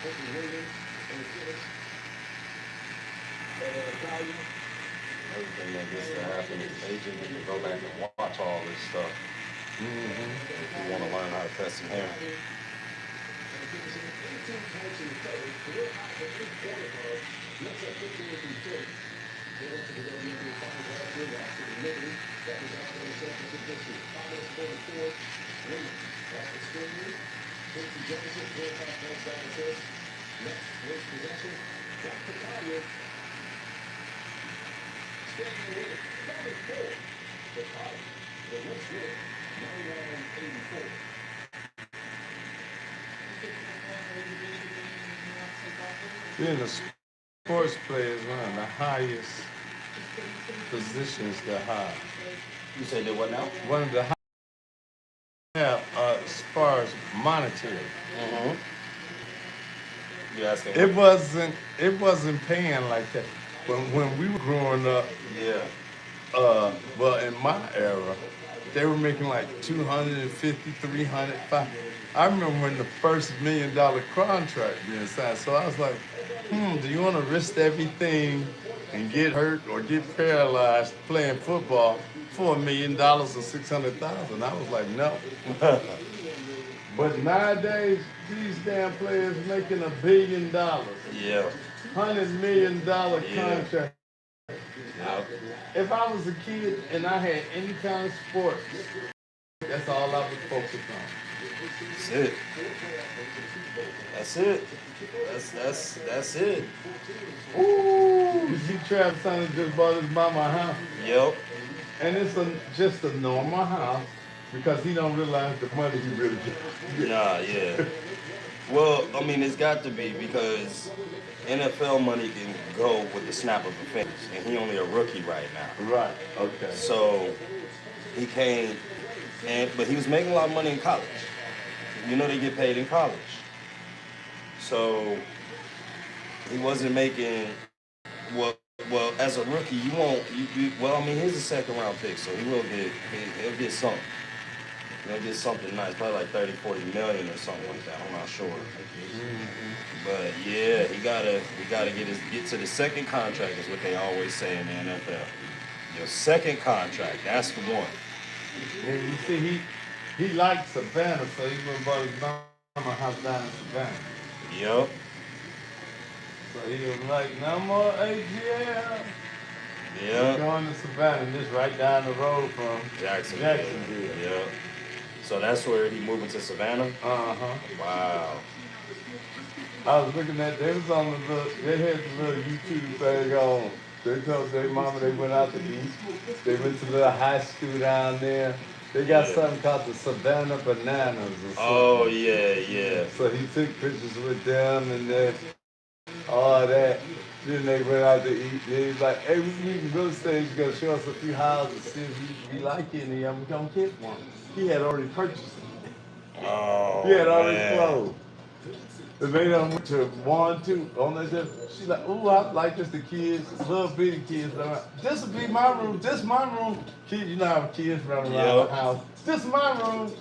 Everything that gets to happen is agent get to go back and watch all this stuff. If you want to learn how to cut some hair. Being a sports player is one of the highest positions to have. You say that what now? One of the as far as monetary. Mm-hmm. You asking? It wasn't paying like that. When we were growing up, Yeah. well, in my era, they were making like 250, 300, 500. I remember when the first $1 million contract being signed. So I was like, do you want to risk everything and get hurt or get paralyzed playing football for $1 million or 600,000? I was like, no. But nowadays, these damn players making $1 billion, Yeah. $100 million Yeah. contract. Yep. If I was a kid and I had any kind of sport, that's all I was focused on. That's it. That's it. That's it. Ooh, you see Travis Hunter just bought his mama a house, Yep. and it's just a normal house because he don't realize the money he really gets. Nah, yeah. Well, I mean, it's got to be because NFL money can go with the snap of a finger, and he only a rookie right now. Right. Okay. So he came, but he was making a lot of money in college. You know they get paid in college. So he wasn't making well as a rookie you won't well I mean he's a second round pick, so he'll get something. He'll get something nice, probably like 30, 40 million or something like that. I'm not sure. But yeah, he gotta get to the second contract is what they always say in the NFL. Your second contract, that's the one. And you see, he likes Savannah, so he went and bought his mama a house down in Savannah. Yep. So he was like, no more ATL. Yeah. Going to Savannah, just right down the road from Jacksonville. Jacksonville. Yep. So that's where he moving to Savannah? Uh-huh. Wow. I was looking at, they was on they had the little YouTube thing on. They told their mama they went out to eat. They went to the little high school down there. They got something called the Savannah Bananas or something. Oh, yeah. So he took pictures with them and then all that. Then they went out to eat. Then he's like, hey, we meeting real estate. He's gonna show us a few houses, see if we like any of them. Come get one. He had already purchased them. Oh, He had already man. closed. The lady went to 1, 2 on that. She's like, ooh, I like just the kids, little bitty kids. This will be my room. This my room. Kids, you know how kids run around the house. This is my room.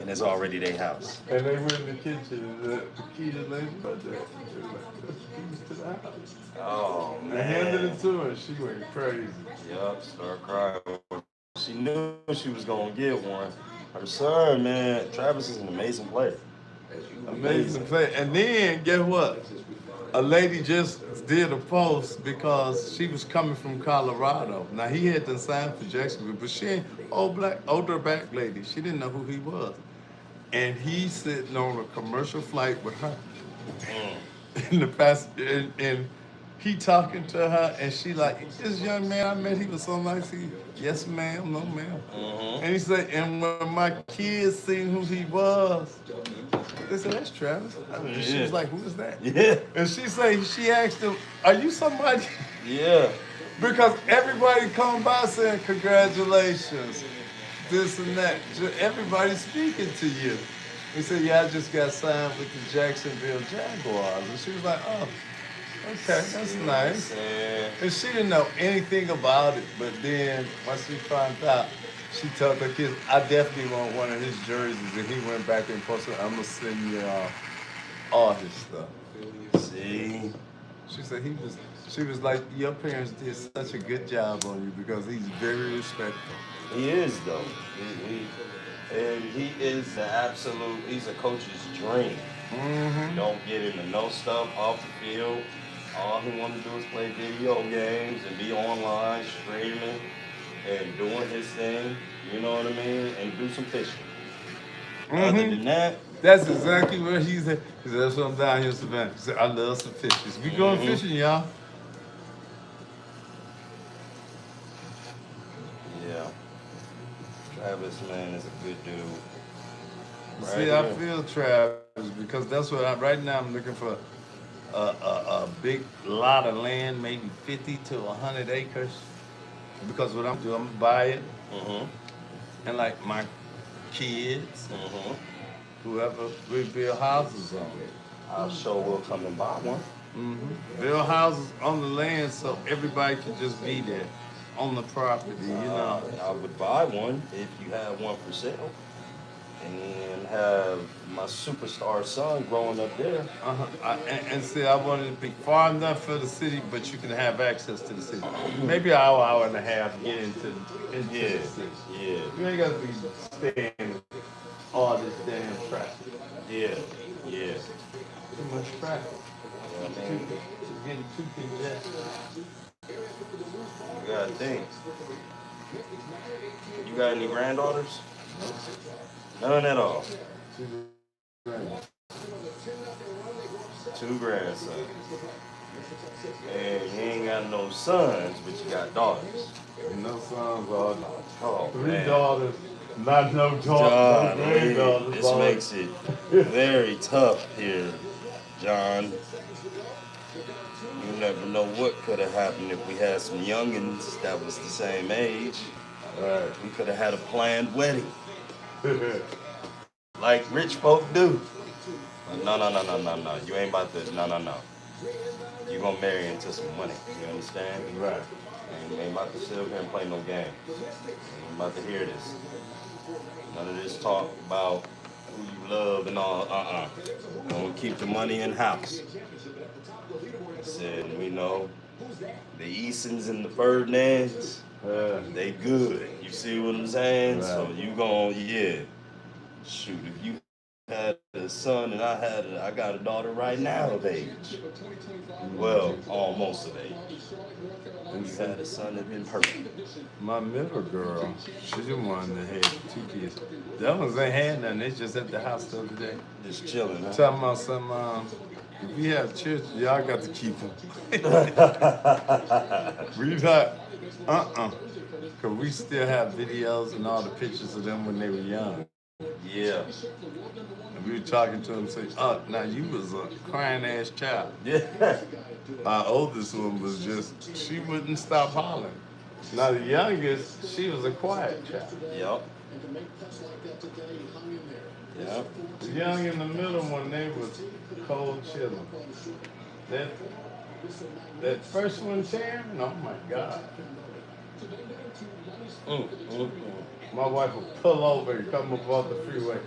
And it's already their house. And they went in the kitchen and the kids laid right there. They were like, that's the keys to the house. Oh, man. They handed it to her. She went crazy. Yup, start crying. She knew she was going to get one. Her son, man, Travis is an amazing player. Amazing play. And then, guess what? A lady just did a post because she was coming from Colorado. Now, he had to sign for Jacksonville, but she ain't older black lady. She didn't know who he was. And he's sitting on a commercial flight with her. In the past, and he talking to her, and she like, this young man I met, he was so nice. He, yes, ma'am, no, ma'am. And he said, and when my kids seen who he was, they said, that's Travis. She was like, who is that? Yeah. And she asked him, are you somebody? Yeah. Because everybody come by saying, congratulations, this and that. Everybody's speaking to you. He said, yeah, I just got signed with the Jacksonville Jaguars. And she was like, oh, okay, that's nice. And she didn't know anything about it, but then once she found out, she told her kids, I definitely want one of his jerseys. And he went back and posted, I'm going to send you artist stuff. See? She said she was like, your parents did such a good job on you because he's very respectful. He is, though. And he is the absolute, he's a coach's dream. Mm-hmm. Don't get into no stuff off the field. All he want to do is play video games and be online streaming and doing his thing, you know what I mean? And do some fishing. Other than that, That's exactly where he's at. He said, that's what I'm down here in Savannah. He said, I love some fishes. We going fishing, y'all. yeah. Travis, man, is a good dude. See, I feel Travis because that's what right now I'm looking for a big lot of land, maybe 50 to 100 acres. Because what I'm doing, I'm gonna buy it, and like my kids, whoever we build houses on it. I'll sure will come and buy one. Build houses on the land so everybody can just be there on the property, you know. I would buy one if you had one for sale. And have my superstar son growing up there. And see, I wanted to be far enough for the city, but you can have access to the city. Maybe an hour and a half get into the city. Yeah. You ain't got to be staying all this damn traffic. Yeah. Too much traffic. Yeah, man. It's getting too congested. You gotta think. You got any granddaughters? None at all. Two grandsons. And you ain't got no sons, but you got daughters. No sons or Oh, three man. daughters, not no daughters. John, No granddaughters. this makes it very tough here, John. You never know what could have happened if we had some youngins that was the same age. Right. We could have had a planned wedding. Like rich folk do. No. You ain't about to, no. You gonna marry into some money. You understand? Right. And you ain't about to sit up here and play no game. You ain't about to hear this. None of this talk about who you love and all. Gonna keep the money in house. I said, we know the Eastons and the Ferdinands, they good. You see what I'm saying? Right. So you gon' shoot, if you had a son and I got a daughter right now of age. Well, almost of age. And you had a son that'd been perfect. My middle girl, she's the one that had 2 kids. The other ones ain't had nothing. They just at the house the other day. Just chilling, huh? Talking about some, if we have children, y'all got to keep them. We not, Because we still have videos and all the pictures of them when they were young. Yeah. And we were talking to them saying, now you was a crying ass child. Yeah. Our oldest one was just, she wouldn't stop hollering. Now the youngest, she was a quiet child. Yep. Yep. The young in the middle one, they was cold chilling. That first one, Sharon, oh my God. My wife would pull over and come up off the freeway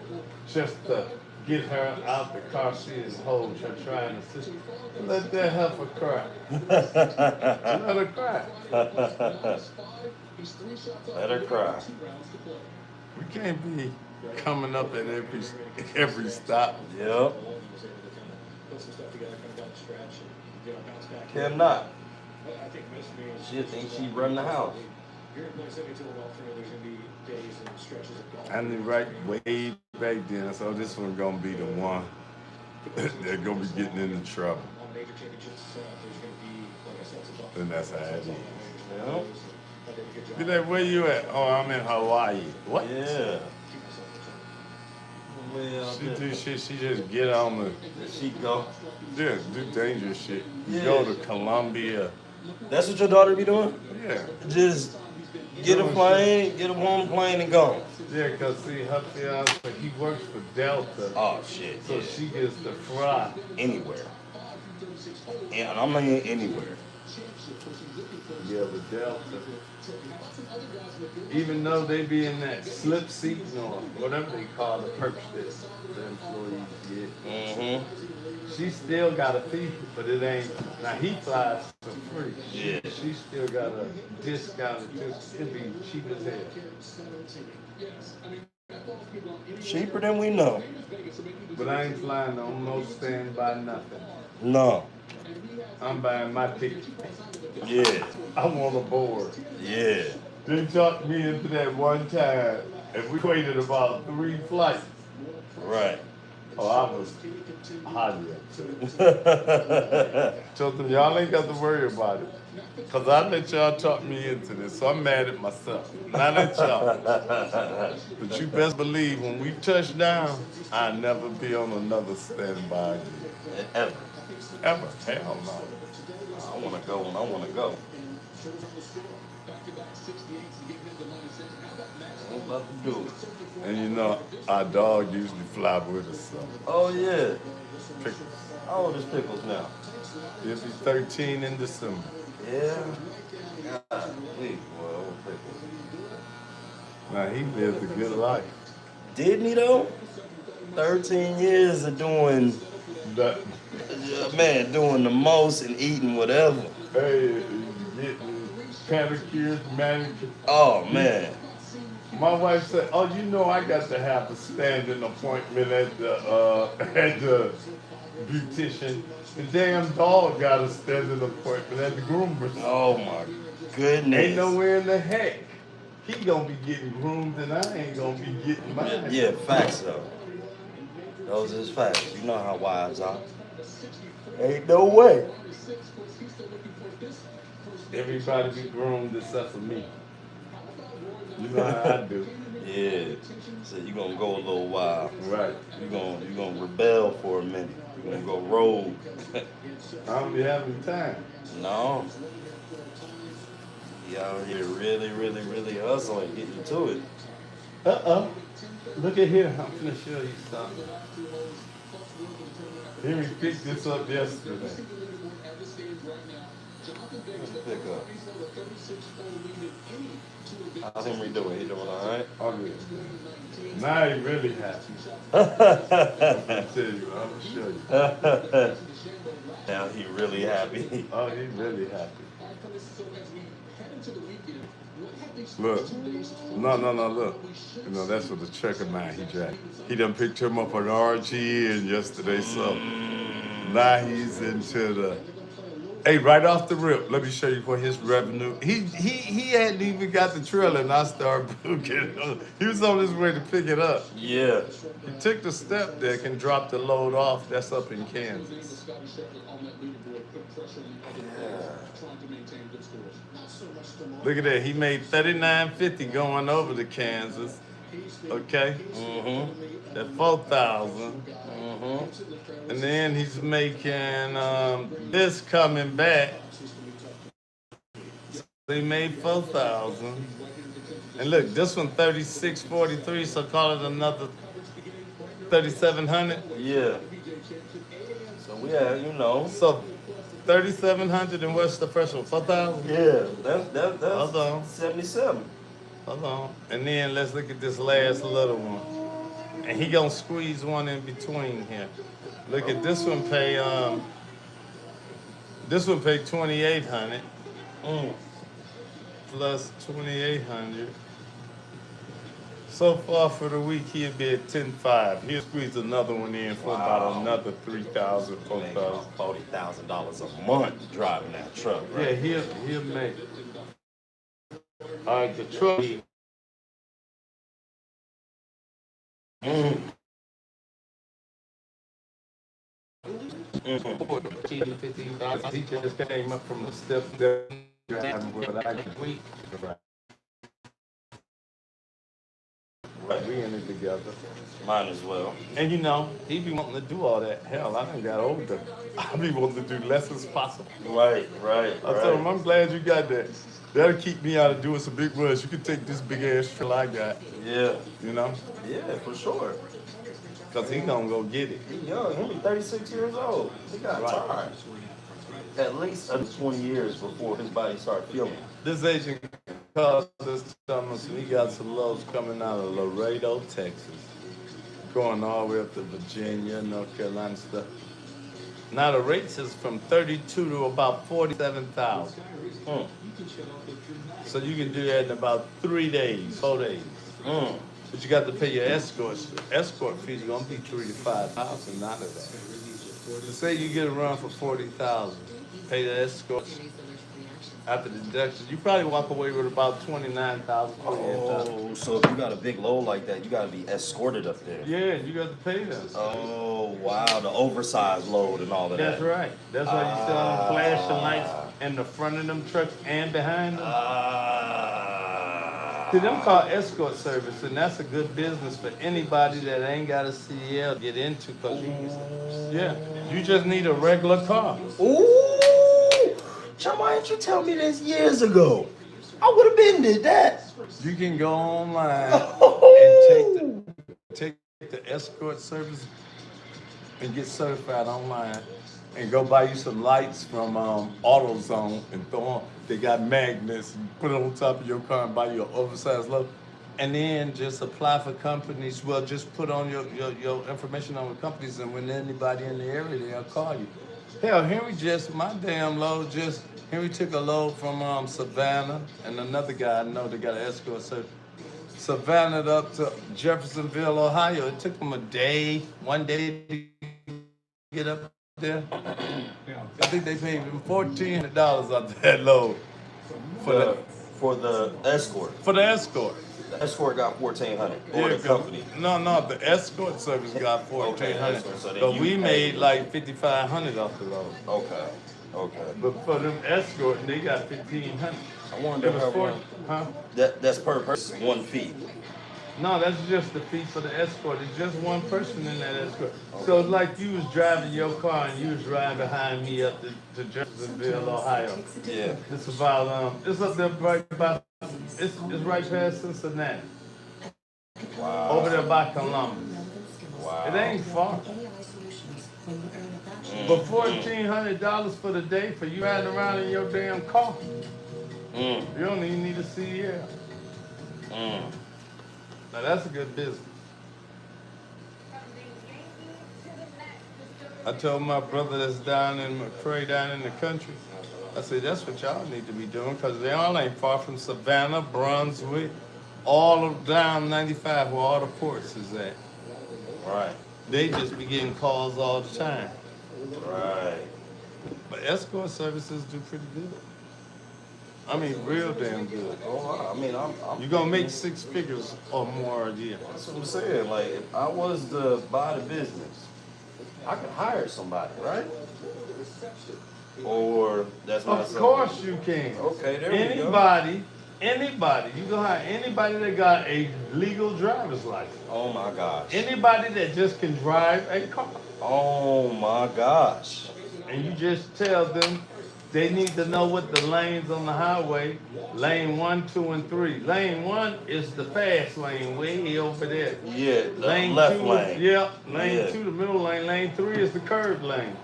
just to get her out the car seat and hold her, trying to assist. Let that heifer cry. Let her cry. Let her cry. We can't be coming up at every stop. Yep. Cannot. She thinks she run the house. I knew right way back then, so this one gonna be the one they're gonna be getting into trouble. And that's how it is. Yep. Be like, where you at? Oh, I'm in Hawaii. What? Yeah. She do shit, she just get on the, There she go. yeah, do dangerous shit. Yeah. Go to Colombia. That's what your daughter be doing? Yeah. Just get a plane, get them on the plane and go. Yeah, because see, her fiance, he works for Delta. Oh shit. So Yeah. she gets to fly. Anywhere. And I mean anywhere. Yeah, but Delta. Even though they be in that slip seat or whatever they call the perks that the employees get. she still got a fee, but it ain't. Now he flies for free. Yeah. She still got a discounted. It'd be cheap as hell. Cheaper than we know. But I ain't flying on no standby nothing. No. I'm buying my ticket. Yeah. I want a board. Yeah. They talked me into that one time, and we waited about 3 flights. Right. Oh, I was hot yet. Told them, y'all ain't got to worry about it. Because I let y'all talk me into this, so I'm mad at myself. Not at y'all. But you best believe when we touch down, I'll never be on another standby again. Ever. Ever. Hell no. I want to go when I want to go. I'm about to do it. And you know, our dog usually fly with us, so. Oh, yeah. Pickles. How old is Pickles now? He'll be 13 in December. Yeah. God, boy, old Pickles. Now, he lived a good life. Didn't he, though? 13 years of doing, That, man, doing the most and eating whatever. hey, getting pedicures, manicures. Oh, man. My wife said, "Oh, you know, I got to have a standing appointment at the beautician. The damn dog got a standing appointment at the groomer's. Oh, my goodness. Ain't nowhere in the heck he gonna be getting groomed, and I ain't gonna be getting mine. Yeah, facts, though. Those is facts. You know how wives are. Ain't no way. Everybody be groomed except for me. You know how I do. Yeah. So you gonna go a little while. Right. You gonna rebel for a minute. You gonna go rogue. I don't be having time. No. You out here really, really, really hustling, getting to it. Look at here. I'm gonna show you something. Henry picked this up yesterday. Let's pick up. How's Henry doing? He doing all right? Oh, yeah. Now he really happy. I'll tell you, I'm gonna show you. Now he really happy. Oh, he really happy. Look. No, look. You know, that's what the checker man he jacked. He done picked him up on RGN yesterday, so now he's into the. Hey, right off the rip, let me show you what his revenue. He hadn't even got the trailer, and I started booking. He was on his way to pick it up. Yeah. He took the step deck and dropped the load off. That's up in Kansas. Look at that. He made $39.50 going over to Kansas. Okay. Mm-hmm. At 4,000. Mm-hmm. And then he's making this coming back. So he made 4,000. And look, this one 36.43, so call it another 3,700. Yeah. So we have, you know. So 3,700, and what's the first one? 4,000. Yeah. That's Hold on. 77. Hold on. And then let's look at this last little one. And he gonna squeeze one in between here. Look at this one pay 2,800 plus 2,800. So far for the week he'll be at 10.5. He'll squeeze another one in for about another 3,000, 4,000. $40,000 a month driving that truck, right? Yeah, he'll make. All right, the truck. He just came up from the step driving with I can. Right, we in it together. Mine as well. And you know, he be wanting to do all that. Hell, I done got older. I be wanting to do less as possible. Right. I told him, I'm glad you got that. That'll keep me out of doing some big runs. You can take this big ass trailer I got. Yeah. You know? Yeah, for sure. Cause he gonna go get it. He young. He be 36 years old. He got time. At least 20 years before his body started feeling it. This agent called us, telling us we got some loads coming out of Laredo, Texas, going all the way up to Virginia, North Carolina stuff. Now the rates is from 32 to about 47,000. Mm. So you can do that in about 3 days, 4 days. Mm. But you got to pay your escort. Escort fees are gonna be 3 to 5,000 out of that. So say you get a run for 40,000, pay the escort after the deduction. You probably walk away with about 29,000, 28,000. Oh, so if you got a big load like that, you gotta be escorted up there. Yeah, you got to pay them. Oh wow, the oversized load and all of That's that. right. That's why you still on flashing lights in the front of them trucks and behind them. See, them call escort service, and that's a good business for anybody that ain't got a CDL to get into. Cause you just need a regular car. Ooh, Chum, why didn't you tell me this years ago? I would have been did that. You can go online Oh. and take the escort service and get certified online and go buy you some lights from AutoZone and throw on. They got magnets and put it on top of your car and buy you an oversized load. And then just apply for companies. Well, just put on your information on the companies, and when anybody in the area, they'll call you. Hell, Henry took a load from Savannah, and another guy I know that got an escort service. Savannah up to Jeffersonville, Ohio. It took him one day to get up there. I think they paid him $1,400 off that load For the escort. for the escort. The escort got $1,400 or the company. No, the escort service got $1,400, so then but you we paid- made like $5,500 off the load. Okay. But for them escort, they got $1,500. I wonder how that's per person, one fee. No, that's just the fee for the escort. It's just one person in that escort. So it's like you was driving your car and you was riding behind me up to Jeffersonville, Ohio. Yeah. It's about it's up there right by it's right past Cincinnati. Wow. Over there by Columbus. Wow. It ain't far. But $1,400 for the day for you riding around in your damn car. You don't even need a CDL. Now that's a good business. I told my brother that's down in McCray, down in the country, I said, that's what y'all need to be doing, because they all ain't far from Savannah, Brunswick, all down 95 where all the ports is at. Right. They just be getting calls all the time. Right. But escort services do pretty good. I mean, real damn good. Oh, wow. I mean, I'm You're gonna make 6 figures or more a year. That's what I'm saying. Like, if I was to buy the business, I could hire somebody, right? Or that's not Of course you can. Okay, there we go. Anybody, you can hire anybody that got a legal driver's license. Oh my gosh. Anybody that just can drive a car. Oh my gosh. And you just tell them they need to know what the lanes on the highway, lane 1, 2, and 3. Lane 1 is the fast lane way over there. Yeah, the Lane left 2, lane. Yeah, lane Yeah. 2, the middle lane. Lane 3 is the curved lane.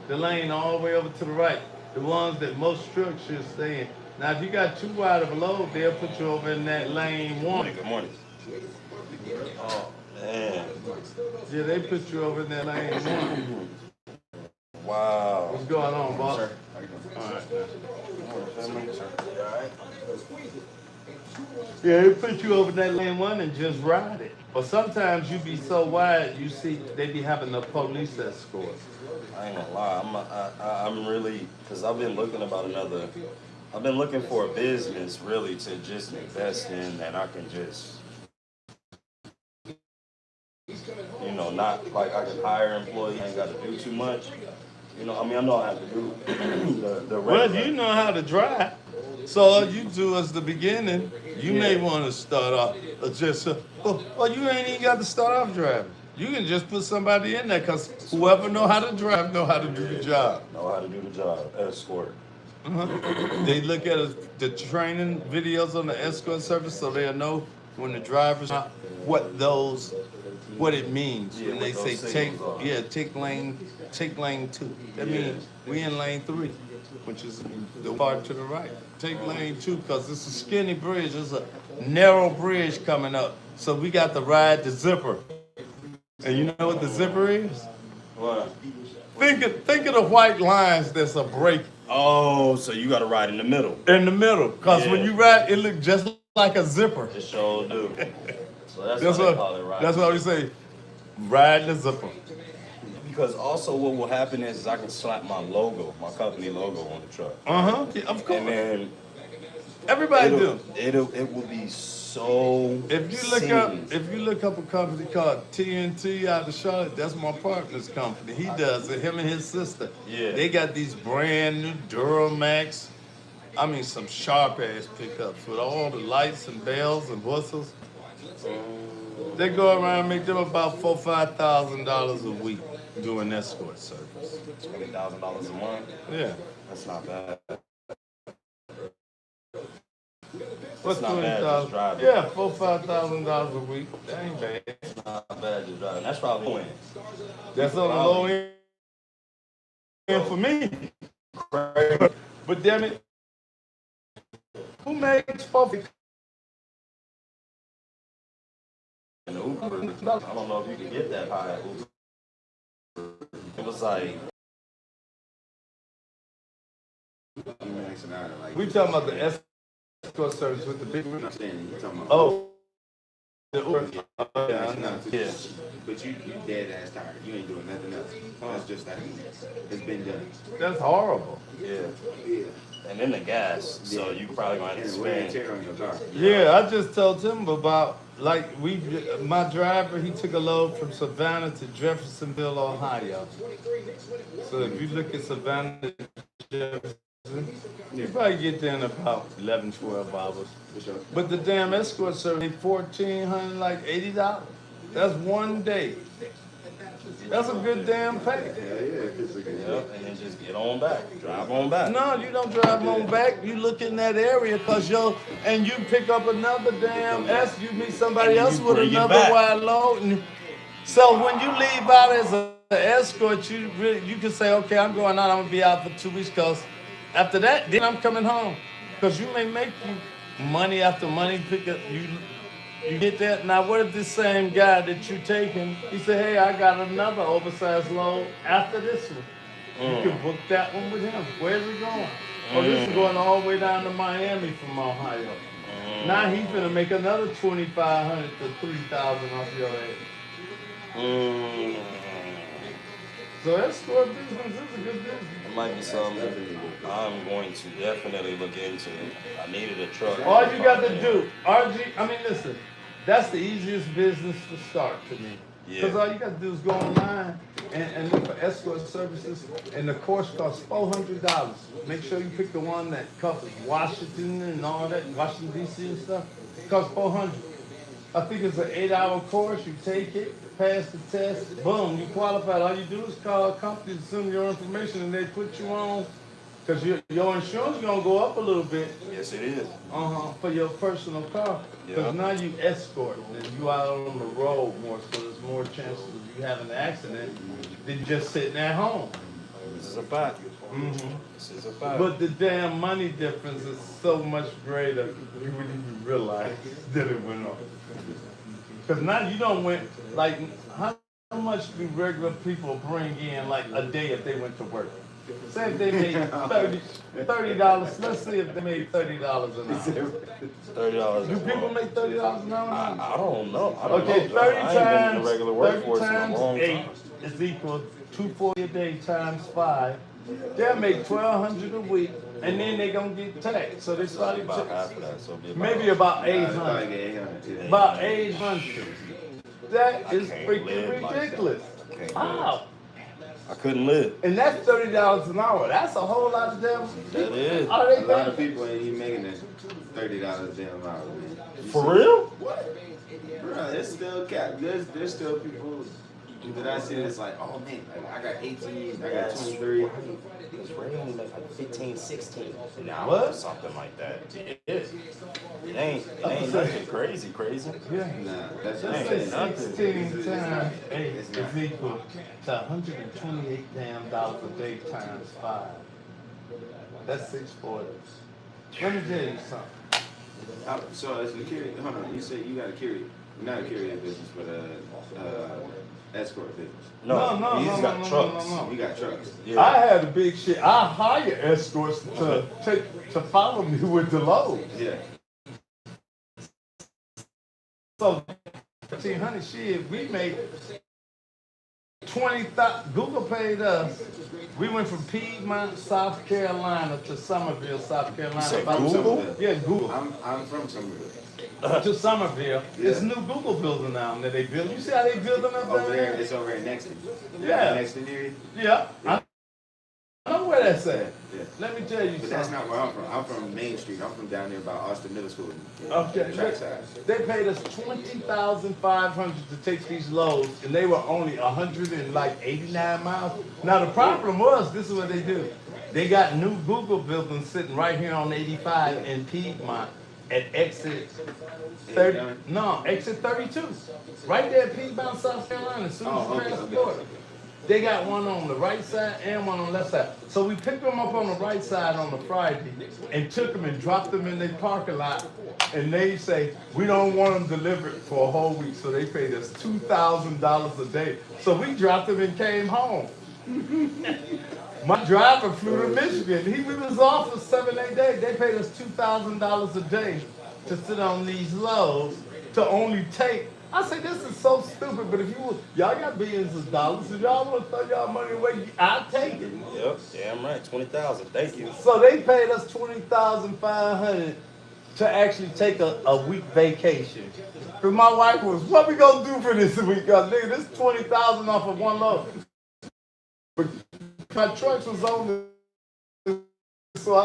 The lane all the way over to the right. The ones that most trucks should stay in. Now, if you got too wide of a load, they'll put you over in that lane 1. Good morning. Oh man. Yeah, they put you over in that lane 1. Wow. What's going on, boss? Sir, how you doing? All right. You all right? Yeah, they put you over that lane 1 and just ride it. But sometimes you be so wide, you see they be having the police escort. I ain't gonna lie. I'm really, cause I've been looking for a business really to just invest in that I can just, not like I can hire employees. I ain't got to do too much. I know I have to do the Well, regular. you know how to drive. So all you do is the beginning. You may want to start off you ain't even got to start off driving. You can just put somebody in there, because whoever know how to drive know how to do the job. Know how to do the job, escort. They look at the training videos on the escort service, so they'll know when the drivers what it means Yeah, when they what say those take signals are. take lane 2. That Yeah. means we in lane 3, which is the part to the right. Take lane 2, because it's a skinny bridge. It's a narrow bridge coming up, so we got to ride the zipper. And you know what the zipper is? What? Think of the white lines that's a break Oh, so you got to ride in the middle. in the middle. Cause when Yeah. you ride, it look just like a zipper. It sure do. So that's That's why they call it what riding. that's why we say riding the zipper. Because also what will happen is I can slap my logo, my company logo on the truck. Yeah, of course. And then Everybody do. it will be so If you look up a company called TNT out of Charlotte, that's my partner's company. He does it. Him and his sister. Yeah. They got these brand new Duramax. I mean, some sharp ass pickups with all the lights and bells and whistles. They go around and make them about $4,000-$5,000 a week doing escort service. $20,000 a month. Yeah. That's not bad. What's not bad, just driving. Yeah, $4,000-$5,000 a week. That ain't bad. Not bad just driving. That's probably low end. That's on the low end for me. But damn it, who makes $4,000? And Uber, I don't know if you can get that high at Uber. It was like We talking about the escort service with the big. I'm saying, you talking about. Oh, the Uber. Oh, yeah, I know. yeah. But you dead ass tired. You ain't doing nothing else. That's just that. It's been done. That's horrible. Yeah. Yeah. And then the gas. So you probably gonna have to And wear and spend. tear on your car. Yeah, I just told him about my driver. He took a load from Savannah to Jeffersonville, Ohio. So if you look at Savannah to Jefferson, you probably get there in about 11, 12 hours. For sure. But the damn escort service, $1,400, like $80. That's one day. That's a good damn pay. Yeah, it's a good. Yep. And then just get on back. Drive on back. No, you don't drive on back. You look in that area because and you pick up another damn you meet somebody And else you with bring it another back. wide load. So when you leave out as an escort, you can say, okay, I'm going out. I'm gonna be out for 2 weeks because after that, then I'm coming home. Because you may make you money after money. Pick up you get that. Now what if this same guy that you taking, he said, hey, I got another oversized load after this one. You can book that one with him. Where's it going? Oh, this is going all the way down to Miami from Ohio. Now he's gonna make another $2,500 to $3,000 off your head. So escort business is a good business. It might be something I'm going to definitely look into. I needed a truck. All you got to do, listen, that's the easiest business to start to me. Because all you got to do is go online and look for escort services, and the course costs $400. Make sure you pick the one that covers Washington and all that, Washington D.C. and stuff. It costs $400. I think it's an 8-hour course. You take it, pass the test, boom, you qualified. All you do is call a company to send your information, and they put you on. Because your insurance is going to go up a little bit. Yes, it is. For your personal car. Because now you escort and you out on the road more, so there's more chances of you having an accident than just sitting at home. This is a fact. This is a fact. But the damn money difference is so much greater you wouldn't even realize that it went up. Because now you don't win, like, how much do regular people bring in, like, a day if they went to work? Say if they made $30, let's see if they made $30 an hour. $30. Do people make $30 an hour? I don't know. I don't Okay, know. 30 I ain't been in times, the regular 30 workforce in a times long 8 time. is equal $240 a day times 5. They'll make $1,200 a week, and then they're gonna get taxed. So they Probably started about half of that. So it'll be about maybe about Probably 800. get 800. About 800. That is can't freaking live like that. ridiculous. I can't Wow. I couldn't live. And that's $30 an hour. That's a whole lot of damn. That is. Are they A lot of paying? people ain't even making that $30 damn hour, man. For real? Bro, it's still cap. There's still people that I see that's like, oh man, like, I got 18, I got 23. Because Ray only make like 15, 16 an hour What? or something like that. It ain't nothing crazy. Yeah. Nah, that's Ain't just nothing. 16 times 8 It's not. is equal to $128 damn dollars a day times 5. That's 640. Let me tell you something. So as a carrier, hold on, you said you got a carrier, not a carrier business, but escort business. No, he's no, got no, trucks. no, no. You got trucks. Yeah. I had a big shit. I hire escorts to follow me with the load. Yeah. So 1,300 shit, we made 20,000. Google paid us. We went from Piedmont, South Carolina to Somerville, South Carolina. said About- Google? Yeah, Google. I'm from Somerville. To Somerville. Yeah. It's a new Google building now that they build. You see how they build them up Over there, there? it's over in Nexton. Yeah. Nexton area. Yeah. I know where that's at. Yeah. Let me tell you But that's something. not where I'm from. I'm from Main Street. I'm from down there by Austin Middle School. Okay, Trackside. they paid us $20,500 to take these loads, and they were only 189 miles. Now the problem was, this is what they do. They got new Google buildings sitting right here on 85 in Piedmont at exit 30. No, exit 32, right there at Piedmont, South Carolina. As soon as Oh, you okay, pass the okay. border. They got one on the right side and one on the left side. So we picked them up on the right side on the Friday and took them and dropped them in their parking lot. And they say, we don't want them delivered for a whole week. So they paid us $2,000 a day. So we dropped them and came home. My driver flew to Michigan. We was off for 7-8 days. They paid us $2,000 a day to sit on these loads to only take. I say, this is so stupid, but if y'all got billions of dollars, if y'all want to throw y'all money away, I'll take it. Yep, damn right, 20,000. Thank you. So they paid us $20,500 to actually take a week vacation. Cause my wife was, what we gonna do for this week? Nigga, this $20,000 off of one load. But my trucks was on the, so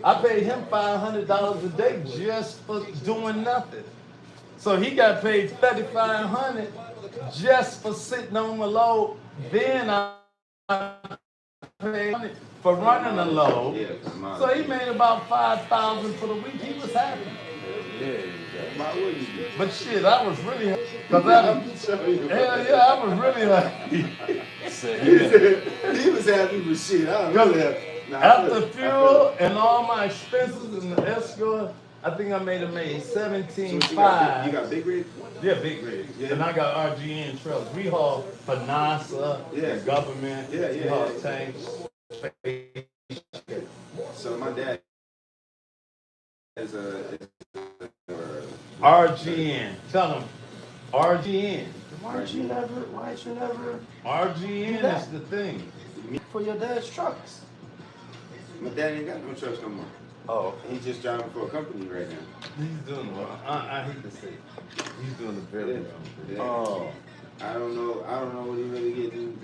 I paid him $500 a day just for doing nothing. So he got paid $3,500 just for sitting on the load. Then I paid money for running the load. Yeah. So he made about $5,000 for the week. He was happy. Why would you be? But shit, I was really happy. Hell yeah, I was really happy. He was happy with shit. I don't really have. After fuel and all my expenses and the escort, I think I made So you $17,500. got big rig? Yeah, big rig. Yeah. And I got RGN trailers. We haul for NASA, Yeah. the government. Yeah, We yeah, haul yeah. tanks. So my dad is RGN. Tell them. RGN. Why'd you never RGN that? is the thing. for your dad's trucks? my dad ain't got no trucks no more. Oh, He's just driving for a company right now. He's doing well. I hate to say it. He's doing a very well. Yeah. oh. I don't know what he really getting.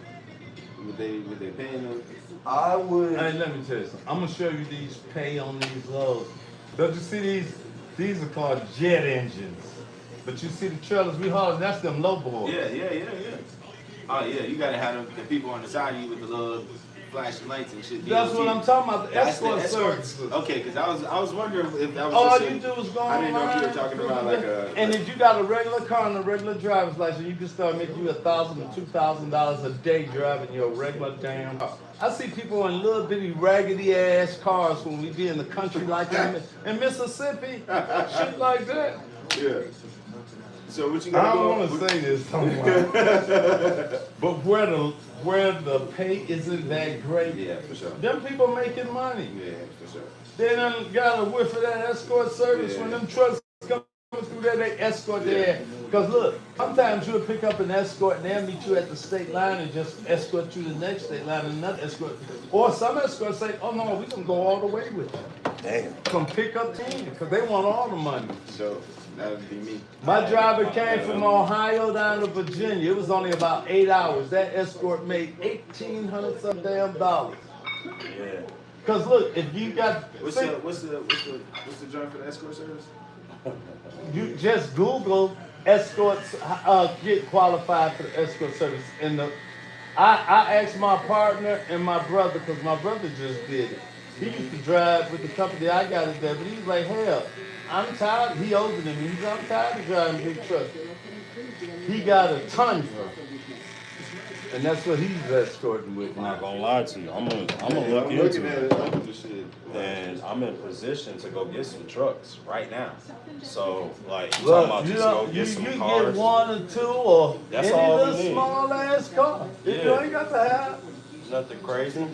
What they paying him. I would. Hey, let me tell you something. I'm gonna show you these pay on these loads. Don't you see these? These are called jet engines. But you see the trailers we haul, that's them low boys. Yeah. Oh yeah, you gotta have the people on the side of you with the little flashing lights and shit. That's what I'm talking about. The That's the escort escorts. services. Okay, because I was wondering if that was All just you do is go I didn't know if you were online, talking about like a. and if you got a regular car and a regular driver's license, you can start making you $1,000 to $2,000 a day driving your regular damn car. I see people in little bitty raggedy ass cars when we be in the country like that in Mississippi, shit like that. Yeah. So what you I got don't going? want to say this, but where the pay isn't that great, Yeah, for sure. them people making money. Yeah, for sure. They done got a whiff of that escort service. Yeah. When them trucks come through there, they escort there. Because look, sometimes you'll pick up an escort and they'll meet you at the state line and just escort you to the next state line and another escort. Or some escorts say, oh no, we can go all the way with you. Damn. From pick up team, because they want all the money. So that would be me. My driver came from Ohio down to Virginia. It was only about 8 hours. That escort made $1,800 some damn dollars. Yeah. Cause look, if you got What's the joint for the escort service? you just Google escorts get qualified for the escort service. And I asked my partner and my brother, because my brother just did it. He used to drive with the company I got it there, but he's like, hell, I'm tired. He older than me. He's I'm tired of driving big trucks. He got a Tundra. And that's what he's escorting with I'm not now. gonna lie to you. I'm gonna I'm look looking into at it. it, I'm just shit. And I'm in position to go get some trucks right now. So like you talking Look, about you just know, go you get some get cars. one or two or That's any all we little need. small ass car. You Yeah. ain't got to have. Nothing crazy.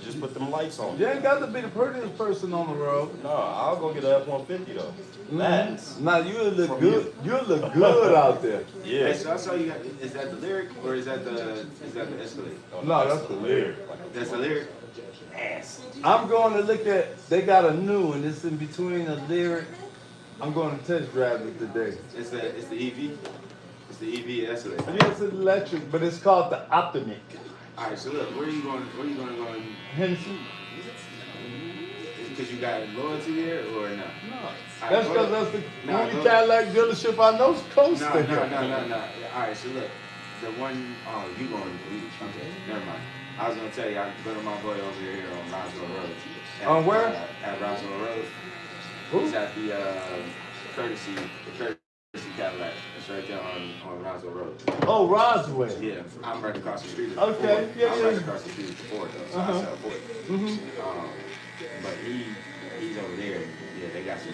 Just put them lights on. You ain't got to be the prettiest person on the road. No, I'll go get a F-150 though. That's Now you'll look From good. You'll look good out there. yeah. Hey, so I saw you got, is that the lyric or is that the Escalade? No, that's the lyric. That's the lyric? Ass. I'm going to look at. They got a new one. It's in between a lyric. I'm going to test drive it today. It's the EV. It's the EV Escalade. Yes, it's electric, but it's called the Optimic. All right, so look, where you going to go? Henson. Because you got loyalty there or not? No. All right, That's go because to- that's the Nah, only go- Cadillac dealership I know's close No. to here. All right, so look, the one, oh, you going, okay, never mind. I was going to tell you, I go to my boy over here on Roswell Road. On where? At Roswell Road. Who? It's at the Courtesy Cadillac. It's right there on Roswell Road. Oh, Roswell. Yeah, I'm right across the street. Okay, Ford. yeah, I'm yeah. right across the street from Ford though, so I sell Ford. But he's over there. Yeah, they got some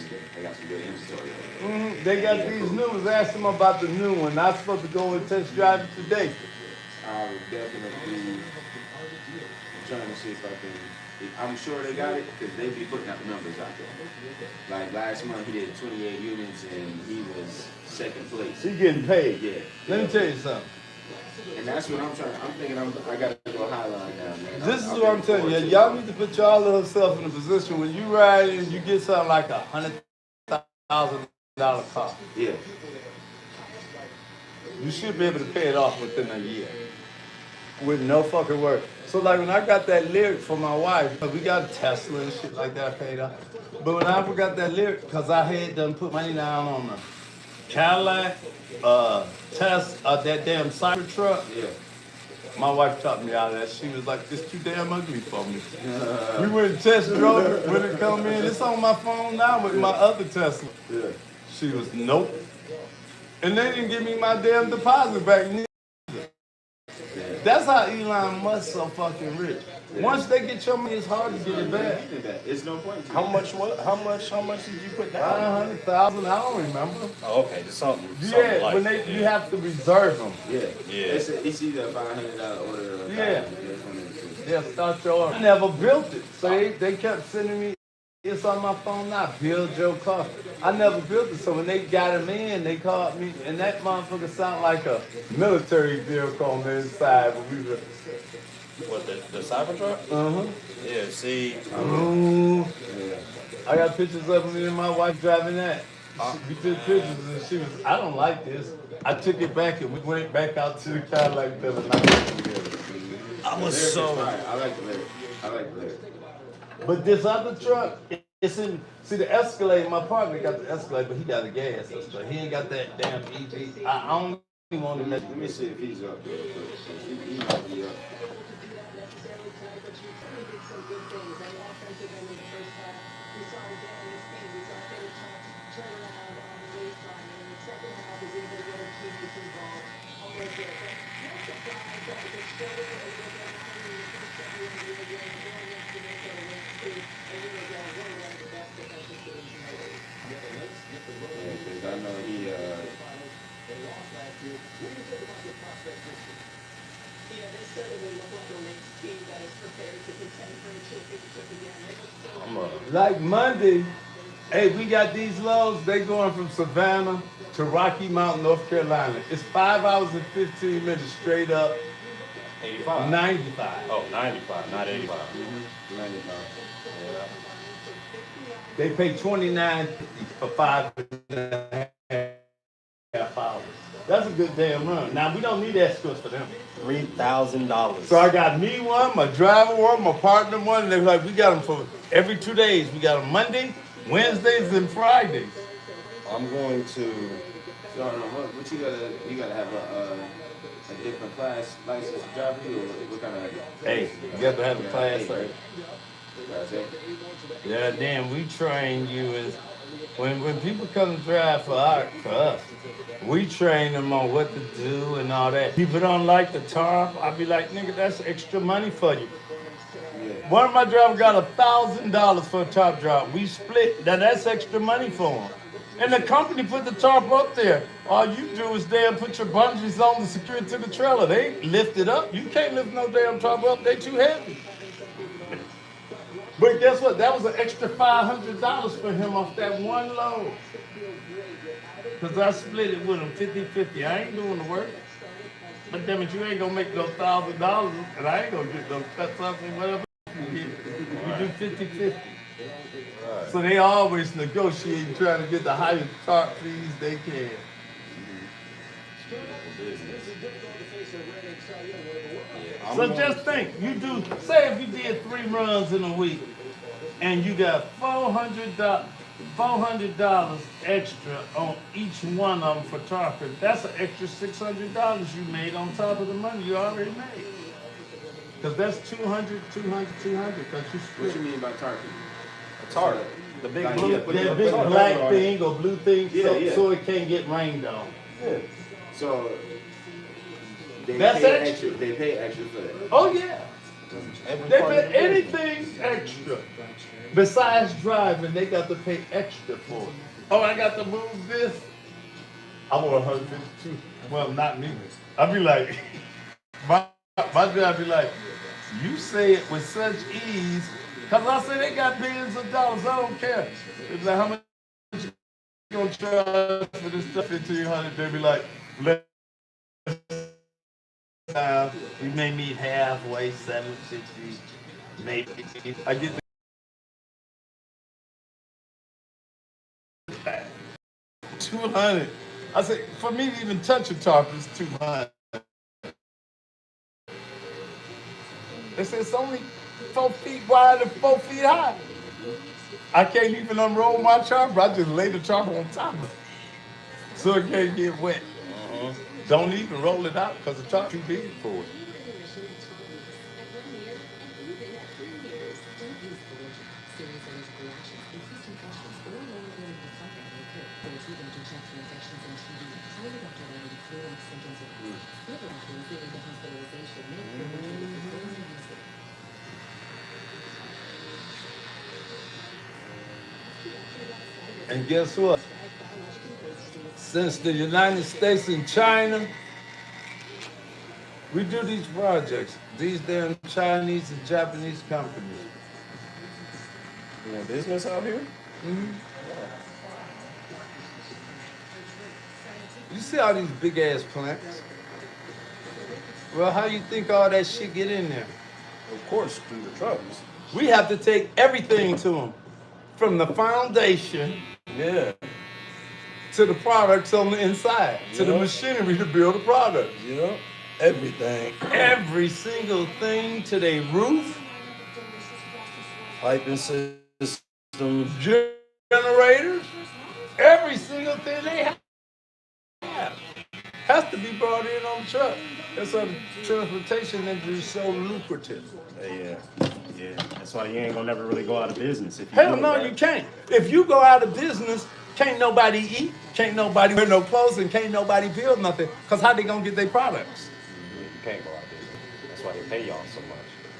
good inventory over there. They got these new ones. Ask them about the new one. I'm supposed to go and test drive it today. I would definitely trying to see if I can. I'm sure they got it because they be putting out the numbers out there. Like last month, he did 28 units and he was second place. She getting paid. Yeah. Let me tell you something. And that's what I'm trying. I'm thinking I gotta go Highline now, man. This is what I'm telling you. Y'all need to put y'all little self in a position when you ride and you get something like $100,000 car. Yeah. You should be able to pay it off within a year. With no fucking work. So like when I got that lyric for my wife, we got a Tesla and shit like that paid off. But when I got that lyric, cause I had done put money down on the Cadillac, that damn Cybertruck. Yeah. My wife talked me out of that. She was like, "It's too damn ugly for me." We went and test drove it when it come in. It's on my phone now with my other Tesla. Yeah. She was nope. And they didn't give me my damn deposit back. That's how Elon Musk so fucking rich. Once they get your money, it's hard to get it back. It's no point to How it. much? What? How much did you put down? 500,000, I don't remember. Oh, okay, just something. Yeah, like when that. you have to reserve them. Yeah. Yeah. It's either a $500 order or a Yeah. $1,000. Yeah, start your order. I never built it. So they kept sending me, it's on my phone now, build your car. I never built it. So when they got him in, they called me, and that motherfucker sounded like a military vehicle on the inside. But we were, What the Cybertruck? uh-huh. Yeah. See, Ooh. I got pictures of me and my wife driving that. We took pictures and she was, I don't like this. I took it back and we went back out to the Cadillac building. I was Lyric is so. fire. I like the lyric. But this other truck, it's in, see the Escalade, my partner got the Escalade, but he got a gas Escalade. He ain't got that damn EV. I only want to let Let me see if he's up there. He might be up. Yeah, because I know he like Monday, hey, we got these loads, they going from Savannah to Rocky Mount, North Carolina. It's 5 hours and 15 minutes straight up, 85. 95. Oh, 95, not 85. 95. Yeah. They pay $29.50 for 5.5 hours. That's a good damn run. Now, we don't need escorts for them. $3,000. So I got me one, my driver one, my partner one, and they're like, we got them for every 2 days. We got them Monday, Wednesdays, and Fridays. I'm going to. So, what you gotta have a different class license to drive you, or what kind of? Hey, you got to have a class. A, right? Class A. Yeah, damn, we train you as When people come to drive for us, we train them on what to do and all that. People don't like the tarp. I be like, nigga, that's extra money for you. Yeah. One of my drivers got $1,000 for a tarp drop. We split. That's extra money for him. And the company put the tarp up there. All you do is there put your bungees on to secure it to the trailer. They lift it up. You can't lift no damn tarp up. They too heavy. But guess what? That was an extra $500 for him off that one load. Because I split it with him 50-50. I ain't doing the work. But damn it, you ain't gonna make no $1,000 and I ain't gonna get no cuts off and whatever you do 50-50. Right. So they always negotiate trying to get the highest tarp fees they can. So just think, you do, say if you did 3 runs in a week and you got $400 extra on each one of them for tarping, that's an extra $600 you made on top of the money you already made. Because that's 200, 200, 200, because you split. What you mean by tarping? A tarp. The big Like, blue. yeah, put That the big tarp black on. thing or blue thing, Yeah, so it can't get rained on. Yeah. So they That's pay extra. extra. They pay extra for that. Oh yeah. Every They part of pay the anything extra. Besides driving, they got to pay extra for it. Oh, I got to move this. I want 152. Well, not me. I be like, my driver be like, you say it with such ease. Cause I say they got billions of dollars. I don't care. It's like, how much you gonna charge for this stuff? 1,500. They be like, let's we may meet halfway, 750, maybe. I get 200. I say, for me to even touch a tarp is 200. They say it's only 4 feet wide and 4 feet high. I can't even unroll my tarp. I just lay the tarp on top of it, so it can't get wet. Don't even roll it out because the tarp too big for it. And guess what? Since the United States and China, we do these projects. These damn Chinese and Japanese companies. Doing business out here? You see all these big ass plants? Well, how you think all that shit get in there? Of course, through the trucks. We have to take everything to them, from the foundation Yeah. to the products on the inside, to the Yeah. machinery to build the product. Yeah. Everything. Every single thing to their roof, Piping system. generators, every single thing they have has to be brought in on the truck. That's why the transportation industry is so lucrative. Yeah. Yeah. That's why you ain't gonna never really go out of business if you Hell do it no, right. you can't. If you go out of business, can't nobody eat, can't nobody wear no clothes, and can't nobody build nothing. Cause how they gonna get their products? You can't go out of business. That's why they pay y'all so much.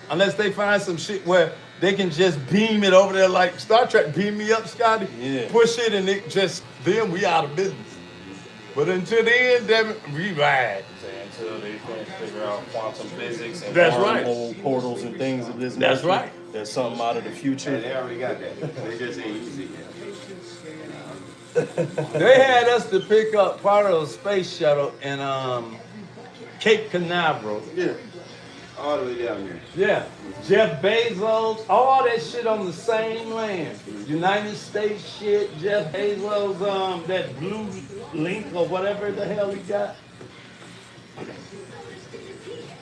Unless they find some shit where they can just beam it over there like Star Trek, beam me up, Scotty. Yeah. Push it and it just, then we out of business. But until then, damn it, we ride. Until they can figure out quantum physics and That's right. wormhole portals and things of this That's nature. right. There's something out of the future. They already got that. They just ain't using it. They had us to pick up part of a space shuttle in Cape Canaveral. Yeah. All the way down there. Yeah, Jeff Bezos, all that shit on the same land. United States shit, Jeff Bezos, that blue link or whatever the hell he got.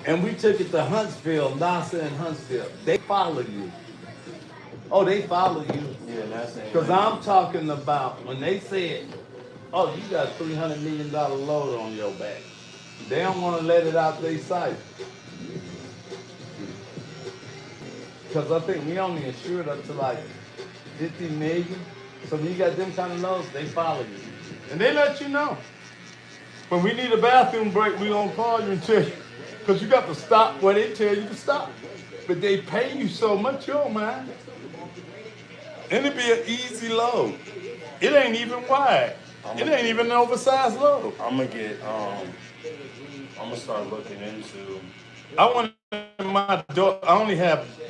And we took it to Huntsville, NASA in Huntsville. They follow you. Oh, they follow you. Yeah, that's it. Because I'm talking about when they said, oh, you got a $300 million load on your back. They don't want to let it out their sight. Because I think we only insured up to like 50 million. So when you got them kind of laws, they follow you. And they let you know. When we need a bathroom break, we don't call you and tell you. Because you got to stop where they tell you to stop. But they pay you so much, you don't mind. And it'd be an easy load. It ain't even wide. It ain't even an oversized load. I'm gonna start looking into. I want my daughter.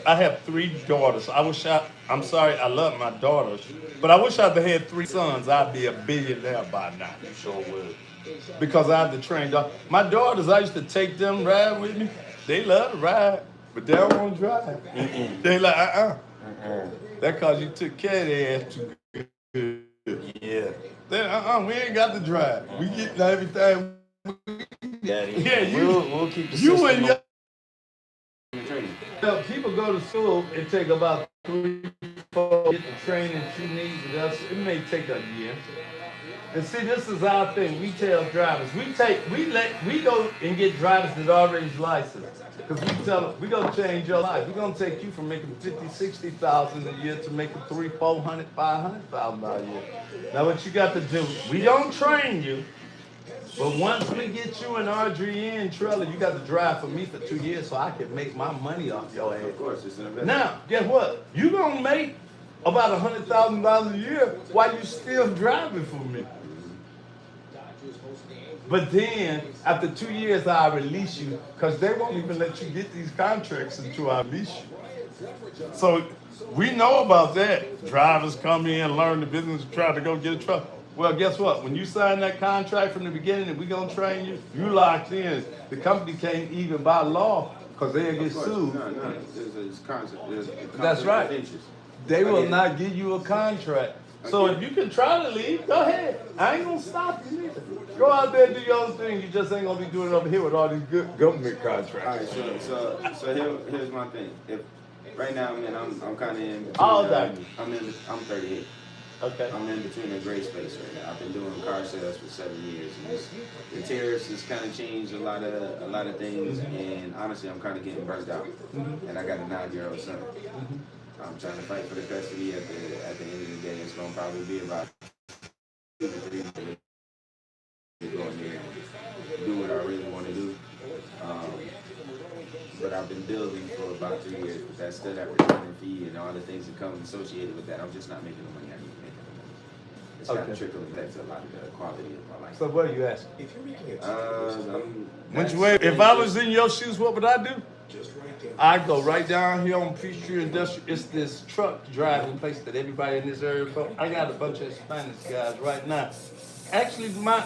I have 3 daughters. I'm sorry, I love my daughters, but I wish I'd had 3 sons. I'd be a billionaire by now. You sure would. Because I have to train daughters. My daughters, I used to take them ride with me. They love to ride, but they don't want to drive. They like, That cause you took care of their ass too good. Yeah. Then, we ain't got to drive. We get everything. Daddy. Yeah, we'll keep the you system and your Training. people go to school and take about 3, 4 get the training you need. It may take a year. And see, this is our thing. We tell drivers, we go and get drivers that already licensed. Because we tell them, we're gonna change your life. We're gonna take you from making 50, 60,000 a year to making 300, 400, 500,000 a year. Now what you got to do, we don't train you. But once we get you an RGN trailer, you got to drive for me for 2 years so I can make my money off your ass. Of course, it's an investment. Now, guess what? You gonna make about $100,000 a year while you still driving for me. But then, after 2 years, I release you because they won't even let you get these contracts until I release you. So we know about that. Drivers come in, learn the business, try to go get a truck. Well, guess what? When you sign that contract from the beginning and we gonna train you, you locked in. The company can't even by law because they'll get sued. No. There's concept. That's right. They will not give you a contract. So if you can try to leave, go ahead. I ain't gonna stop you either. Go out there and do your own thing. You just ain't gonna be doing it over here with all these good government contracts. All right, so here's my thing. If right now, man, I'm kind of in between. How old are you? I'm 38. Okay. I'm in between a gray space right now. I've been doing car sales for 7 years, and the tariffs has kind of changed a lot of things. And honestly, I'm kind of getting burnt out. And I got a 9-year-old son. I'm trying to fight for the custody at the end of the day. It's gonna probably be about 2 to 3 years to go in there and do what I really want to do. But I've been building for about 3 years with that stud at returning fee and all the things that come associated with that. I'm just not making the money I need to make. It's kind of trickling back to a lot of the quality of my life. So what are you asking? If I was in your shoes, what would I do? I go right down here on Peachtree Industrial. It's this truck driving place that everybody in this area from. I got a bunch of Spanish guys right now. Actually, my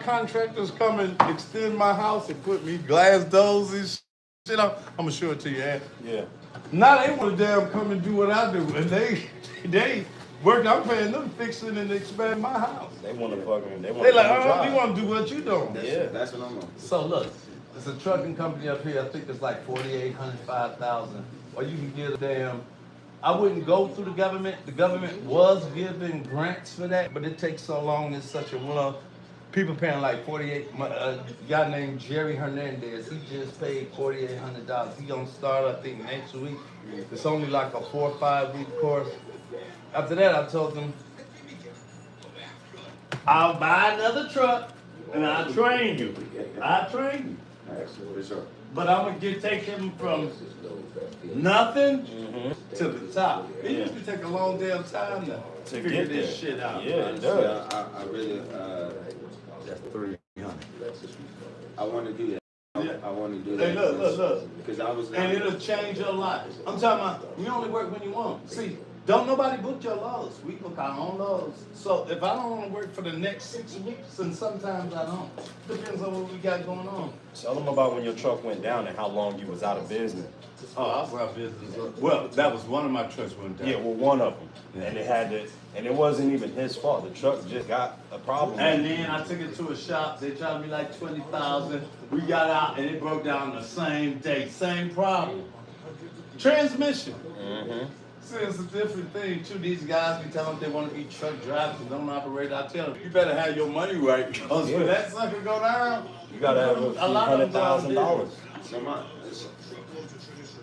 contractors come and extend my house and put me glass doors and shit on. I'm gonna show it to you, Ed. Yeah. Now they want to damn come and do what I do, and they work. I'm paying them fixing and expand my house. They want to fucking. They like, oh, we want to do what you doing. That's what I'm on. So look, it's a trucking company up here. I think it's like 4,800, 5,000. Or you can get a damn. I wouldn't go through the government. The government was giving grants for that, but it takes so long. It's such a well. People paying like a guy named Jerry Hernandez. He just paid $4,800. He gonna start, I think, next week. It's only like a 4 or 5 week course. After that, I told them, I'll buy another truck and I'll train you. I'll train you. For sure. But I'm gonna take him from nothing to the top. It used to take a long damn time to figure get this there. shit out. Yeah, it does. I really, That's 300. I want to do that. I want to do Hey, that. look. Because I was. And it'll change your life. I'm talking about, you only work when you want. See, don't nobody book your loads. We book our own loads. So if I don't want to work for the next 6 weeks, and sometimes I don't. Depends on what we got going on. Tell them about when your truck went down and how long you was out of business. Oh, I brought business up. Well, that was one of my trucks went down. Yeah, well, one of them. And it wasn't even his fault. The truck just got a problem. And then I took it to a shop. They charged me like $20,000. We got out and it broke down the same day. Same problem. Transmission. See, it's a different thing too. These guys be telling them they want to be truck drivers and don't operate. I tell them, you better have your money right because when that sucker go down, You gotta have a lot of them $100,000.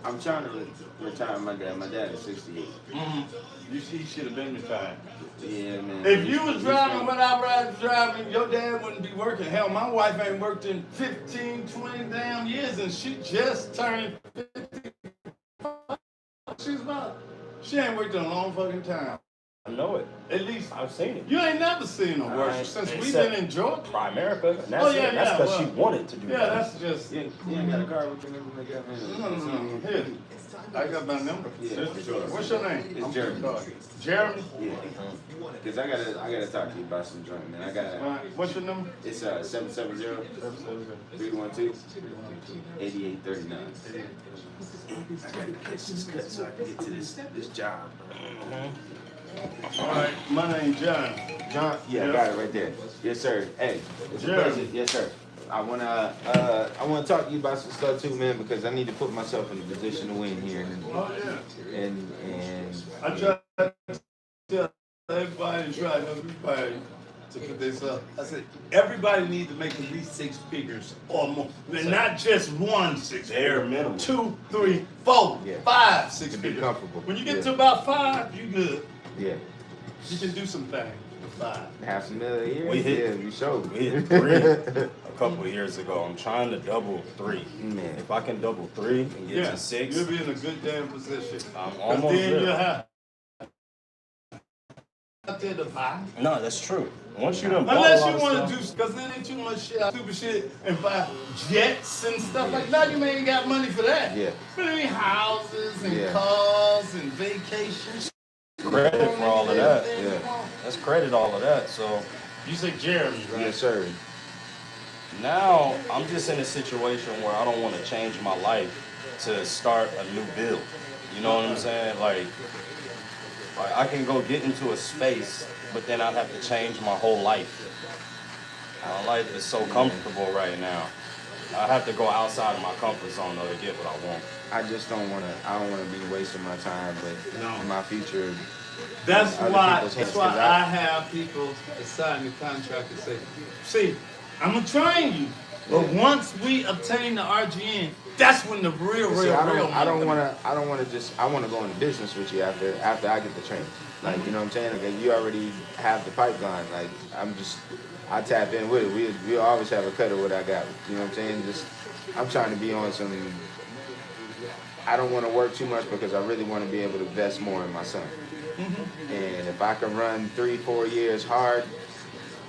I'm trying to retire my dad. My dad is 68. You see, he should have been retired. Yeah, man. If you was driving what I was driving, your dad wouldn't be working. Hell, my wife ain't worked in 15, 20 damn years, and she just turned 50. She ain't worked in a long fucking time. I know it. At least I've seen it. you ain't never seen her work since we've been in Georgia. Primerica. And that's Oh, yeah, it. That's yeah, because she well, wanted to do Yeah, that. that's just. You ain't got a car with your number? No. Here, I got my number. Yeah, sure. What's your name? It's Jeremy. Jeremy. Yeah. Cause I gotta talk to you about some joint, man. All right. What's your number? It's 770-312-8839. I gotta catch this cut so I can get to this job. All right. My name's John. John? Yeah, I got it right there. Yes, sir. Hey, it's a pleasure. Yes, sir. I wanna talk to you about some stuff too, man, because I need to put myself in a position to win here. Oh yeah. And I try to tell everybody, to put this up. I said everybody needs to make at least 6 figures or more, and not just 1 6 Bare figure. minimum. 2, 3, 4, Yeah. 5, 6 To be figures. comfortable. When you get Yeah. to about 5, you good. yeah, You can do some things with 5. half a million a year. We hit- Yeah, you showed. We hit 3 a couple of years ago. I'm trying to double 3. Man. If I can double 3 and get to 6, you'll be in a good damn position. I'm 'Cause almost then there. you'll have out there to buy. No, that's true. Once you done bought a Unless lot you of want to stuff- do, because then ain't too much shit, stupid shit, and buy jets and stuff like that. You ain't got money for that. Yeah. But I mean, houses and Yeah. cars and vacations. credit for all of that. Yeah. Let's credit all of that. So You say Jeremy, right? Yes, sir. now I'm just in a situation where I don't want to change my life to start a new build. You know what I'm saying? Like I can go get into a space, but then I'd have to change my whole life. My life is so comfortable right now. I have to go outside of my comfort zone though to get what I want. I just don't wanna be wasting my time with my future. That's Other why. people's hands, That's why 'cause I have people sign the contract and say, "See, I'm gonna train you, but once we obtain the RGN, that's when the real, See, I money don't wanna just, I wanna go into business with you after I get the training. Like, you know what I'm saying? Like, you already have the pipeline. Like, I tap in with it. We always have a cut of what I got. You know what I'm saying? I'm trying to be on some, I don't wanna work too much because I really wanna be able to invest more in my son. And if I can run 3-4 years hard,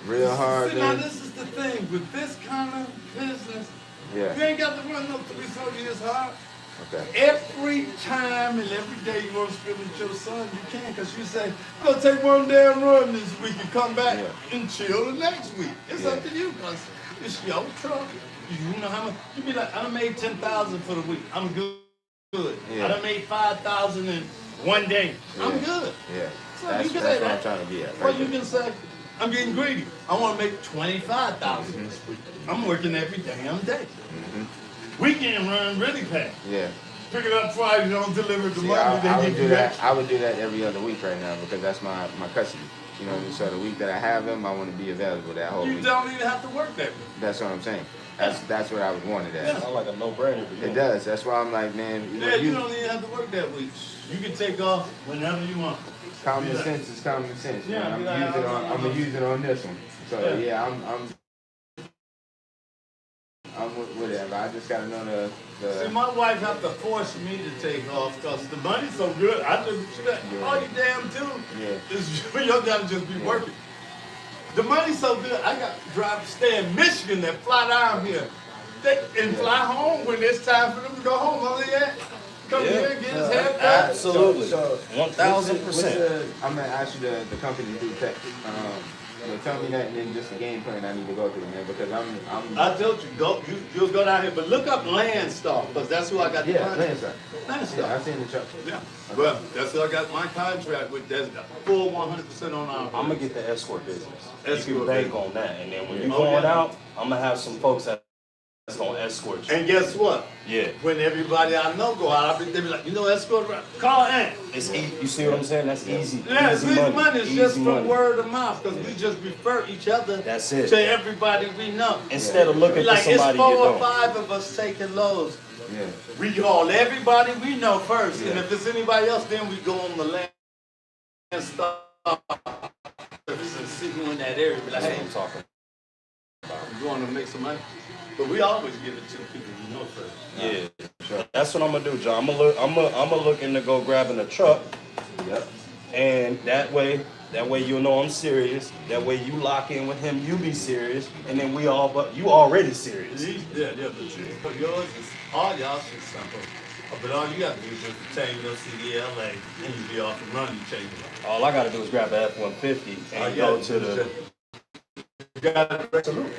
real hard, See, now then, this is the thing with this kind of business. You yeah, ain't got to run no 3-4 years hard. okay. Every time and every day you want to spend with your son, you can, because you say, I'm going to take one damn run this week and come back and chill the next week. It's up to you, because it's your truck. You know how much, you be like, I done made 10,000 for the week. I'm good. Yeah. I done made 5,000 in one day. I'm good. Yeah, So that's you can what say I'm that. trying to be at. Or Right you there. can say, I'm getting greedy. I want to make 25,000 this week. I'm working every damn day. Weekend run really packed. Yeah. Pick it up Friday, don't deliver it See, tomorrow. I They would give do you that. extra. I would do that every other week right now because that's my custody. You know, so the week that I have him, I want to be available that whole You week. don't even have to work that week. That's what I'm saying. That's what I would want it as. Yeah. Sound like a no-brainer to me. It does. That's why I'm like, man, Yeah, you don't even have to work that week. You can take off whenever you want. common sense is common sense. Yeah, man. be like, I'm gonna use it on this one. So yeah, I'm with whatever. I just gotta know See, the my wife have to force me to take off because the money's so good. I just, she like, all you damn do is you gotta just be working. The money's so good, I got to drive, stay in Michigan, that fly down here, and fly home when it's time for them to go home. Oh yeah, come here, get his hair cut. Absolutely. So, 1,000%. I'm gonna ask you the company to do text. Tell me that and then just the game plan I need to go through, man, because I told you, you'll go down here, but look up Landstar, because that's who I got the contract. Landstar. Yeah, I seen the truck. Yeah. Well, that's who I got my contract with. That's full 100% on our. I'm gonna get the escort business. You Escort can bank business. on that, and then when you Oh, going yeah. out, I'm gonna have some folks that's gonna escort you. And guess what? Yeah, When everybody I know go out, they be like, you know, escort, call Aunt. it's easy. You see what I'm saying? That's easy. Yeah, Easy easy money. money is Easy just from money. word of mouth, because we just refer each other That's it. to everybody we know. Instead of looking Like, for it's somebody 4 you or don't. 5 of us taking loads. Yeah. We call everybody we know first, and Yeah. if it's anybody else, then we go on the land and start and see who in that area. Be like, That's what hey, I'm talking. you want to make some money? But we always give it to people we know first. Yeah, that's what I'm gonna do, John. I'm gonna look into go grabbing a truck, Yep. and that way you know I'm serious. That way you lock in with him, you be serious, and then we all, but you already serious. But yours is all y'all shit simple. But all you got to do is just change your CDLA and you be off and running. You change it. All I gotta do is grab the F-150 and go to the. You got it. Salute.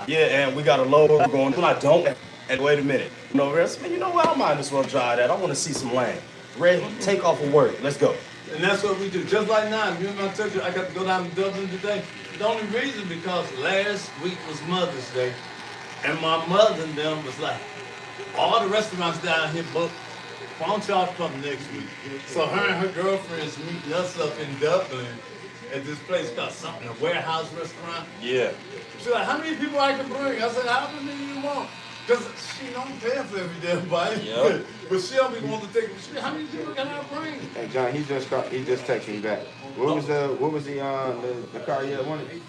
Yeah, and we got a load we're going. I don't. And wait a minute. No rest. Man, you know what? I might as well try that. I want to see some land. Red, take off of work. Let's go. And that's what we do. Just like now, you know, I told you I got to go down to Dublin today. The only reason because last week was Mother's Day, and my mother and them was like, all the restaurants down here booked. Why don't y'all come next week? So her and her girlfriends meeting us up in Dublin at this place called something, a warehouse restaurant. Yeah. She's like, how many people I can bring? I said, how many you want? Because she don't pay for every damn bite. Yep. But she only want to take, how many people can I bring? Hey John, he just texted me back. What was the car you had wanted?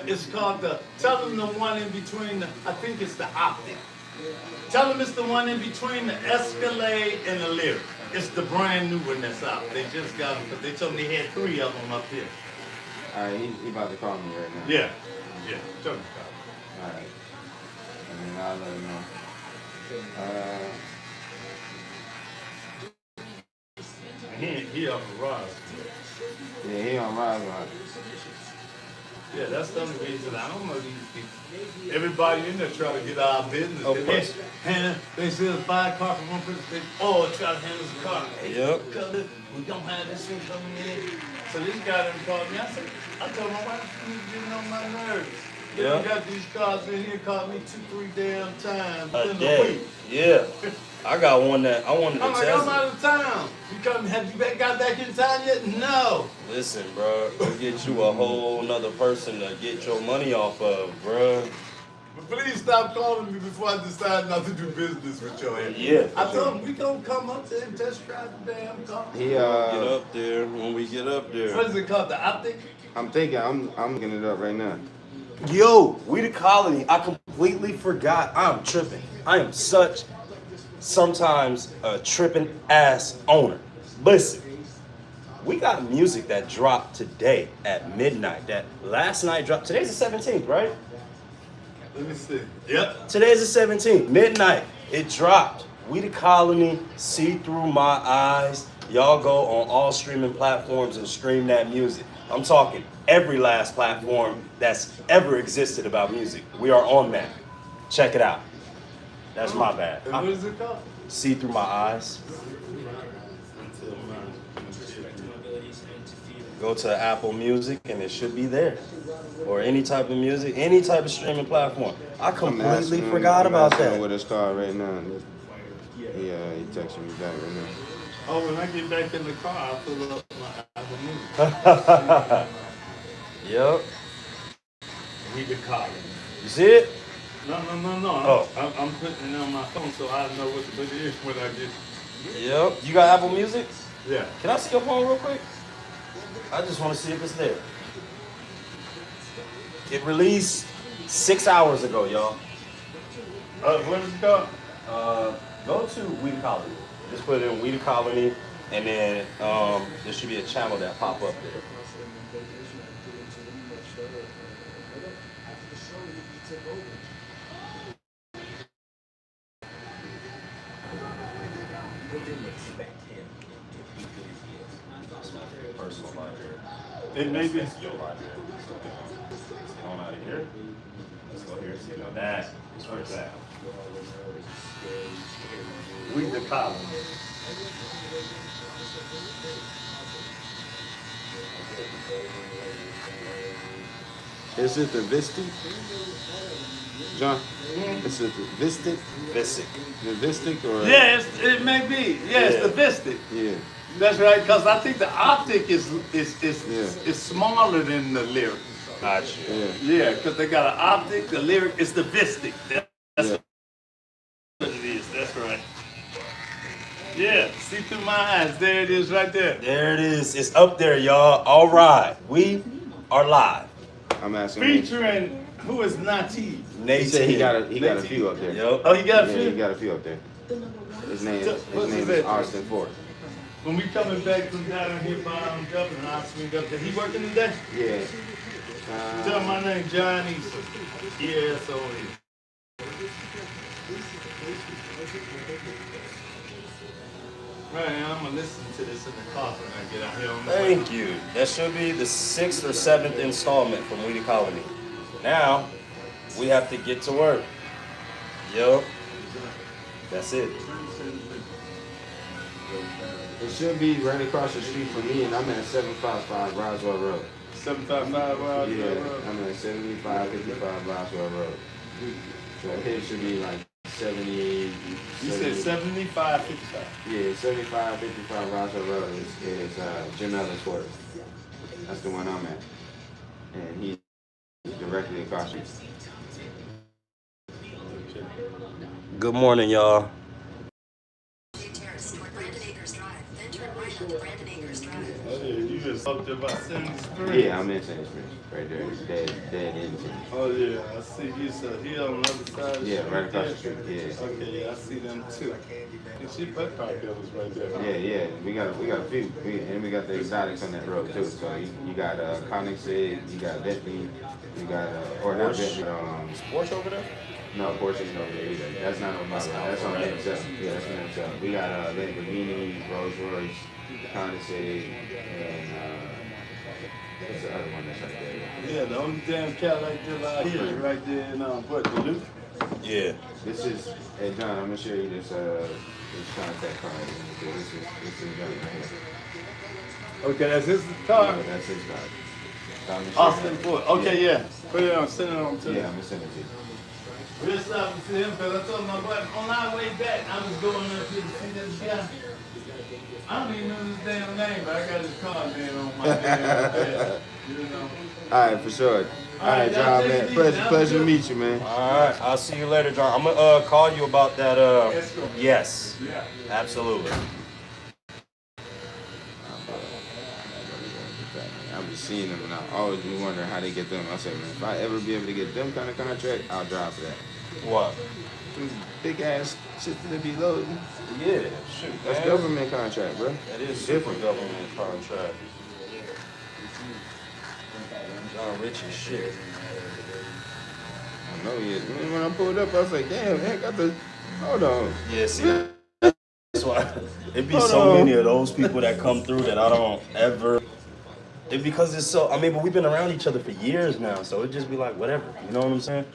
It's called tell them the one in between I think it's the Optic. Tell them it's the one in between the Escalade and the Lyric. It's the brand new one that's out. They just got them, because they told me they had 3 of them up here. All right, he about to call me right now. Yeah. Tell them. All right. And then I'll let him know. He up for Ross. Yeah, he on Ride. Yeah, that's the only reason I don't know these people. Everybody in there trying to get our business. Of course. They said buy a car from one person. They try to hand us a car. Yep. We don't have this thing coming in. So this guy done called me. I told my wife, you getting on my nerves. They Yeah. got these cars in here, called me 2-3 damn times A within a day. week. Yeah. I got one that I wanted to I'm like, test. I'm out of town. Have you got back in time yet? No. Listen, bro, we'll get you a whole nother person to get your money off of, bro. But please stop calling me before I decide not to do business with your ass. Yeah. I told him we gonna come up there and test drive the damn car. He Get up there when we get up What there. is it called? The Optic? I'm thinking I'm getting it up right now. Yo, we the colony. I completely forgot. I'm tripping. I am sometimes a tripping ass owner. Listen, we got music that dropped today at midnight. That last night dropped. Today's the 17th, right? Let me see. Yep. Today's the 17th, midnight. It dropped. We the colony, see through my eyes. Y'all go on all streaming platforms and stream that music. I'm talking every last platform that's ever existed about music. We are on that. Check it out. That's my bad. And what is it called? See through my eyes. Go to Apple Music and it should be there. Or any type of music, any type of streaming platform. I completely forgot about that. With his car right now. He texted me back right now. Oh, when I get back in the car, I'll pull up my Apple Music. Yep. He can call it. You see it? No. Oh. I'm putting it on my phone so I know what to put it in when I get. Yep. You got Apple Music? Yeah. Can I see your phone real quick? I just want to see if it's there. It released 6 hours ago, y'all. What is it called? Go to We the Colony. Just put it in We the Colony, and then there should be a channel that pop up there. Personal library. It may be. That's your library. Get on out of here. Let's go here. See about that. Where it's at. We the colony. Is it the Vistic? John? Is it the Vistic? Visic. The Vistic or? Yeah, it may be. Yeah, it's the Vistic. Yeah. That's right, because I think the Optic is Yeah. smaller than the Lyric. Gotcha. Yeah. Yeah, because they got an optic, the lyric, it's the Vistic. That's Yeah. what it is. That's right. Yeah, see through my eyes. There it is right there. There it is. It's up there, y'all. All right. We are live. I'm asking him. Featuring, who is Nati? He said he got a few up there. Yep. Oh, he got a Yeah, few? he got a few up there. His name What's his is name? Austin Ford. When we coming back from down here by Dublin, I'll swing up there. He working today? Yeah. Tell him my name, John Eason. E-S-O-N. Right, I'm gonna listen to this in the car when I get out here on the way. Thank you. That should be the 6th or 7th installment from Weedy Colony. Now, we have to get to work. Yo. That's it. It should be right across the street from me, and I'm at 755 Roswell Road. 755 Wild Yeah, Road. I'm at 7555 Roswell Road. So it should be like 70. You said 75, 55. Yeah, 7555 Roswell Road is Jim Ellis Quarter. That's the one I'm at. And he's directly across the street. Good morning, y'all. Terrace toward Brandon Acres Drive, then turn right onto Brandon Acres Drive. Oh, yeah, you just up there about 70 Springs. Yeah, I'm in St. Springs, right there. Dead end. Oh, yeah, I see you. So he on the other side of the Yeah, street right across there? the street. Yeah. Okay, yeah, I see them too. And she butt pipe builders right there. Yeah. We got a few. We got the exotics on that road too. So you got Koenigsegg, you got Bentley, you got or not Bentley. Porsche over there? No, Porsche ain't over there either. That's not on my road. That's on NXL. Yeah, that's on NXL. We got Lamborghini, Rolls Royce, Koenigsegg, and what's the other one that's right there? Yeah, the only damn Cadillac dealer out here is right there in what, Duluth? Yeah. This is, hey John, I'm gonna show you this contact card. This is John right here. Okay, that's his car. No, that's his card. Austin Ford. Okay, yeah. Put it on, send it on to Yeah, him. I'm gonna send it to you. We'll stop and see him because I told my wife on our way back, I was going up here to see this guy. I don't even know his damn name, but I got his car name on my damn bed. You know. All right, for sure. All right, y'all John, take man. it easy. Pleasure to meet you, man. All right. I'll see you later, John. I'm going to call you about that. Escort. Yes. Yeah. Absolutely. I'm just seeing them, and I always be wondering how they get them. I said, man, if I ever be able to get them kind of contract, I'll drive for that. What? Big ass shit that be loading. Yeah. Shoot, That's man. government contract, bro. That is It's super different. government contract. John Rich as shit. I know he is. Man, when I pulled up, I was like, damn, man, got the. Hold on. Yeah, see, that's why it be Hold so on. many of those people that come through that I don't ever. It because it's so. I mean, but we've been around each other for years now, so it just be like whatever. You know what I'm saying?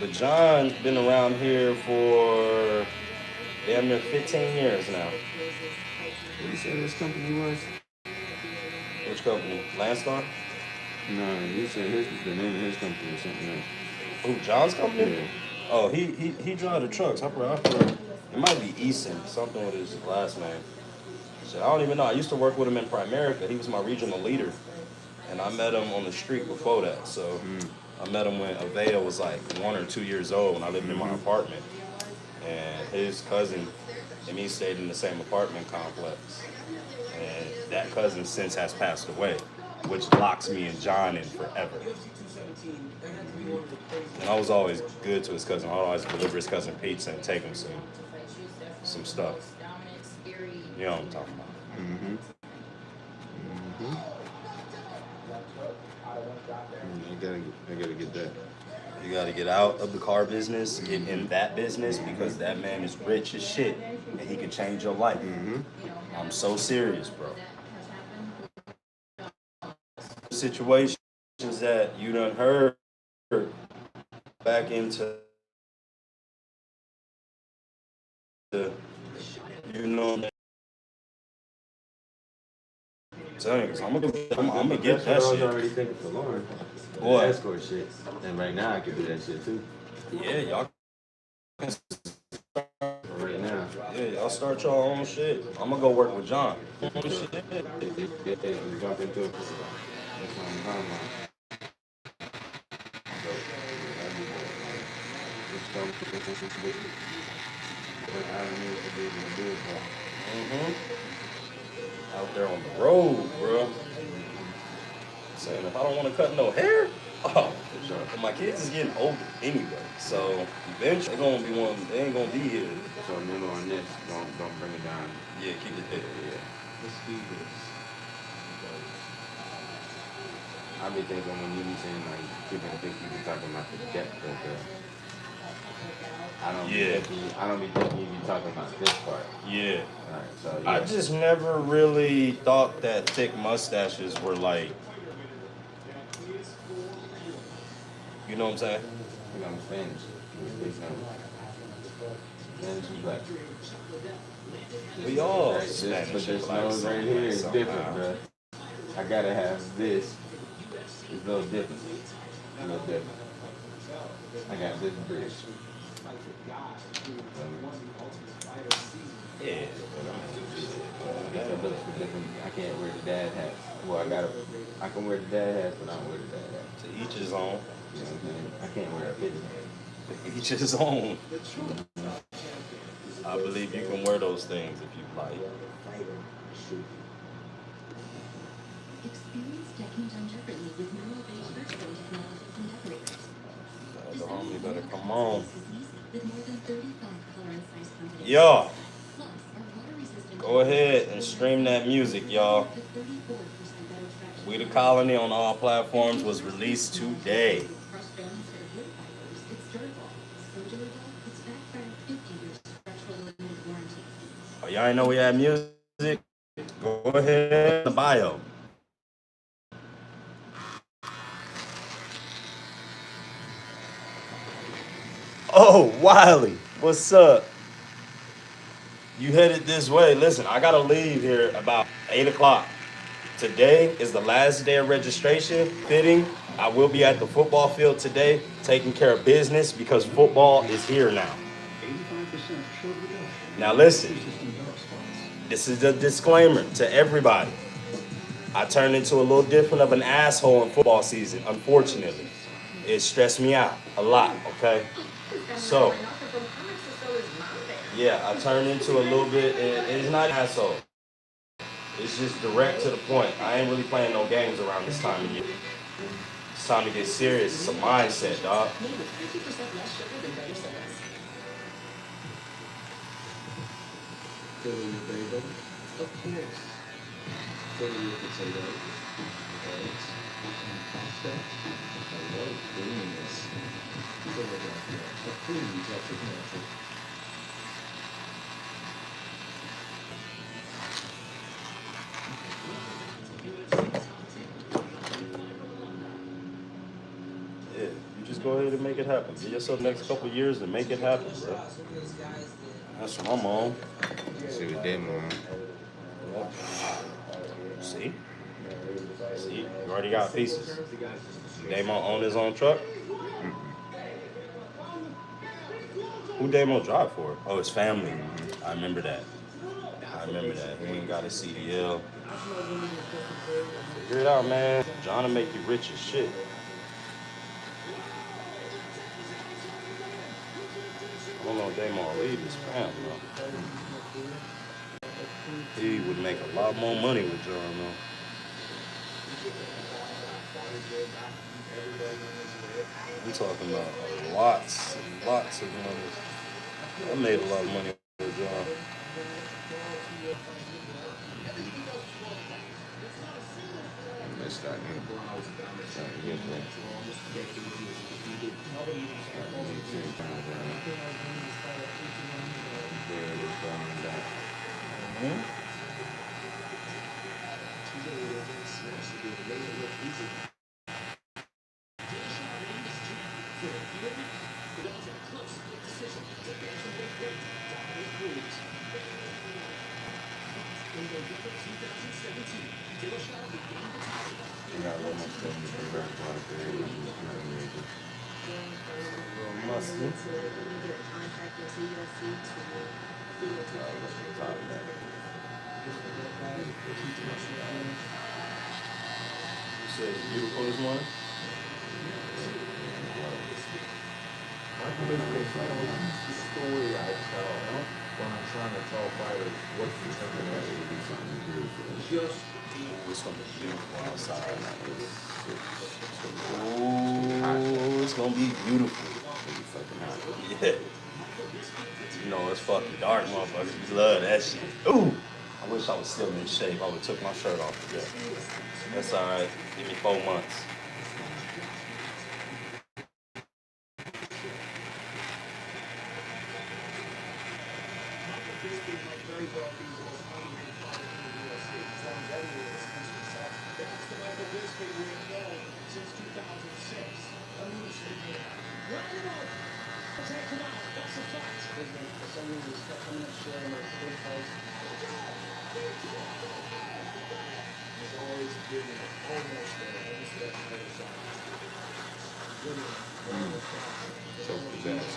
But John's been around here for damn near 15 years now. What you said this company was? Which company? Landstar? No, you said the name of his company was something else. Who? John's company? Yeah. Oh, he drive the trucks. I forgot. It might be Eason, something with his last name. Shit, I don't even know. I used to work with him in Primerica. He was my regional leader. And I met him on the street before that. So I met him when Avea was like 1 or 2 years old when I lived in my apartment. And his cousin and me stayed in the same apartment complex. And that cousin since has passed away, which locks me and John in forever. And I was always good to his cousin. I would always deliver his cousin pizza and take him some stuff. You know what I'm talking about. I gotta get that. You gotta get out of the car business, get in that business, because that man is rich as shit and he can change your life. I'm so serious, bro. Situations that you done heard back into the, you know, I'm gonna get that That's what I was shit. already thinking for Lauren. What? The escort shit. And right now I can do that shit too. Yeah, y'all. Right now. Yeah, y'all start your own shit. I'm gonna go work with John. Yeah, we jump into it. That's what I'm talking about. Out there on the road, bro. Saying if I don't want to cut no hair, oh, but my kids is getting older anyway. So eventually they ain't gonna be here. So remember on this, don't bring it down. Yeah, keep it there. Yeah. I be thinking when you be saying like keeping it 50, you be talking about the depth of the. I don't be thinking you be talking about this part. Yeah. Alright, so yeah. I just never really thought that thick mustaches were like, you know what I'm saying? You know, I'm Spanish. Spanish and black. We all Right, Spanish but and this black nose right here is somehow. different, bro. I gotta have this. It's a little different. A little different. I got this bridge. Yeah. It looks different. I can't wear the dad hat. Well, I can wear the dad hat, but I don't wear the dad hat. To each his own. You know what I'm saying? I can't wear a fitted hat. Each his own. I believe you can wear those things if you like. Experience decking done differently with neural-based virtual technology from Decorators. The homie better come on. With more than 35 color and size combinations. Yo, Plus, our water-resistant go ahead and stream that music, y'all. to 34% better traction. We the Colony on all platforms was released today. Crushed bone instead of wood fibers, it's durable. So durable, it's backed by a 50-year structural limited warranty. Oh, y'all ain't know we had music? Go ahead in the bio. Oh, Wiley, what's up? You headed this way. Listen, I gotta leave here about 8 o'clock. Today is the last day of registration. Fitting, I will be at the football field today, taking care of business because football is here now. Now listen, this is a disclaimer to everybody. I turned into a little different of an asshole in football season, unfortunately. It stressed me out a lot, okay? So, yeah, I turned into a little bit, and it's not an asshole. It's just direct to the point. I ain't really playing no games around this time of year. It's time to get serious. It's a mindset, dog. Made with 50% less sugar than better sodas. Filling your bagel? Of course. Filling your potato, eggs, and pasta. I love creaminess. Philadelphia, a creamy touch of magic. Yeah, you just go ahead and make it happen. Give yourself the next couple of years to make it happen, bro. That's what I'm on. See what they want. Yep. See? See? You already got pieces. Damo own his own truck? Who Damo drive for? Oh, his family. I remember that. I remember that. He ain't got a CDL. Figure it out, man. John will make you rich as shit. I don't know if Damo will leave his family, though. He would make a lot more money with John, though. I'm talking about lots and lots of money. I made a lot of money with John. Let's start here. Start here, bro. I got a little more stuff to bring back to life there. Nothing major. Musty. Top of that. You said it's beautiful this morning? Yeah, story I tell when I'm trying to tell fighters what's the technique. Just It's gonna be beautiful outside. Ooh, it's gonna be beautiful. Yeah. You know, it's fucking dark, motherfuckers. We love that shit. Ooh. I wish I was still in shape. I would have took my shirt off today. That's all right. Give me 4 months.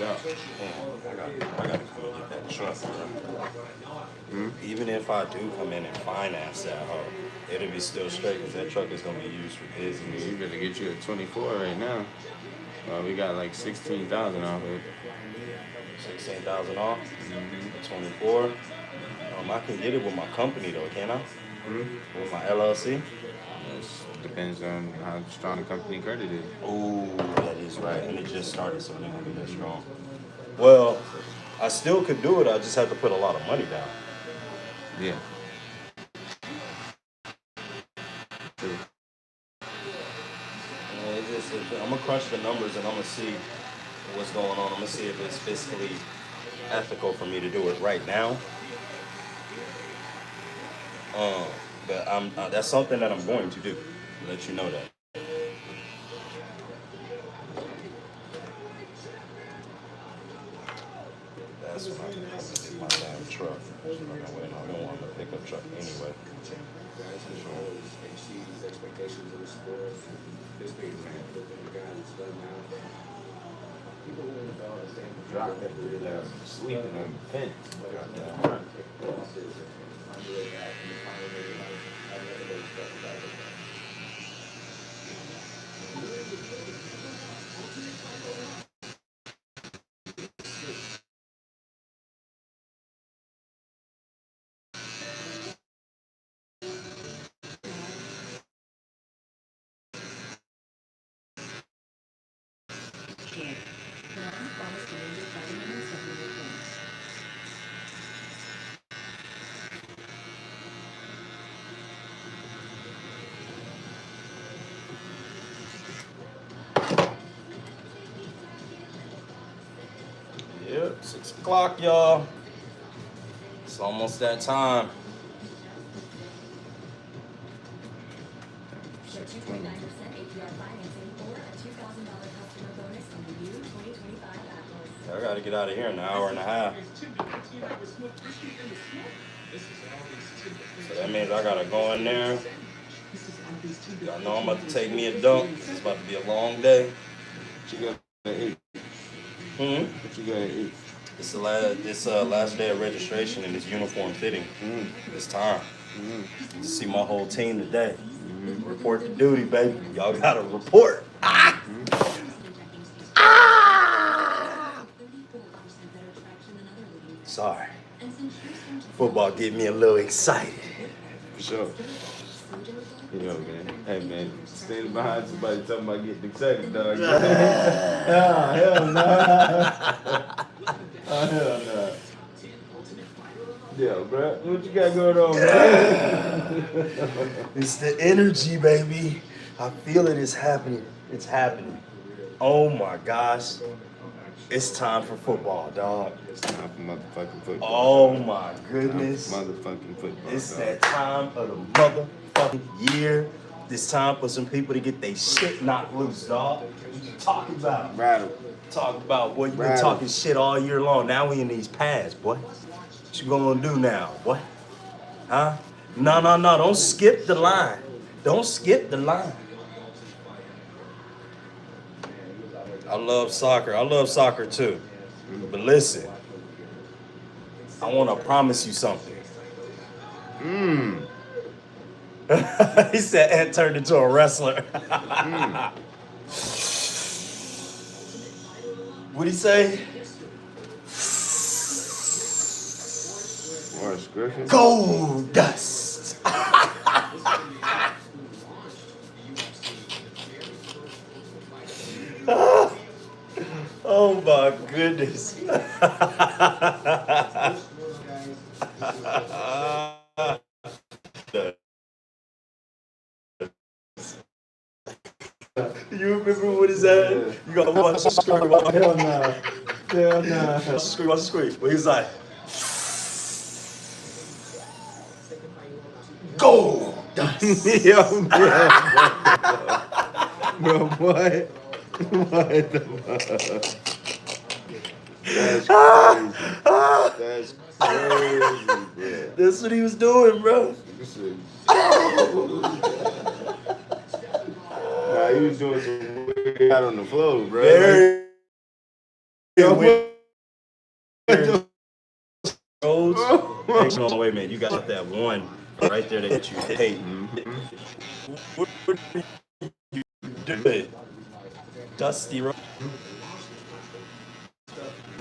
I gotta come and get that truck, bro. Even if I do come in and finance that hoe, it'll be still straight because that truck is gonna be used for business. You better get you a 24 right now. We got like 16,000 off it. 16,000 off. 24. I can get it with my company though, can I? With my LLC. It depends on how strong the company credit is. Ooh, that is right. And it just started, so it ain't gonna be that strong. Well, I still could do it. I just have to put a lot of money down. Yeah. I'm gonna crunch the numbers and I'm gonna see what's going on. I'm gonna see if it's fiscally ethical for me to do it right now. But that's something that I'm going to do. Let you know that. That's when I can come and get my damn truck. So I'm gonna wait on one to pick up truck anyway. guys who always exceed these expectations of the sport. This big fan for the guy that's done now. People who in the bell are saying Drop that dude out sleeping on the fence. Goddamn right. Yep, 6 o'clock, y'all. It's almost that time. 2.9% APR financing or a $2,000 customer bonus on the new 2025 Atlas. I gotta get out of here in an hour and a half. So that means I gotta go in there. Y'all know I'm about to take me a dump. It's about to be a long day. What you got to eat? What you got to eat? It's the last day of registration and it's uniform fitting. It's time to see my whole team today. Report to duty, baby. Y'all gotta report. Sorry. Football get me a little excited. For sure. You know, man. Hey, man, standing behind somebody talking about getting excited, dog. Ah, hell no. Oh, hell no. Yo, bro, what you got going on, man? It's the energy, baby. I feel it is happening. It's happening. Oh my gosh. It's time for football, dog. It's time for motherfucking football. Oh dog. my goodness. Motherfucking football. It's dog. that time of the motherfucking year. It's time for some people to get their shit knocked loose, dog. What you talking about? Rattle. Talk about, boy, you been Rattle. talking shit all year long. Now we in these pads, boy. What you gonna do now, boy? Huh? No, don't skip the line. Don't skip the line. I love soccer. I love soccer too. But listen, I wanna promise you something. He said Ant turned into a wrestler. What'd he say? Marcus Griffin. Gold Dust. Oh my goodness. You remember what is that? You gotta watch the screen. Hell nah. Hell nah. Watch the screen, watch the screen. What he's like. Gold Dust. Yo, bro, what? What the fuck? That's crazy. That's crazy, bro. That's what he was doing, bro. This is- Nah, he was doing some weird out on the floor, bro. Very. Yo, Roads. No, wait a minute. You got that one right there that you hate. What do you do? Dusty Road.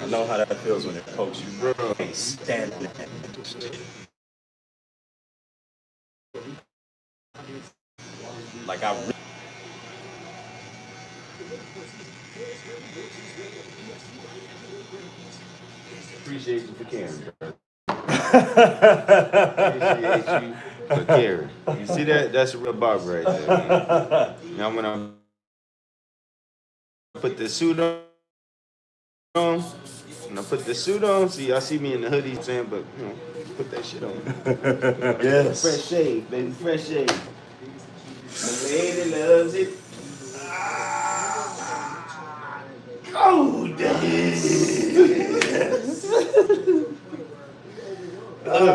I know how that feels when it pokes you, bro. Can't stand it. Like I. Appreciate you for caring, bro. Appreciate you for caring. You see that? That's a real barber right there, man. Now when I put the suit on, when I put the suit on, see, y'all see me in the hoodie, saying, but you know, put that shit on. Yes. Fresh shave, baby, fresh shave. My lady loves it. Oh, yes. All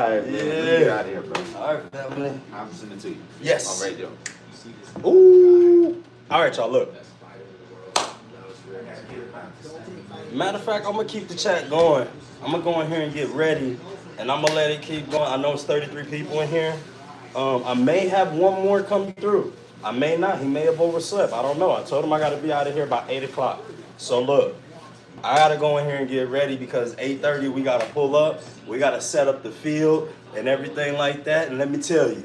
right, man. Yeah. Get out of here, bro. All right, family. I'm sending it to you. Yes. On radio. Ooh. All right, y'all. Look. Matter of fact, I'm gonna keep the chat going. I'm gonna go in here and get ready, and I'm gonna let it keep going. I know it's 33 people in here. I may have one more come through. I may not. He may have overslept. I don't know. I told him I gotta be out of here by 8 o'clock. So look, I gotta go in here and get ready because 8:30 we gotta pull up. We gotta set up the field and everything like that. And let me tell you,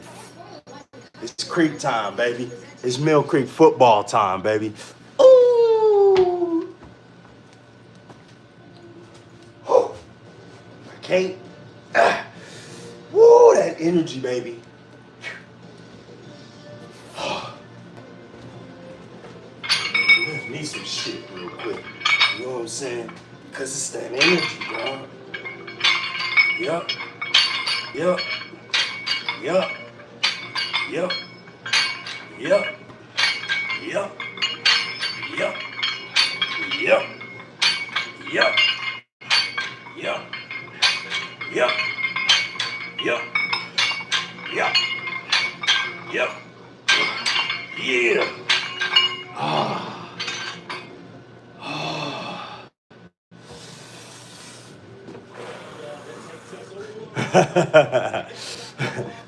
it's Creek time, baby. It's Mill Creek football time, baby. Ooh. Oh, I can't. Woo, that energy, baby. Need some shit real quick. You know what I'm saying? Because it's that energy, bro. Yup. Yup. Yup. Yup. Yup. Yup. Yup. Yup. Yup. Yup. Yup. Yup. Yup. Yup. Yeah.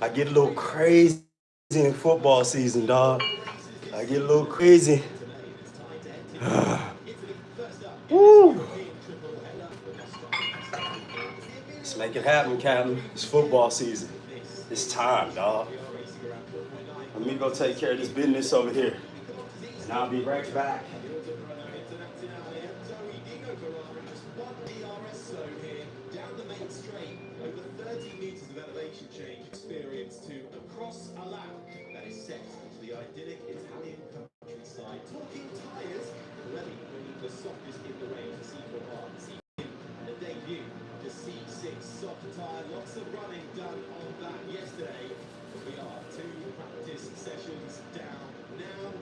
I get a little crazy in football season, dog. I get a little crazy. Woo. Let's make it happen, Captain. It's football season. It's time, dog. Let me go take care of this business over here. And I'll be right back. Down the main straight, over 30 meters of elevation change experience to across a lap that is set into the idyllic Italian countryside. Talking tyres, Pirelli bringing the softest in the range to C4R. And a debut, the C6 soft tyre. Lots of running done on that yesterday. But we are 2 practice sessions down now.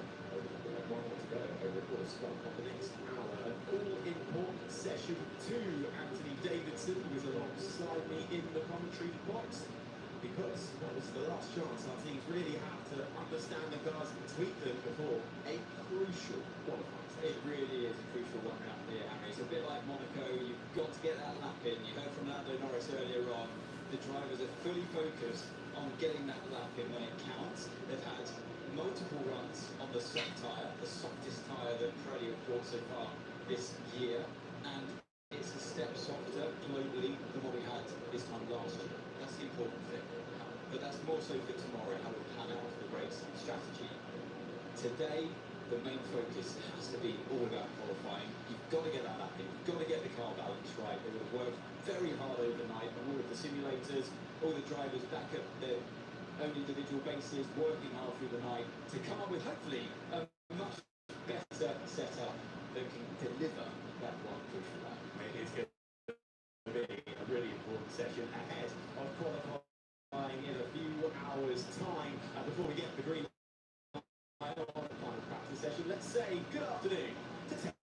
One more to go over the course of the next hour. An all-important session 2. Anthony Davidson, who is alongside me in the commentary box, because that was the last chance our teams really have to understand the cars and tweak them before a crucial qualifying. It really is a crucial one out there, Harry. It's a bit like Monaco. You've got to get that lap in. You heard from Lando Norris earlier on. The drivers are fully focused on getting that lap in when it counts. They've had multiple runs on the soft tyre, the softest tyre that Pirelli have brought so far this year. And it's a step softer globally than what we had this time last year. That's the important thing. But that's more so for tomorrow, how we plan out the race strategy. Today, the main focus has to be all about qualifying. You've got to get that up in. You've got to get the car balance right. They would have worked very hard overnight on all of the simulators, all the drivers back at their own individual bases, working hard through the night to come up with hopefully a much better setup that can deliver that one crucial lap. It's going to be a really important session ahead of qualifying in a few hours' time before we get the green light on the final practice session. Let's say good afternoon to Tech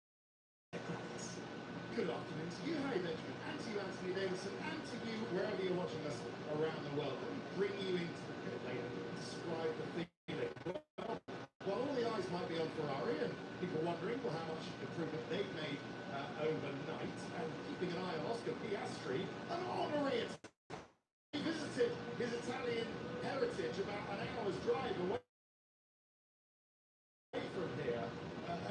Practice. Good afternoon to you, Harry Benjamin, and to you, Anthony Davidson, and to you, wherever you're watching us around the world. Let me bring you into the pit lane and describe the feeling. Well, while all the eyes might be on Ferrari and people wondering how much improvement they've made overnight, and keeping an eye on Oscar Piastri, an honorary he visited his Italian heritage about an hour's drive away from here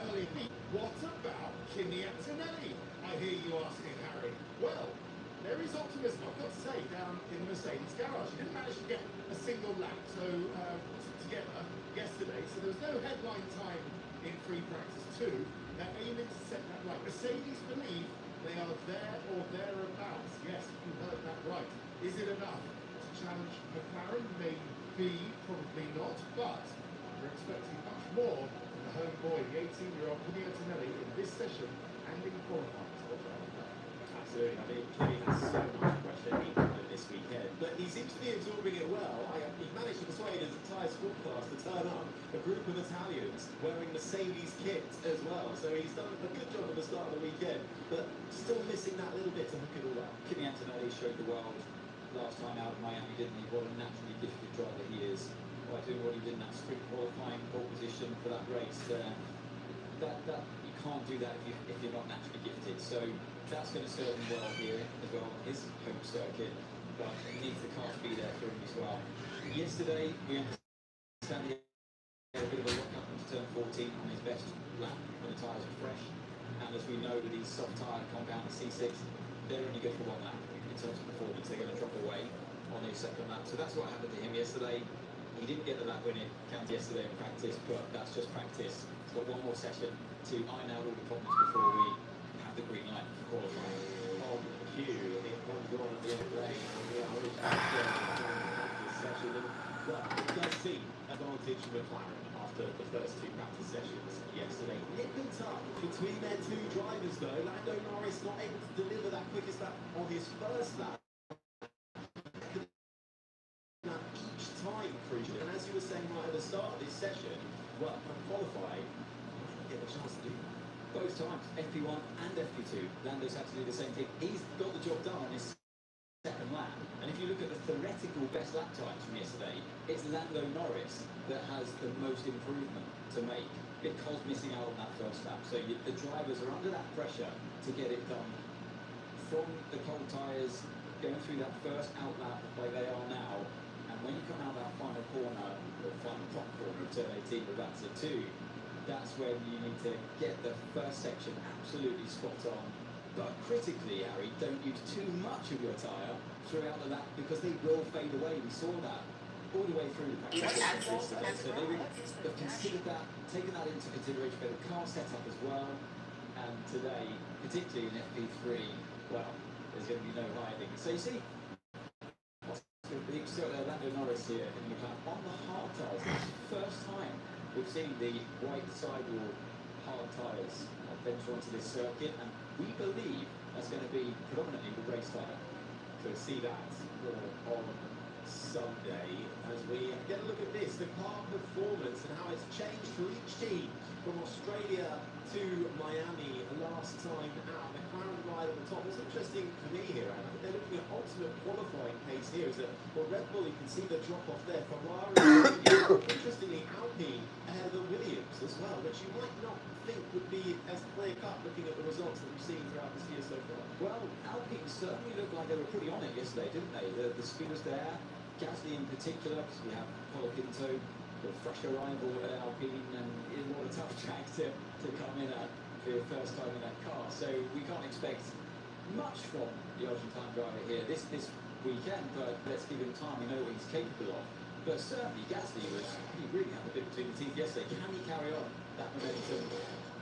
early. What about Kimi Antonelli? I hear you asking, Harry. Well, there is optimism, I've got to say, down in the Mercedes garage. He didn't manage to get a single lap together yesterday, so there was no headline time in free practice 2. They're aiming to set that right. Mercedes believe they are there or thereabouts. Yes, you heard that right. Is it enough to challenge McLaren? Maybe, probably not, but we're expecting much more from the homeboy, the 18-year-old Kimi Antonelli, in this session and in qualifying. Absolutely. I mean, Kimi has so much pressure in this weekend, but he seems to be absorbing it well. He managed to persuade his entire squad class to turn up, a group of Italians wearing Mercedes kit as well. So he's done a good job at the start of the weekend, but still missing that little bit to hook it all up. Kimi Antonelli showed the world last time out of Miami, didn't he? What a naturally gifted driver he is. By doing what he did in that sprint qualifying pole position for that race, that you can't do that if you're not naturally gifted. So that's going to serve him well here as well on his home circuit. But he needs the car to be there for him as well. Yesterday, we understand he had a bit of a lock up into turn 14 on his best lap when the tyres were fresh. And as we know with these soft tyre compound C6, they're only good for one lap in terms of performance. They're going to drop away on his second lap. So that's what happened to him yesterday. He didn't get the lap win it counted yesterday in practice, but that's just practice. He's got one more session to iron out all the problems before we have the green light for qualifying. On cue, it comes on at the end of the day, and we are reaching this session. And, well, it does seem advantage for McLaren after the first two practice sessions yesterday. Nip and tuck between their two drivers, though. Lando Norris not able to deliver that quickest lap on his first lap. Each time, crucial. And as you were saying right at the start of this session, well, when qualifying, get a chance to do that. Both times, FP1 and FP2, Lando's had to do the same thing. He's got the job done on his second lap. And if you look at the theoretical best lap times from yesterday, it's Lando Norris that has the most improvement to make because missing out on that first lap. So the drivers are under that pressure to get it done from the cold tyres, going through that first out lap like they are now. And when you come out that final corner, or final top corner of turn 18 with that's a 2, that's when you need to get the first section absolutely spot on. But critically, Harry, don't use too much of your tyre throughout the lap because they will fade away. We saw that all the way through the practice yesterday. So they have considered that, taken that into consideration for the car setup as well. And today, particularly in FP3, well, there's going to be no hiding. So you see, Lando Norris here in the McLaren on the hard tyres. First time we've seen the white sidewall hard tyres venture onto this circuit, and we believe that's going to be predominantly the race tyre. To see that on Sunday as we get a look at this, the car performance and how it's changed for each team from Australia to Miami last time out. McLaren right at the top. What's interesting for me here, and I think they're looking at ultimate qualifying pace here, is that, well, Red Bull, you can see the drop off there. Ferrari, interestingly, Alpine ahead of the Williams as well, which you might not think would be as clear-cut looking at the results that we've seen throughout this year so far. Well, Alpine certainly looked like they were pretty on it yesterday, didn't they? The speed was there. Gasly in particular, because we have Colapinto, the fresh arrival at Alpine, and what a tough track to come in at for your first time in that car. So we can't expect much from the Argentine driver here this weekend, but let's give him time. We know what he's capable of. But certainly Gasly he really had the bit between the teeth yesterday. Can he carry on that momentum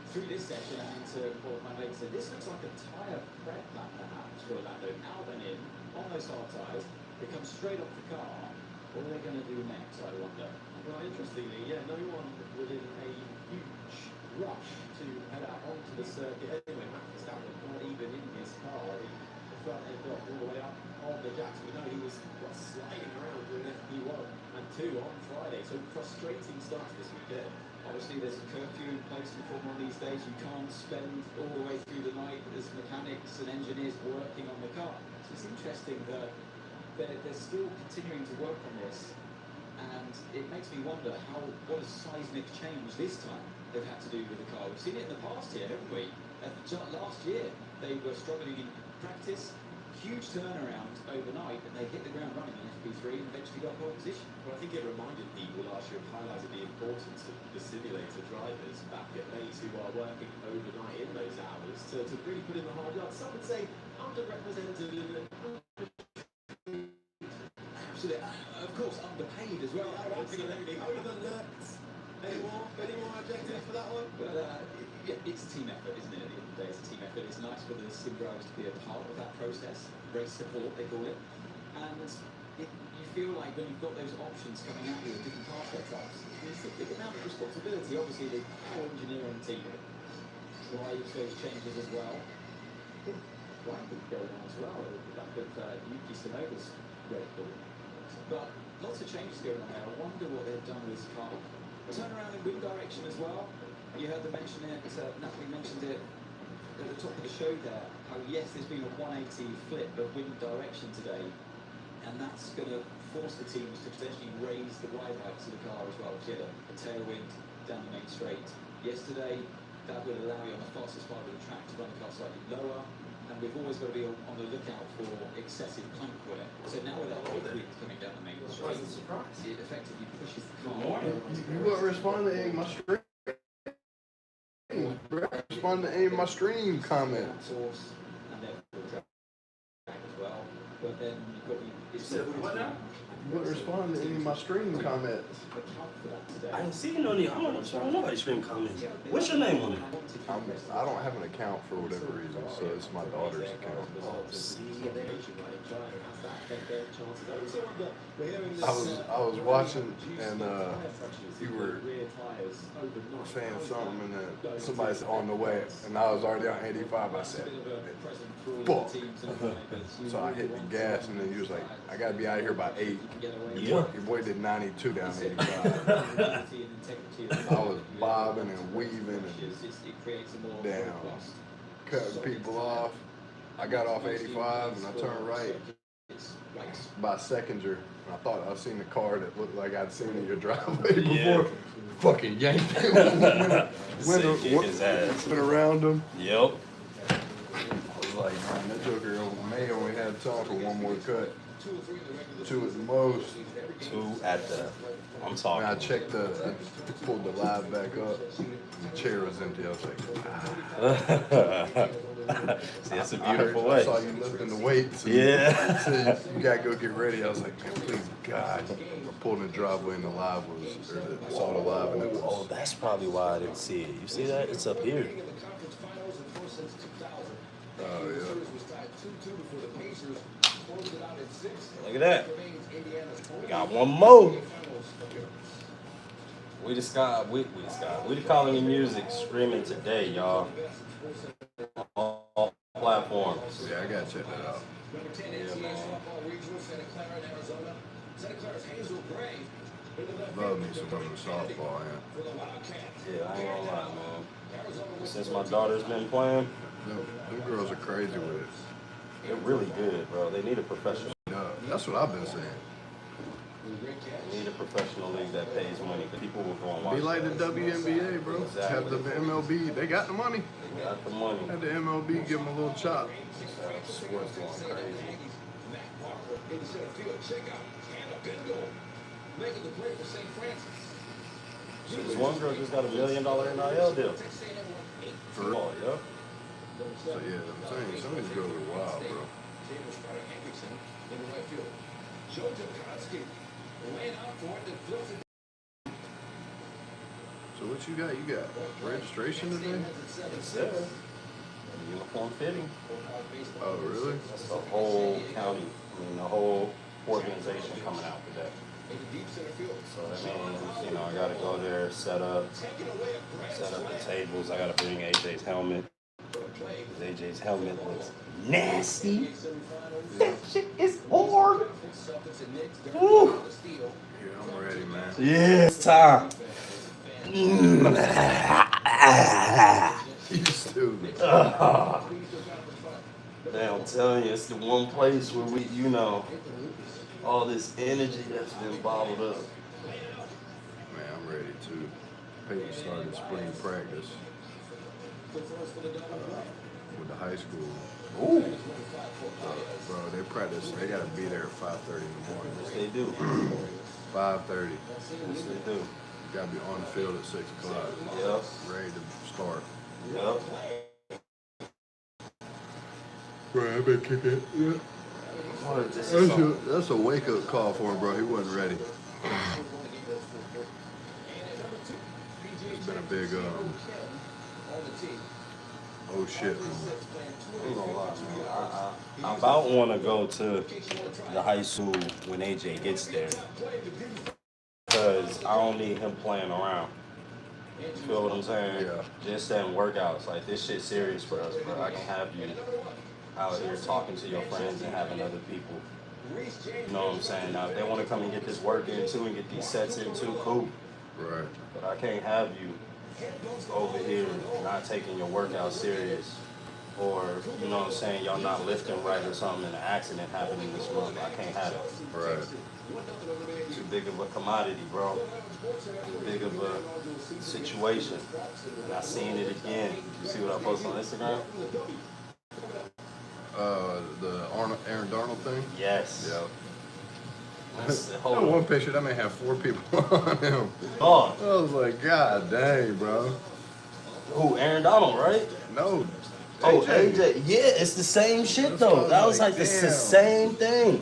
through this session and into qualifying later? This looks like a tyre prep lap perhaps for Lando. Out and in on those hard tyres. They come straight off the car. What are they going to do next, I wonder? Well, interestingly, yeah, no one was in a huge rush to head out onto the circuit anyway. Max Verstappen not even in his car. The front end got all the way up on the jacks. We know he was sliding around during FP1 and 2 on Friday. So frustrating start to this weekend. Obviously, there's a curfew in place in Formula 1 these days. You can't spend all the way through the night as mechanics and engineers working on the car. So it's interesting that they're still continuing to work on this. And it makes me wonder what a seismic change this time they've had to do with the car. We've seen it in the past here, haven't we? Last year, they were struggling in practice, huge turnaround overnight, and they hit the ground running in FP3 and eventually got pole position. Well, I think it reminded people last year, highlighted the importance of the simulator drivers back at base who are working overnight in those hours to really put in the hard yards. Some would say underrepresented. Absolutely. Of course, underpaid as well. Absolutely. Overlooked. Any more adjectives for that one? But yeah, it's a team effort, isn't it? At the end of the day, it's a team effort. It's nice for the sim drivers to be a part of that process. Race support, they call it. And you feel like when you've got those options coming at you with different car setups, it's a big amount of responsibility. Obviously, the whole engineering team drives those changes as well. One thing going on as well, like with Yuki Tsunoda's Red Bull. But lots of changes going on there. I wonder what they've done with this car. Turn around in wind direction as well. You heard them mention it, Natalie mentioned it at the top of the show there, how yes, there's been a 180 flip of wind direction today, and that's going to force the teams to potentially raise the ride heights of the car as well. Get a tailwind down the main straight. Yesterday, that would allow you on the fastest part of the track to run the car slightly lower, and we've always got to be on the lookout for excessive plank wear. So now with that wind coming down the main straight, it effectively pushes the car. You wouldn't respond to any of my stream. Respond to any of my stream comments. And therefore drag as well. But then you've got What now? You wouldn't respond to any of my stream comments. I ain't seen no need. I don't know nobody stream comments. What's your name on it? I don't have an account for whatever reason, so it's my daughter's account. I was watching and you were saying something and then somebody's on the way and I was already on 85. I said, fuck. So I hit the gas and then he was like, I gotta be out of here by 8. Yeah. Your boy did 92 down 85. I was bobbing and weaving and down, cutting people off. I got off 85 and I turned right by Seconder. And I thought I'd seen the car that looked like I'd seen in your driveway before. Fucking yanked him. Went around him. Yep. I was like, man, that joker may only have time for one more cut. 2 at the most. 2 at the. I'm talking. And I pulled the live back up. The chair was empty. I was like, See, it's a beautiful way. I saw you lifting the weights. Yeah. So you gotta go get ready. I was like, man, please God. I pulled in the driveway and the live was, I saw the live and it was. Oh, that's probably why I didn't see it. You see that? It's up here. Oh yeah. Look at that. We got one more. We the Colony Music streaming today, y'all. On all platforms. Yeah, I gotta check that out. Yeah, man. Love me some women's softball, yeah. Yeah, I ain't gonna lie, man. Since my daughter's been playing, Them girls are crazy with it. they're really good, bro. They need a professional. Yeah, that's what I've been saying. They need a professional league that pays money. People will go and watch. Be like the that. WNBA, bro. Exactly. Have the MLB. They got the money. They got the money. Have the MLB give them a little chop. Sports going crazy. So this one girl just got $1 million NIL deal. For real? Yeah. So yeah, I'm saying some of these girls are wild, bro. So what you got? You got registration today? Yes, sir. Uniform fitting. Oh, really? That's the whole county. I mean, the whole organization coming out today. So that means, I gotta go there, set up the tables. I gotta bring AJ's helmet. AJ's helmet looks nasty. That shit is hard. Woo. Yeah, I'm ready, man. Yeah, it's time. You stupid. Man, I'm telling you, it's the one place where we, all this energy that's been bottled up. Man, I'm ready too. Peyton started spring practice with the high school. Ooh. Bro, they practice. They gotta be there at 5:30 in the morning. Yes, they do. 5:30. Yes, they do. You gotta be on the field at 6 o'clock. Yep. Ready to start. Yep. Bro, I been kicking. Yeah. What is this? That's a wake up call for him, bro. He wasn't ready. It's been a big oh shit. I ain't gonna lie, man. I about want to go to the high school when AJ gets there. Because I don't need him playing around. You feel what I'm saying? Yeah. Just saying workouts. Like, this shit's serious for us, bro. I can have you out here talking to your friends and having other people. You know what I'm saying? Now, if they want to come and get this work in too and get these sets in too, cool. Right. But I can't have you over here not taking your workout serious, or you know what I'm saying, y'all not lifting right or something and an accident happening this month. I can't have it. Right. Too big of a commodity, bro. Too big of a situation. And I seen it again. You see what I posted on Instagram? The Aaron Darnold thing? Yes. Yep. Hold One on. picture that may have 4 people on him. Oh, I was like, God dang, bro. who? Aaron Donald, right? No. Oh, AJ. Yeah, it's the same shit though. That was like it's the same thing.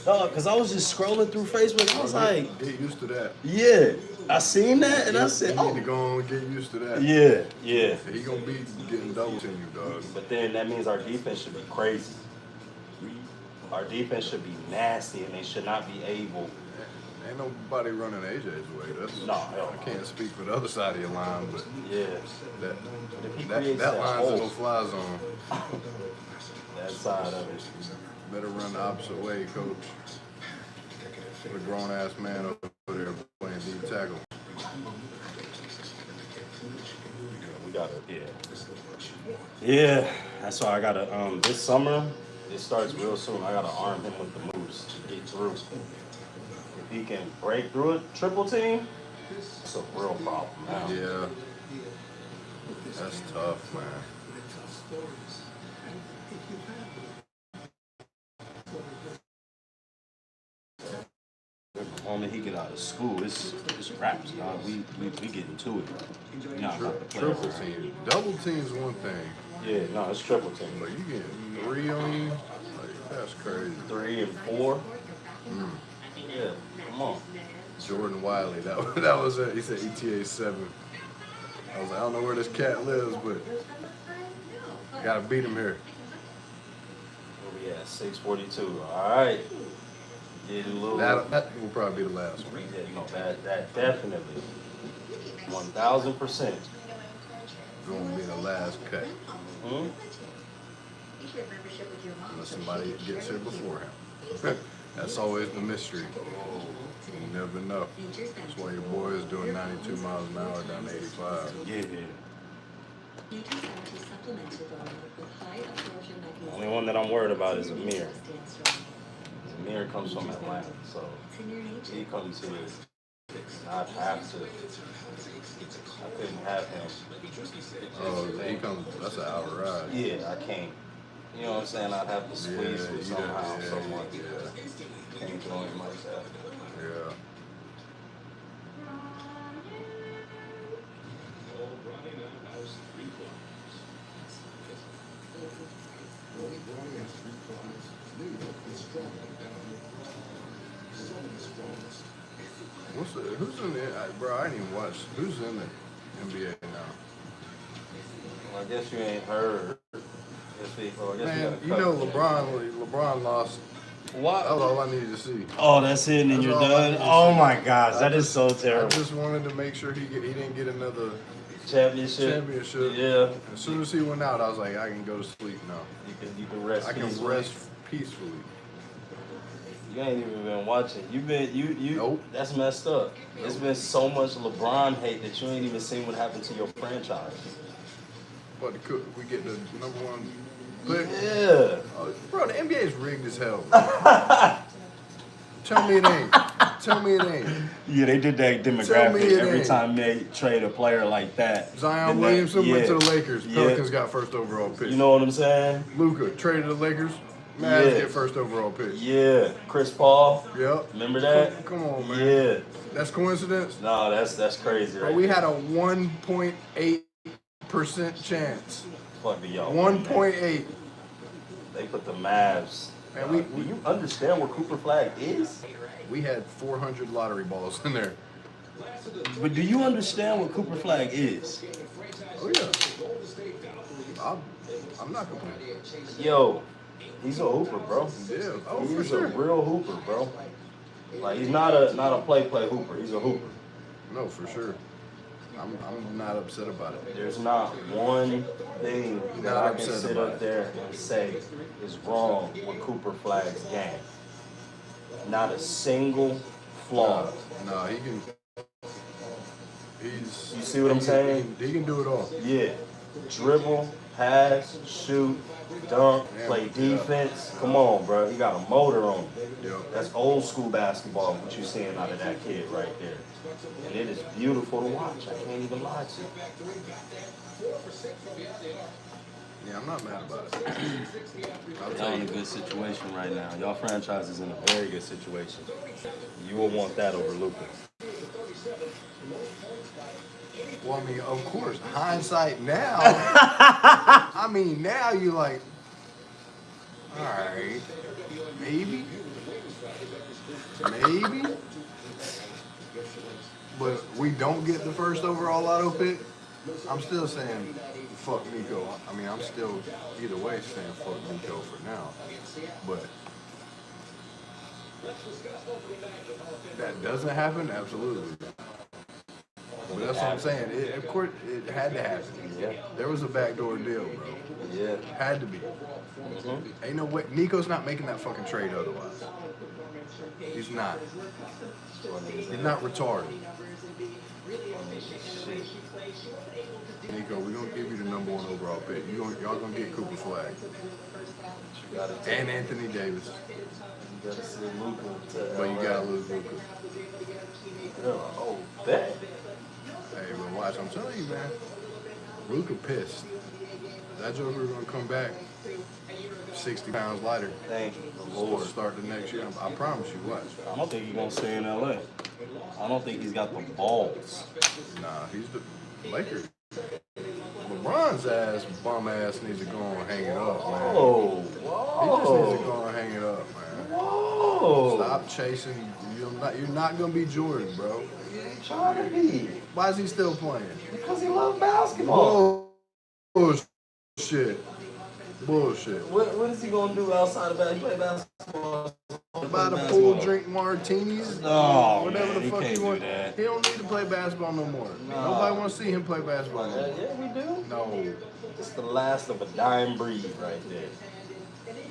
Cause I was just scrolling through Facebook. I was like, Get used to that. yeah, I seen that and I said, You need oh, to go on and get used to that. yeah, yeah. He gonna be getting double to you, dog. But then that means our defense should be crazy. Our defense should be nasty, and they should not be able. Ain't nobody running AJ's way. That's No, hell I can't speak for the other side of your line, but Yeah, that if he that, creates that that line's a hole, no-fly zone. that side of it. Better run the opposite way, coach. Put a grown-ass man over there playing deep tackle. We gotta, yeah. That's why I gotta. This summer, it starts real soon. I gotta arm him with the moves to get through. If he can break through a triple team, it's a real problem now. Yeah. That's tough, man. The moment he get out of school, it's raps, dog. We getting to it. We're not about to play Triple around. team. Double team's one thing, Yeah, no, it's triple team. but you getting 3 on you? Like, that's crazy. 3 and 4. Yeah, come on. Jordan Wiley, that was it. He said ETA 7. I was like, I don't know where this cat lives, but gotta beat him here. Where we at? 6:42. All right. Getting a little. That will probably be the last one. Yeah, no, that definitely. 1000%. Gonna be the last cut. Hmm? Unless somebody gets here before him. That's always the mystery. You never know. That's why your boy is doing 92 miles an hour down to 85. Yeah. The only one that I'm worried about is Amir. Amir comes from Atlanta, so he comes here. I have to. I couldn't have him. Oh, he comes, that's an hour ride. Yeah, I can't. You know what I'm saying? I'd have to squeeze him somehow, someone. Can't join him like that. Yeah. Who's in the, bro, I didn't even watch. Who's in the NBA now? Well, I guess you ain't heard. Man, you know LeBron lost. What? That's all I needed to see. Oh, that's it, and That's you're all I done? needed to Oh see. my gosh, that is so I terrible. just wanted to make sure he didn't get another Championship. Yeah. As soon as he went out, I was like, I can go to sleep now. You can rest. I can peacefully. rest peacefully. You ain't even been watching. You. Nope. That's messed up. It's been so much LeBron hate that you ain't even seen what happened to your franchise. But we get the number one pick. Yeah. Oh, bro, the NBA is rigged as hell. Tell me it ain't. Tell me it ain't. Yeah, they did that demographic every time they trade a player like that. Zion Williamson went to the Lakers. Pelicans got first overall pick. You know what I'm saying? Luka traded to the Lakers. Mavs get first overall pick. Yeah. Chris Paul. Yep. Remember that? Come on, man. Yeah. That's coincidence? No, that's crazy, right? Bro, we had a 1.8% chance. Fuck the y'all. 1.8. They put the Mavs. Man, do you understand what Cooper Flag is? We had 400 lottery balls in there. But do you understand what Cooper Flag is? Oh yeah. I'm not complaining. Yo, he's a hooper, bro. Yeah. Oh, for He's sure. a real hooper, bro. Like he's not a play hooper. He's a hooper. No, for sure. I'm not upset about it. There's not one thing that Not I can upset sit about up it. there and say is wrong with Cooper Flag's game. Not a single flaw. No, he can. He's. You see what I'm saying? He can do it all. Yeah. Dribble, pass, shoot, dunk, play defense. Come on, bro. He got a motor on him. Yep. That's old school basketball, what you're seeing out of that kid right there. And it is beautiful to watch. I can't even lie to you. Yeah, I'm not mad about it. Y'all in a good situation right now. Y'all franchise is in a very good situation. You will want that over Luka. Well, I mean, of course, hindsight now. I mean, now you're like, all right, maybe. But we don't get the first overall lotto pick. I'm still saying fuck Nico. I mean, I'm still either way saying fuck Nico for now. But that doesn't happen, absolutely. But that's what I'm saying. Of course, it had to happen. Yeah. There was a backdoor deal, bro. Yeah. Had to be. Ain't no way. Nico's not making that fucking trade otherwise. He's not. He's not retarded. Nico, we're gonna give you the number one overall pick. Y'all gonna get Cooper Flag. And Anthony Davis. You gotta see Luka. But you gotta lose Luka. Oh, bet. Hey, but watch, I'm telling you, man. Luka pissed. That joker gonna come back 60 pounds lighter. Thank you, the Lord. Lord. Start the next year. I promise you, watch. I don't think he's gonna stay in LA. I don't think he's got the balls. Nah, he's the Lakers. LeBron's bum ass needs to go and hang it up, man. Whoa, He just needs to go and hang it up, man. Whoa. Stop chasing. You're not gonna be Jordan, bro. He ain't trying to be. Why is he still playing? Because he loves basketball. Bullshit. Bullshit. What is he gonna do outside of basketball? He play basketball. By the pool, drink martinis, Oh, whatever man, the he fuck can't he do wants. that. He don't need to play basketball no more. Nah. Nobody wants to see him play basketball no more. Yeah, we do. No, It's the last of a dying breed right there.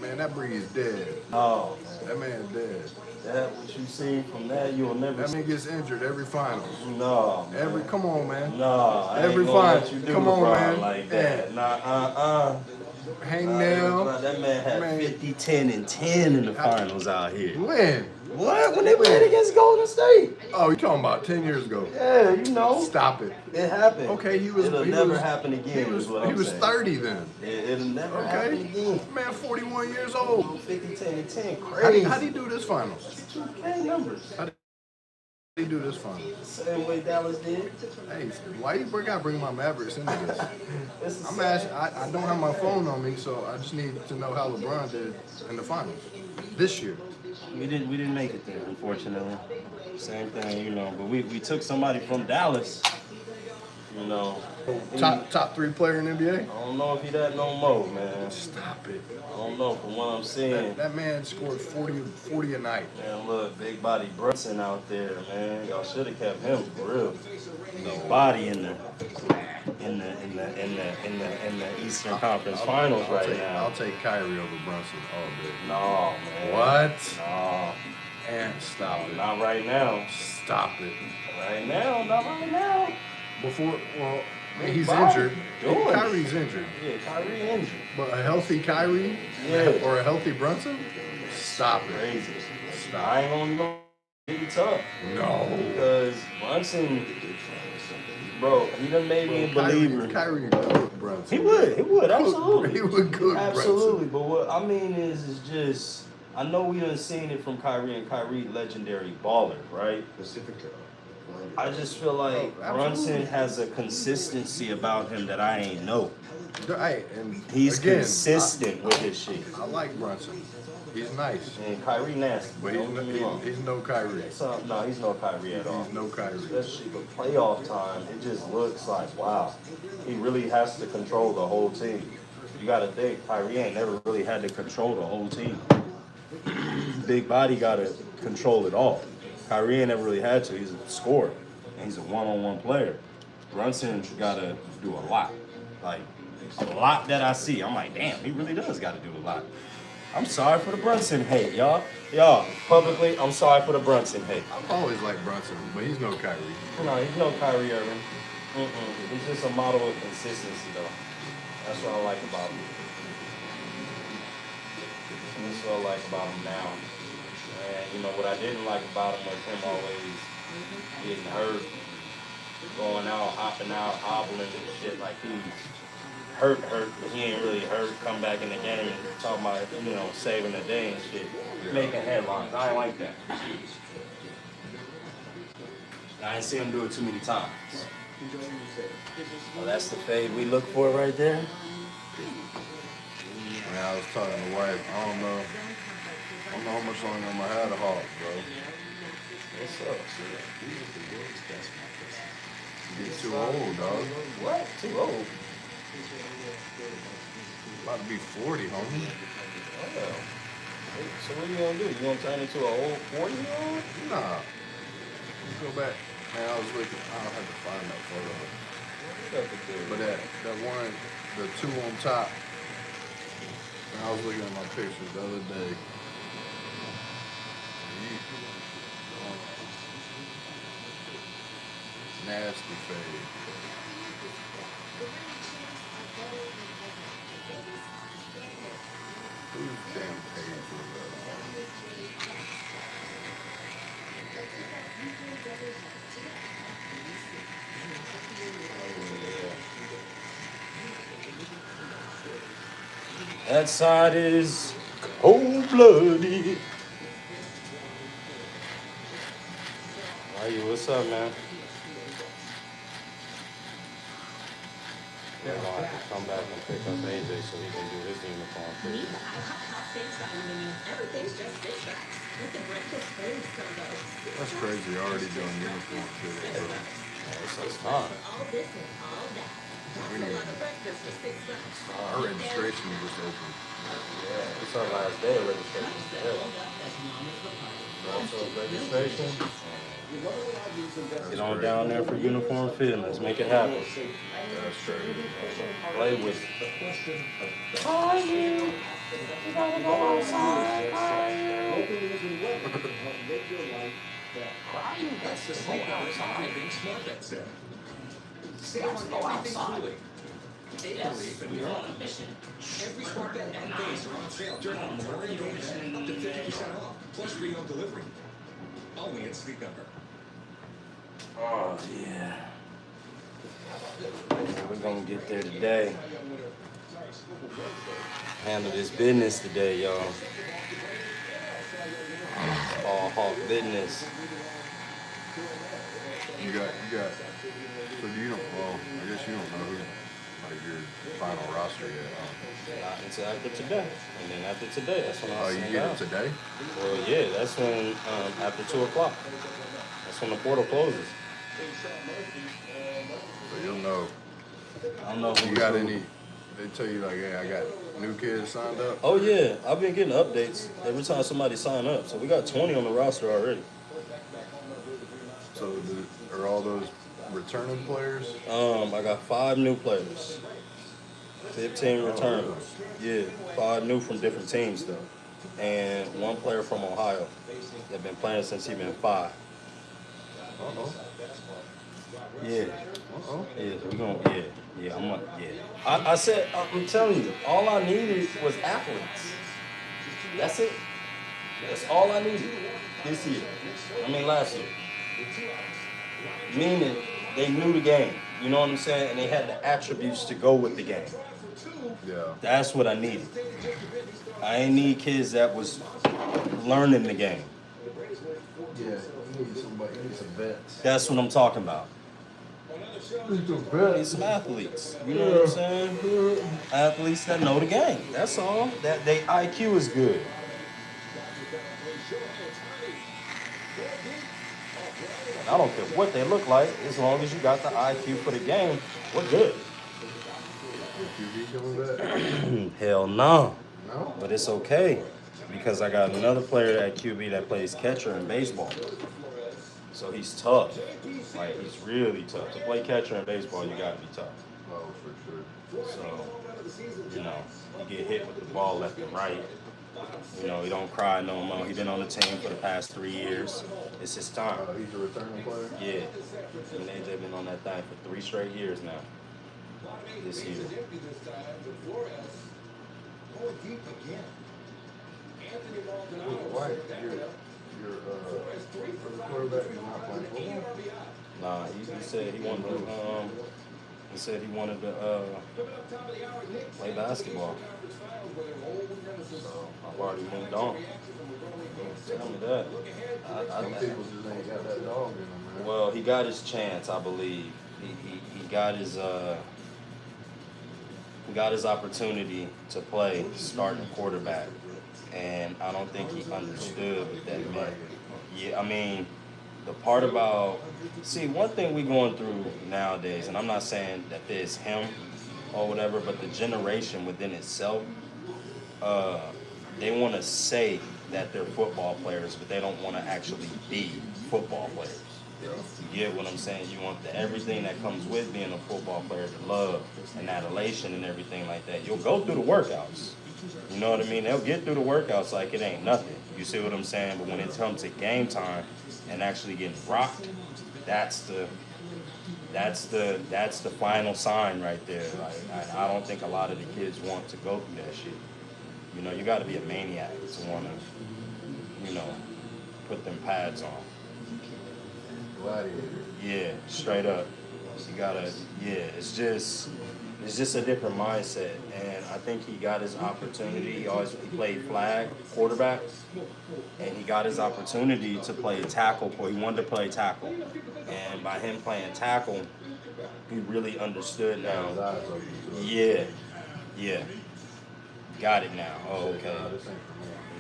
man, that breed is dead. Oh, That man's dead. that what you see from that, you'll never That see. man gets injured every finals. No, man. Come on, man. No, I Every ain't gonna let final. you do Come on, LeBron man. like that. Nah, Hang Nah, down. that man had Man. 50, 10, and 10 in the finals out here. When? What? When they played against Golden State? Oh, you talking about 10 years ago? Yeah, you know. Stop it. It happened. Okay, It'll never happen again. He is what was, I'm saying. 30 then. It'll never happen Okay, again. man, 41 years old. 50, 10, and 10. How Crazy. do you do this finals? 2K numbers. They do this fun. Same way Dallas did. Hey, why you gotta bring my Mavericks into this? I'm asking. I don't have my phone on me, so I just need to know how LeBron did in the finals this year. We didn't make it there, unfortunately. Same thing, you know. But we took somebody from Dallas. You know. Top 3 player in the NBA. I don't know if he that no more, man. Stop it. I don't know from what I'm seeing. That man scored 40 a night. Man, look, big body Brunson out there, man. Y'all should have kept him for real. No body in the Eastern Conference Finals now. I'll take Kyrie over Brunson all day. No, man. What? No. And stop it. Not right now. Stop it. Right now, not right now. He's Body injured. doing it. Kyrie's injured. Yeah, Kyrie injured. But a healthy Kyrie or a healthy Brunson? Stop it. Crazy. Stop. I ain't gonna be tough. No. Because Brunson, bro, he done made me a believer. Kyrie would cook Brunson. He would, absolutely. He would cook Absolutely. Brunson. But what I mean is just, I know we done seen it from Kyrie, and Kyrie legendary baller, right? I just feel like Brunson has a consistency about him that I ain't know. Hey, and He's again, consistent with his shit. I like Brunson. He's nice. And Kyrie nasty. But Don't get me wrong. he's no Kyrie. No, he's no Kyrie at all. He's no Kyrie. Especially with playoff time, it just looks like, wow, he really has to control the whole team. You got to think, Kyrie ain't never really had to control the whole team. Big body got to control it all. Kyrie ain't never really had to. He's a scorer. And he's a one-on-one player. Brunson got to do a lot. Like, a lot that I see. I'm like, damn, he really does got to do a lot. I'm sorry for the Brunson hate, y'all. Y'all, publicly, I'm sorry for the Brunson hate. I've always liked Brunson, but he's no Kyrie. No, he's no Kyrie Irving. He's just a model of consistency, though. That's what I like about him. That's what I like about him now. And, you know, what I didn't like about him was him always getting hurt, going out, hopping out, hobbling and shit. Like, he's hurt, but he ain't really hurt. Come back in the game and talking about, you know, saving the day and shit. Making headlines. I ain't like that. I ain't seen him do it too many times. Well, that's the fade we look for right there. Man, I was talking to wife. I don't know how much longer I'm gonna have the Hawks, bro. What's up? You get too old, dog. What? Too old? About to be 40, homie. Oh. So what you gonna do? You gonna turn into an old 40-year-old? Nah. Let's go back. Man, I was looking. I don't have to find that photo. But that one, the 2 on top. I was looking at my pictures the other day. Nasty fade. Whose damn page was that on? That side is cold-blooded. Why you? What's up, man? Yeah, I'm gonna have to come back and pick up AJ so he can do his uniform picture. That's crazy. You're already doing uniform shit, bro. It's fine. We need our registration just open. Yeah, it's our last day of registration. So registration. Get on down there for uniform fitting. Let's make it happen. That's crazy. Play with it. Are you? You gotta go outside. Are you? That's just go outside. Go outside. Yes, we are on a mission. Every smart bed and base are on sale during Memorial Day weekend, up to 50% off, plus free home delivery. Only at Sleep Number. Oh, yeah. We're gonna get there today. Handle this business today, y'all. All Hawk business. You got. So you don't. Well, I guess you don't know who, like your final roster yet. Not until after today. And then after today, that's when I'll Oh, you send get out. it today? Well, yeah, that's when, after 2 o'clock. That's when the portal closes. So you'll know. I don't know You who's got who. any? They tell you like, hey, I got new kids signed up. Oh, yeah. I've been getting updates every time somebody sign up. So we got 20 on the roster already. So are all those returning players? I got 5 new players. 15 returns. Yeah, 5 new from different teams, though. And 1 player from Ohio that been playing since he been 5. Uh-oh. Yeah. Uh-oh. Yeah, we gonna, yeah, I said, I'm telling you, all I needed was athletes. That's it. That's all I needed this year. Last year. Meaning, they knew the game. You know what I'm saying? And they had the attributes to go with the game. Yeah. That's what I needed. I ain't need kids that was learning the game. Yeah. You need somebody. You need some vets. That's what I'm talking about. You need some Need vets. some athletes. You know what I'm saying? Athletes that know the game. That's all. That they IQ is good. I don't care what they look like, as long as you got the IQ for the game, we're good. QB coming back? Hell no. No. But it's okay, because I got another player at QB that plays catcher in baseball. So he's tough. Like, he's really tough. To play catcher in baseball, you gotta be tough. Oh, for sure. So, you know, you get hit with the ball left and right. You know, he don't cry no more. He been on the team for the past 3 years. It's his time. He's a returning player? Yeah. And AJ been on that thing for 3 straight years now. This year. Why? Your quarterback is not playing football? Nah, he said he wanted to play basketball. So I've already moved on. Tell me that. Some people just ain't got that dog in them, man. Well, he got his chance, I believe. He got his opportunity to play starting quarterback, and I don't think he understood what that meant. Yeah, the part about one thing we going through nowadays, and I'm not saying that it's him or whatever, but the generation within itself, they want to say that they're football players, but they don't want to actually be football players. You get what I'm saying? You want everything that comes with being a football player, the love and that elation and everything like that. You'll go through the workouts. You know what I mean? They'll get through the workouts like it ain't nothing. You see what I'm saying? But when it comes to game time and actually getting rocked, that's the final sign right there. Like, I don't think a lot of the kids want to go through that shit. You know, you got to be a maniac to want to, put them pads on. Gladiator. Yeah, straight up. You gotta, it's just a different mindset. And I think he got his opportunity. He played flag quarterback, and he got his opportunity to play tackle. He wanted to play tackle, and by him playing tackle, he really understood now. Yeah. Got it now. Oh, okay.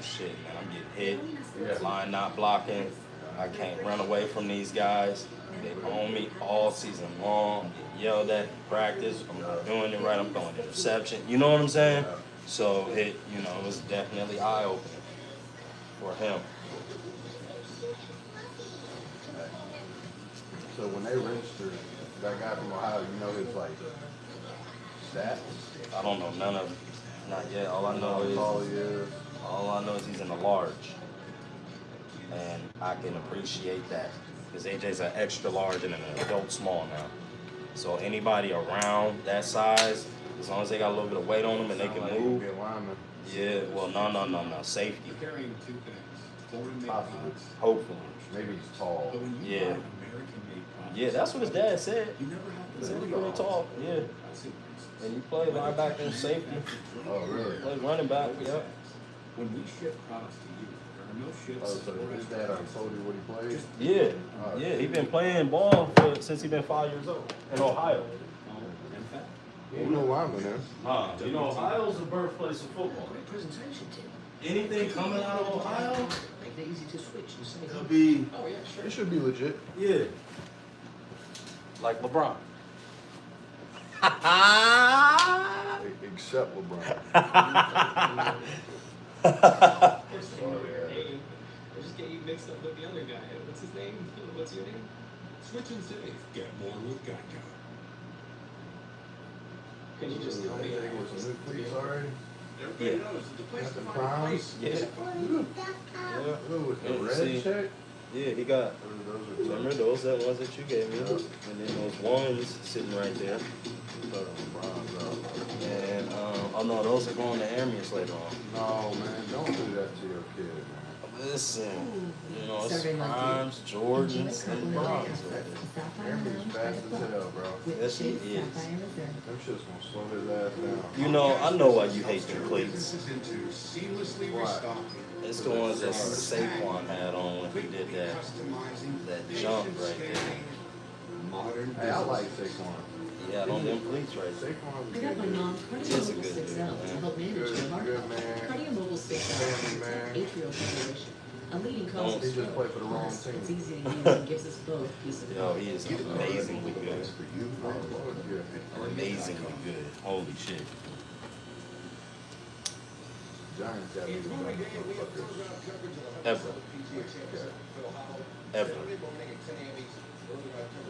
Shit, man, I'm getting hit. Line not blocking. I can't run away from these guys. They own me all season long. Get yelled at in practice. I'm not doing it right. I'm throwing interception. You know what I'm saying? So it was definitely eye-opening for him. So when they registered that guy from Ohio, you know his stats? I don't know none of it. Not yet. All I know is he's in the large. And I can appreciate that. Because AJ's an extra large and an adult small now. So anybody around that size, as long as they got a little bit of weight on them and they can move. Yeah, well, no. Safety. Possibly. Hopefully. Maybe he's tall. Yeah. Yeah, that's what his dad said. He said he's really tall. Yeah. And he played linebacker and safety. Oh, really? Played running back, yeah. When we ship products to you, Oh, so his dad already told you what he played? Yeah, yeah, he been playing ball since he been 5 years old in Ohio. You know lineman there. You know, Ohio's the birthplace of football. Anything coming out of Ohio could be, It should be legit. yeah, like LeBron. Except LeBron. I just get you mixed up with the other guy. What's his name? What's your name? Switch and save. Get more with Geico. Can you just tell me? With some new cleats already? Everybody knows that the place Got to the find crowns? Yeah. Ooh, with the Yeah, red see. check? Yeah, he got, Those are remember those that ones that you gave me? And then those ones sitting right there. And, oh no, those are going to Hermes later on. No, man, don't do that to your kid, man. Listen, you know, it's Survey monkey. Primes, Jordans, and Bronx. Hermes fast as hell, bro. Yes, he is. Them shit's gonna slow his ass down. You know, I know why you hate your cleats. into seamlessly Why? restocking. It's the ones that Saquon had on when he did that jump right there. Modern Hey, I like Saquon. He had on them cleats right there. Saquon I got my mom He's a Cardio good 6L dude, to man. help manage Good, your heart good health. man. Cardio Mobile 6L Family man. atrial fibrillation, a leading cause of He just stroke. played for the wrong Plus, team. it's easy to use and gives us both peace of Yo, mind. he is amazingly good. Oh, Lord, good. Amazingly good. Holy shit. Giants got me the best motherfuckers. Ever. Ever.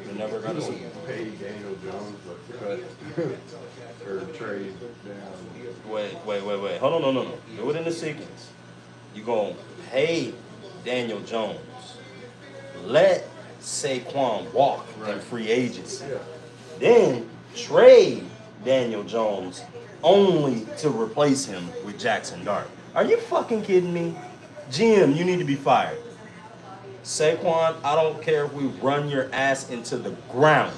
You never got a Super Bowl. Pay Daniel Jones, but cut or trade down. Wait. Hold on, no. Do it in the sequence. You gonna pay Daniel Jones. Let Saquon walk in free agency. Yeah. Then trade Daniel Jones only to replace him with Jackson Dart. Are you fucking kidding me? GM, you need to be fired. Saquon, I don't care if we run your ass into the ground.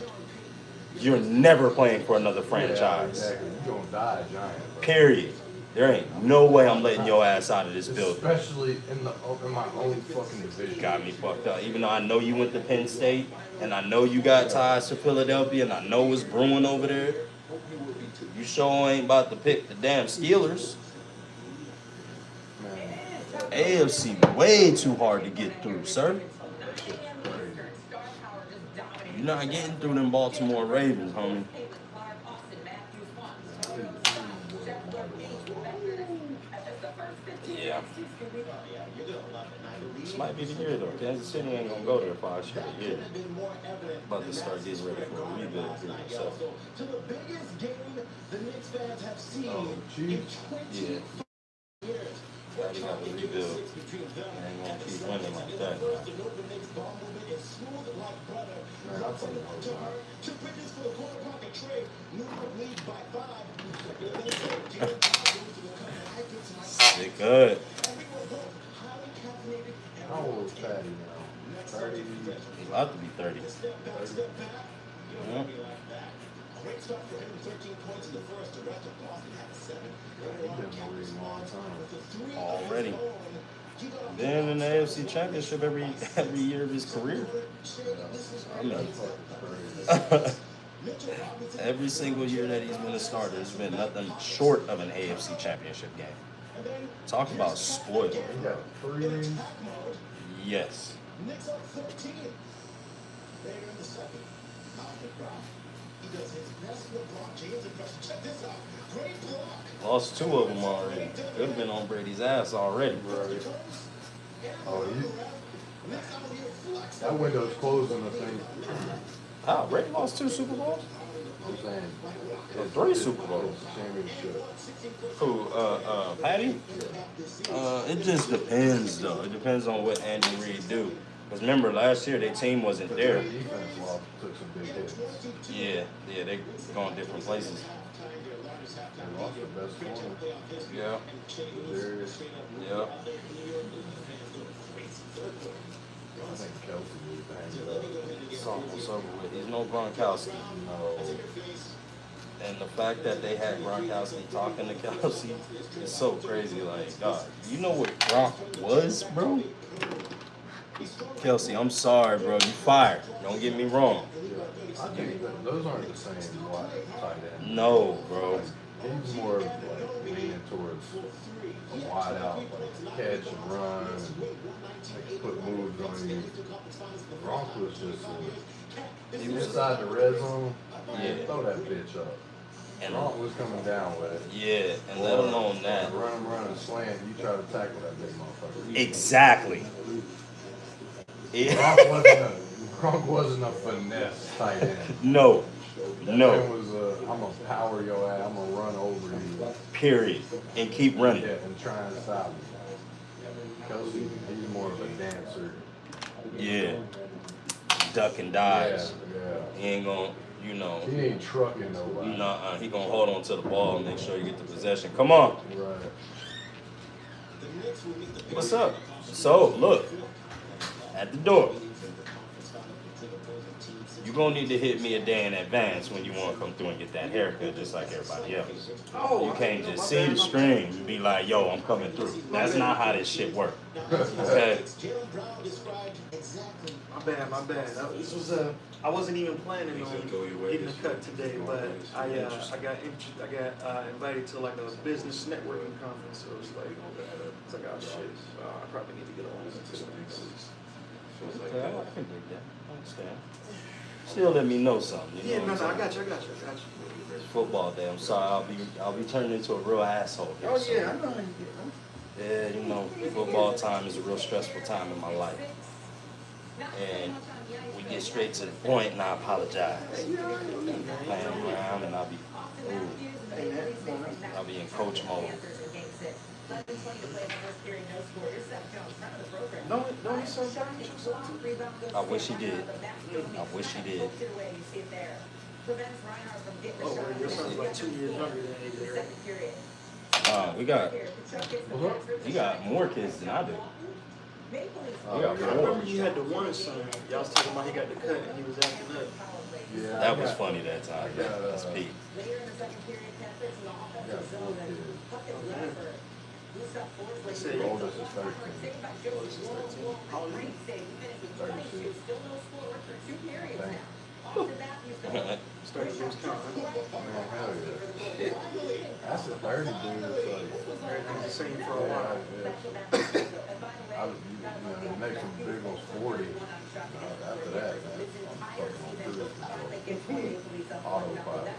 You're never playing for another Yeah, franchise. exactly. You gonna die, a Giant. Bro. Period. There ain't no way I'm letting your ass out of this building. Especially in my own fucking division. Got me fucked up. Even though I know you went to Penn State, and I know you got ties to Philadelphia, and I know it's brewing over there. You sure ain't about to pick the damn Steelers. Man, AFC way too hard to get through, sir. that shit's crazy. You're not getting through them Baltimore Ravens, homie. Yeah. This might be the year though. Kansas City ain't gonna go there 5 straight years. About to start getting ready for a rebuild period. So, To the biggest game the Knicks fans have seen Oh, in Chiefs. 20 yeah. years. Now they got to rebuild. They ain't gonna keep winning like that. The Northern Knicks ball movement is smooth like butter. Man, I'll tell you what, To her, two pitches for the corner pocket trade. New York leads by 5. They good. How old is Patty now? 30. He's about to be 30. Yeah. Great start for him, 13 points in the first. The rest of Boston had 7. He's been in the league a long time. Already. Been in the AFC Championship every year of his career. I mean, every single year that he's been a starter, there's been nothing short of an AFC Championship game. Talk about spoiled. He got 3. Yes. Knicks up 13. Later in the second, Malcolm Brown. He does his best LeBron James impression. Check this out. Great block. Lost 2 of them already. Could have been on Brady's ass already. Oh, that window's closing, I think. How? Brady lost 2 Super Bowls? I'm saying. 3 Super Bowls. Championship. Who? Patty? It just depends, though. It depends on what Andy Reid do. Because remember, last year their team wasn't there. Their defense took some big hits. Yeah, they going different places. They lost the best corner. Yeah, Darius. yeah. I think Kelsey needs to hang it up. It's almost over with. He's no Gronkowski. No. And the fact that they had Gronkowski talking to Kelsey is so crazy. Like, God, you know what Gronk was, bro? Kelsey, I'm sorry, bro. You fired. Don't get me wrong. I think that those aren't the same wide tight end. No, bro. He's more of like leaning towards a wide out, like catch and run, and like put moves on you. Gronk was just he was inside the red zone. Yeah. Throw that bitch up. And Gronk was coming down with it. yeah, and let alone that. Run, and slant. You try to tackle that big motherfucker. Exactly. Gronk wasn't a finesse tight end. No. That No. man was I'm gonna power your ass. I'm gonna run over you. Period. And keep running. Yeah, and try and stop him. Kelsey, he's more of a dancer. Yeah. Duck and dodge. Yeah. He ain't gonna, you know. He ain't trucking nobody. Nah, he gonna hold on to the ball and make sure you get the possession. Come on. Right. What's up? So, look. At the door. You gonna need to hit me a day in advance when you wanna come through and get that haircut just like everybody else. You can't just see the screen and be like, yo, I'm coming through. That's not how this shit works. Okay? My bad. This was I wasn't even planning on getting a cut today, but I got invited to like a business networking conference, so it's like oh shit, I probably need to get on this. Okay, I can dig that. I understand. Still let me know something. You Yeah, know no, what I I'm got saying? you. It's football day. I'm sorry. I'll be turning into a real asshole here Oh soon. yeah, I know how you get. Yeah, you know, football time is a real stressful time in my life. And we get straight to the point, and I apologize. Playing around, and I'll be in coach mode. No, he's so I wish he did. I wish he did. Oh, well, your son's like 2 years younger than me. You got more kids than I do. You I got more. remember you had the one son. Y'all was talking about he got the cut and he was acting up. Yeah. That was funny that time. That's Pete. They said The oldest is 13. How old are you? 36. Started to lose count, huh? Man, hell yeah. That's a 30, dude. It's like, Everything's the same for a while. The next one big one's 40. After that, man, I'm fucking on cruise control. Autopilot.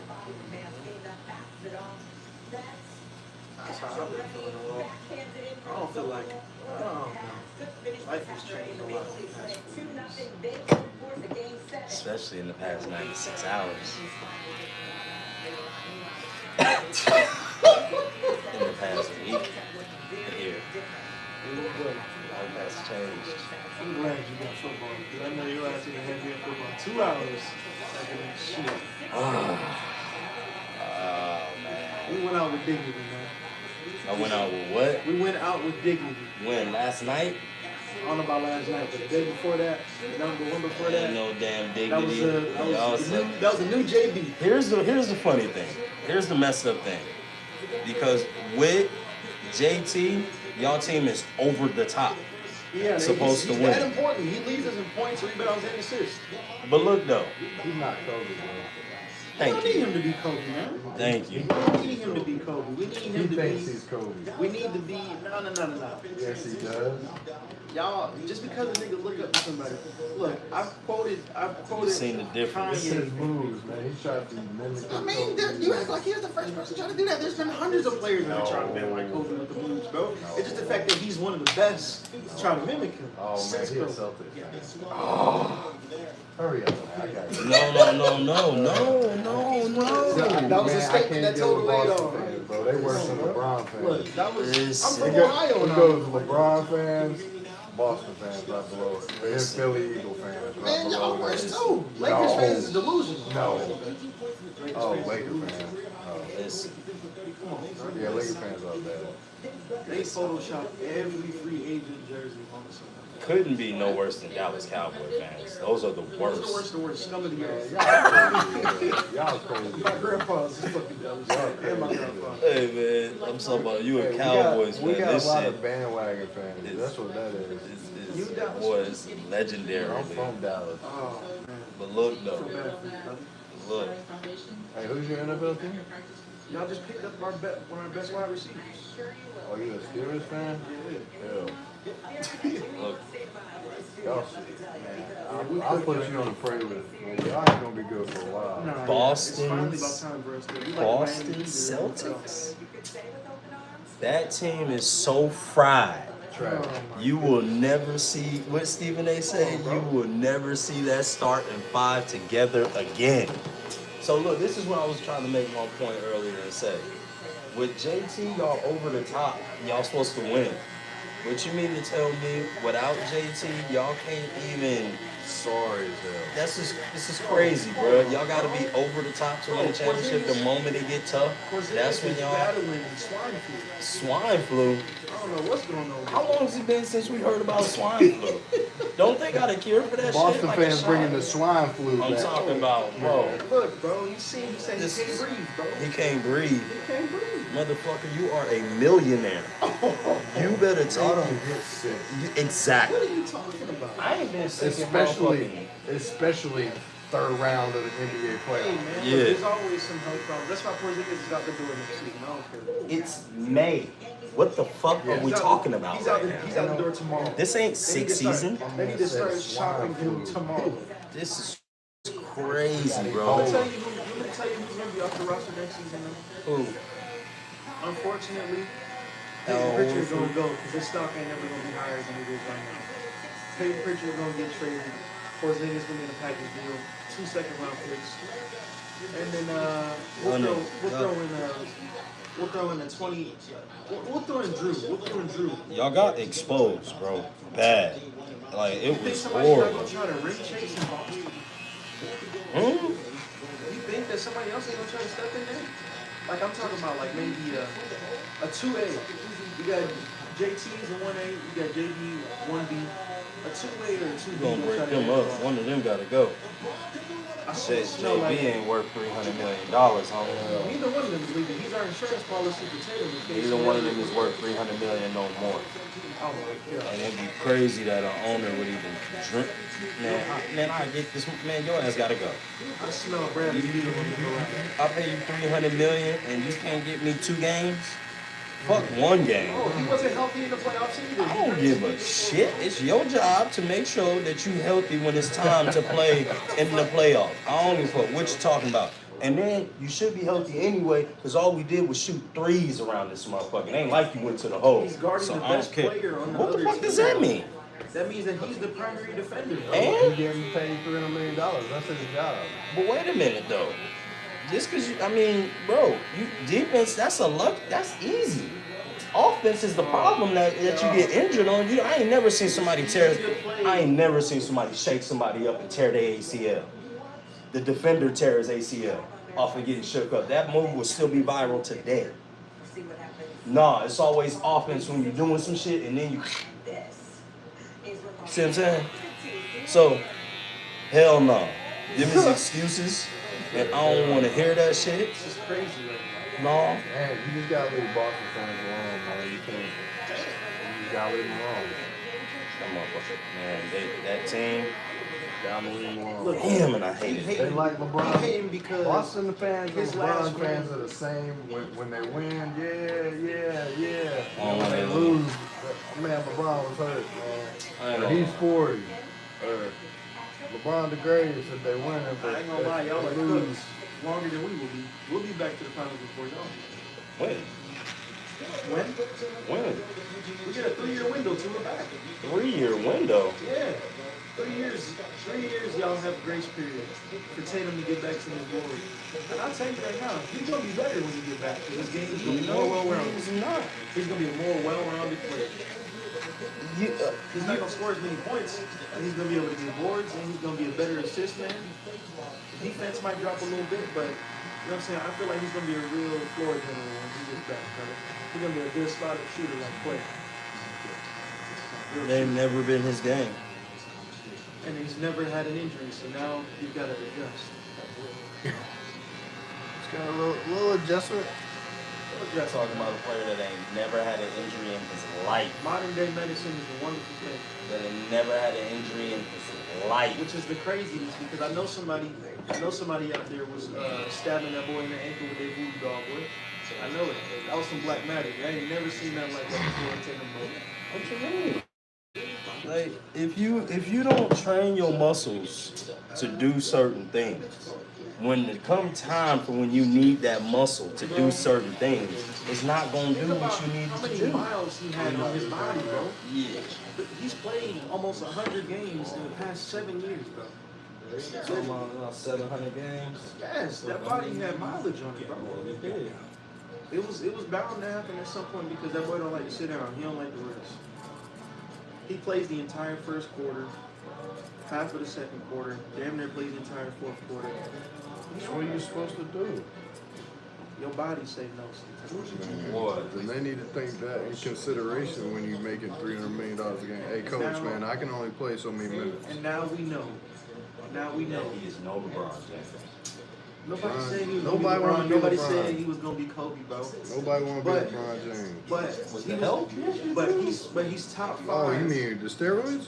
That's how I've been feeling a while. I don't feel like, I don't know. Life has changed a lot. Especially in the past 96 hours. In the past week. Here. Life has changed. I'm glad you got football, because I know your ass even had me in football 2 hours. Shit. Oh, man. We went out with dignity, man. I went out with what? We went out with dignity. When? Last night? I don't know about last night, but the day before that, the one before that, Ain't no damn that was dignity. that was a new JB. Here's the funny thing. Here's the messed up thing. Because with JT, y'all team is over the top. Yeah, Supposed to he's win. that important. He leads us in points, rebounds, and assists. But look though. He's not Kobe, bro. We Thank don't need you. him to be Kobe, man. Thank you. We don't need him to be Kobe. We need He him to thinks be. he's Kobe. We need to be. No. Yes, he does. Y'all, just because a nigga look up to somebody. Look, I've quoted. You seen the difference. It's his Kanye. moves, man. He tried to mimic I mean, Kobe. you act like he was the first person trying to do that. There's been hundreds of players that have tried to mimic like Kobe with the moves, bro. It's just the fact that he's one of the best trying to mimic him. Oh, man, Since he a Kobe. Celtics fan. Hurry up, man. I got you. No. That was a statement that told the weight off. Fans, bro. They worse than LeBron fans. Look, that was. Listen. I'm from Ohio He now. goes LeBron fans, Boston fans right below it. But his Philly Eagle fans right Man, y'all below worse it. too. Lakers No. fans is delusional. No. Oh, Laker fans. Oh. Listen. Come on, bro. Yeah, Lakers fans are bad. They Photoshop every free agent jersey on the side. Couldn't be no worse than Dallas Cowboy fans. Those are the Those are worst. the worst scum of the earth. Y'all crazy. My grandpa's is fucking Dallas. And my grandpa. Hey man, I'm talking about you Hey, a Cowboys we fan. got This a lot shit of bandwagon fans. That's what that is. was legendary. I'm from Dallas. Oh, man. But look I though, feel bad for you, brother. look. Hey, who's your NFL team? Y'all just picked up one of our best wide receivers. Oh, you a Steelers fan? Hell. Look, Y'all man. I'll put you on the prey list. Man, y'all ain't gonna be good for a while. Nah, Boston's- it's finally about time for us to. We like Boston Miami Heat, Celtics. That team is so fried. Trash. You will never see what Stephen A. said. You will never see that starting five together again. So look, this is what I was trying to make my point earlier and say. With JT, y'all over the top. Y'all supposed to win. What you mean to tell me without JT, y'all can't even? Sorry as hell. This is crazy, bro. Y'all got to be over the top to win the championship. The moment it get tough, that's when y'all battling swine flu. swine flu. I don't know what's going on. How long has it been since we heard about swine flu? Don't they got a cure for that shit? Boston Like a fans shot? bringing the swine flu I'm back. talking about, bro. Look, bro, you see, he said This he can't is- breathe, bro. He can't breathe. He can't breathe. Motherfucker, you are a millionaire. You better Y'all take don't get sick. exactly. What are you talking about? I ain't been sick in motherfucking- Especially third round of the NBA Hey, playoffs. man, Yeah. look, there's always some health problems. That's why Porzingis is out the door next season. I don't care. It's May. What the fuck are we He's out- talking about He's out, right he's now? out the door tomorrow. This ain't They need sixth to start- season. They need to start shopping him tomorrow. This is crazy, bro. Let me tell you who's going to be off the roster next season. Though. Who? Unfortunately, Al Peyton Pritchard's Horford. going to go because his stock ain't never going to be higher than it is right now. Peyton Pritchard's going to get traded. Porzingis going to get a package deal. 2 second-round picks. And then we'll throw in a 20. We'll throw in Drew. We'll throw in Drew. Y'all got exposed, bro. Bad. Like, it You think was somebody's not horrible. going to try to ring chase in Boston? Hmm? You think that somebody else is going to try to step in there? Like, I'm talking about, like, maybe a 2A. You got JT's a 1A. You got JB 1B. A 2A or a 2B. You gonna break them up. One of them gotta go. I Shit, said, no, JB like, ain't worth $300 million, homie. neither one of them is leaving. He's our insurance policy for Tatum. in case Neither one of whatever- them is worth $300 million no more. Oh, my God. And it'd be crazy that an owner would even drink. Man, I get this. Man, your ass gotta go. I smell Bradley Beal when we go out there. I pay you $300 million and you can't get me 2 games. Fuck 1 game. Oh, he wasn't healthy in the playoffs either. I don't give a shit. It's your job to make sure that you healthy when it's time to play in the playoffs. I don't give a fuck what you talking about. And then you should be healthy anyway, because all we did was shoot threes around this motherfucker. It ain't like you went to the hole. He's guarding So the I don't best care. player on the What the other fuck team. does that mean? That means that he's the primary defender, bro. And? He getting paid $300 million. That's his job. But wait a minute though. Just because I mean, bro, you defense, that's a luck. That's easy. Offense is the problem that you get injured on. I ain't never seen somebody shake somebody up and tear their ACL. The defender tear his ACL off of getting shook up. That move will still be viral today. Nah, it's always offense when you're doing some shit and then you see what I'm saying? So, hell no. Give me excuses and I don't want to hear that shit. This is crazy right now. No. Man, you just gotta leave Boston fans alone, man. You can't. You just gotta leave them alone. That motherfucker, man, that team, Gotta leave them alone. Look, damn, and I hate it. They like LeBron. He hate him because Boston fans and his last LeBron fans are the same. When they win, yeah. Oh, And when they man. lose, man, LeBron was hurt, I man. ain't Or gonna- he's 40. Or LeBron the greatest if they win it, but I ain't gonna lie, y'all if are they lose. cooks longer than we will be. We'll be back to the finals before y'all. When? When? We get a 3-year window to it back. 3-year window. Yeah. 3 years. 3 years y'all have a grace period for Tatum to get back to his glory. And I'll tell you right now, he's gonna be better when he get back. Because his game is gonna be more well-rounded. He's not. He's gonna be a more well-rounded player. He's not gonna score as many points, and he's gonna be able to get boards, and he's gonna be a better assist man. The defense might drop a little bit, but you know what I'm saying? I feel like he's gonna be a real floor general when he gets back, brother. He's gonna be a good spot shooter like Quay. They've never been his game. And he's never had an injury, so now you've got to adjust. It's got a little adjustment. You're talking about a player that ain't never had an injury in his life. Modern day medicine is a wonderful thing. That ain't never had an injury in his life. Which is the craziness, because I know somebody out there was stabbing that boy in the ankle with their voodoo dog, boy. I know it. That was some black magic. I ain't never seen nothing like that before in Tatum, bro. What you mean? Like, if you don't train your muscles to do certain things, when it come time for when you need that muscle to do certain things, it's not gonna do what you need How to many do. miles he had on his body, bro? Yeah. He's played almost 100 games in the past 7 years, bro. So about 700 games. Yes, that body had mileage on it, bro. It was bound to happen at some point because that boy don't like to sit down. He don't like to rest. He plays the entire first quarter, half of the second quarter, damn near plays the entire fourth quarter. That's what you're supposed to do. Your body say no sometimes. What? Then they need to think that in consideration when you're making $300 million a game. Hey, coach, man, I can only play so many minutes. And now we know. Now we know. He is no LeBron James. Nobody said he was Nobody gonna wanna be be LeBron. Nobody LeBron. said he was gonna be Kobe, bro. Nobody want to be But- LeBron James. But he's top 5. Oh, you mean the steroids?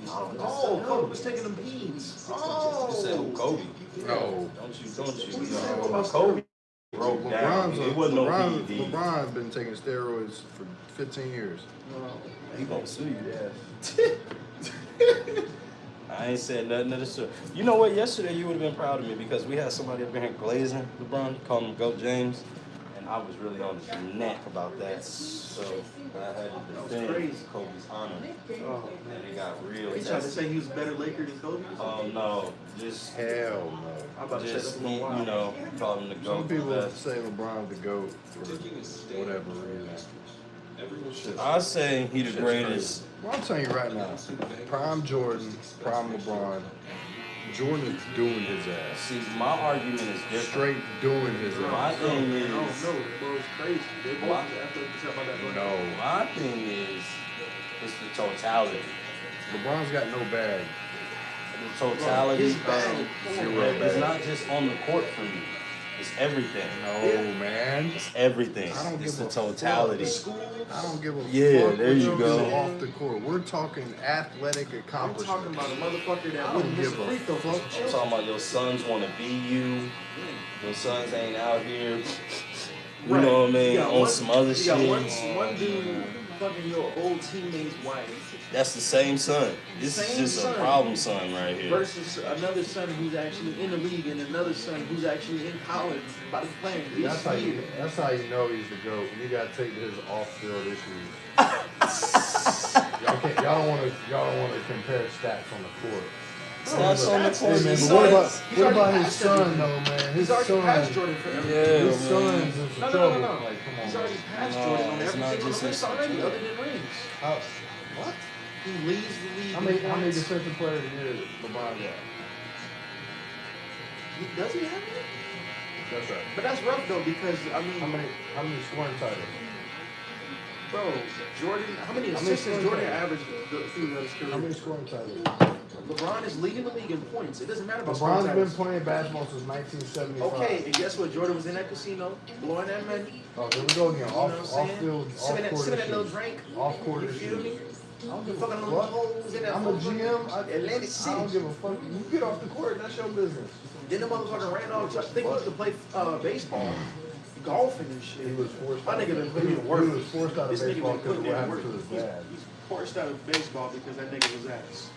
Oh, Kobe was taking them beans. Oh, You said Kobe. No. Don't you? said No. about Kobe broke down. It wasn't no PED. LeBron's been taking steroids for 15 years. He gonna sue you. I ain't said nothing to the story. You know what? Yesterday you would have been proud of me because we had somebody up here glazing LeBron, called him Goat James, and I was really on his neck about that. So I had to defend Kobe's honor. Oh, And it got real. he tried to say he was a better Laker than Kobe. Oh no, just Hell no. I'm about to say just that's a he, little wild. you know, called him the Some GOAT. people But say LeBron's the GOAT for whatever reason. I say he the greatest. Well, I'm telling you right now, prime Jordan, prime LeBron, Jordan is doing his ass. See, my argument is different. Straight doing his My ass. thing is, No, bro, it's crazy. They both after we talk about that. Bro. No. my thing is, it's the totality. LeBron's got no bag. The totality His bag. it's not just on the court for me. It's everything. No, man. It's everything. I don't It's give the a totality. I don't give a Yeah, fuck there what you you go. do off the court. We're talking athletic I'm accomplishments. talking about a motherfucker that I wouldn't don't miss give a a free throw. fuck. I'm talking about your sons want to be you. Your sons ain't out here. You know what I mean? On some other You got shit. one dude fucking your old teammate's wife That's the same son. This is Same just son. a problem son right here. versus another son who's actually in the league and another son who's actually in college about to play. That's how you know he's the GOAT. You gotta take his off-field issues. y'all don't wanna compare stats on the court. Stats on the court. Hey, man, His but sons- what about his son though, man? His He's already son, passed Jordan forever. Yeah, his man. son's in some No, trouble. no. Like, come on, He's already man. passed No, Jordan on it's everything not on just the his list already, son. other than rings. What? He leads the league. How many in points. defensive players a year LeBron got? Does he have it? That's right. But that's rough though because I mean, How many scoring titles? bro, Jordan. How many How many assists scoring Jordan titles? averaged through his career? How many scoring titles? LeBron is leading the league in points. It doesn't matter about LeBron's scoring been titles. playing basketball since 1975. Okay, and guess what? Jordan was in that casino, blowing that money. Oh, here we go again. You know what I'm saying? Off-field, Sipping off-court that little issues. drink. Off-court You feel me? issues. I don't give a Fucking little fuck. holes in that I'm a motherfucker. GM. Atlantic I City. don't give a fuck. You get off the court, that's your business. Then the motherfucker ran off. I think he was to play baseball, golfing and shit. He was forced My out. nigga been He putting was- in work. he was forced out of This nigga baseball been because putting of what in work. happened to his dad. He's forced out of baseball because that nigga was ass.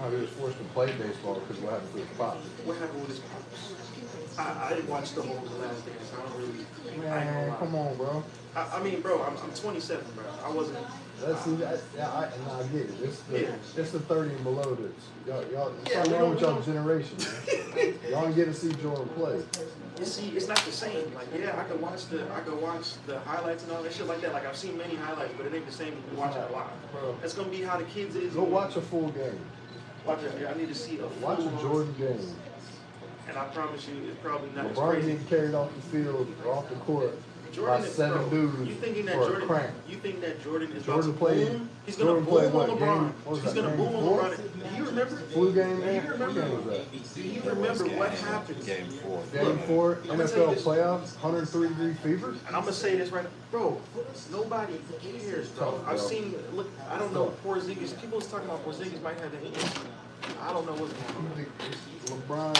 No, he was forced to play baseball because of what happened to his pops. What happened with his pops? I didn't watch the whole Last Dance. I don't really. I ain't Man, gonna lie. come on, bro. I mean, bro, I'm 27, bro. I wasn't. Let's see that. Yeah, I get it. It's the 30 and below that's y'all. What's Yeah, we wrong with don't- y'all generation? Man? Y'all don't get to see Jordan play. You see, it's not the same. Like, yeah, I could watch the highlights and all that shit like that. Like, I've seen many highlights, but it ain't the same as watching it live. Bro. That's gonna be how the kids is. Go watch a full game. Watch it. I need to see a Watch full a Jordan game. And I promise you, it's probably not as LeBron crazy. getting carried off the field or off the court Jordan by is, 7 bro, dudes you thinking that for a Jordan? crank. You think that Jordan is Jordan about to played- boom? He's gonna Jordan boom played on what, LeBron. game- what was He's that, gonna game boom on 4? LeBron. Do you remember? Flu game, Do man? you What remember? game was that? Do you remember what happened? Game 4. Game 4, I'm gonna tell you NFL this. playoffs, 103-degree fever. And I'm gonna say this right now, bro. Nobody cares, bro. Tough, I've bro. seen. Look, I don't know. Porzingis. People was talking about Porzingis might have an injury. I don't know what's going on. LeBron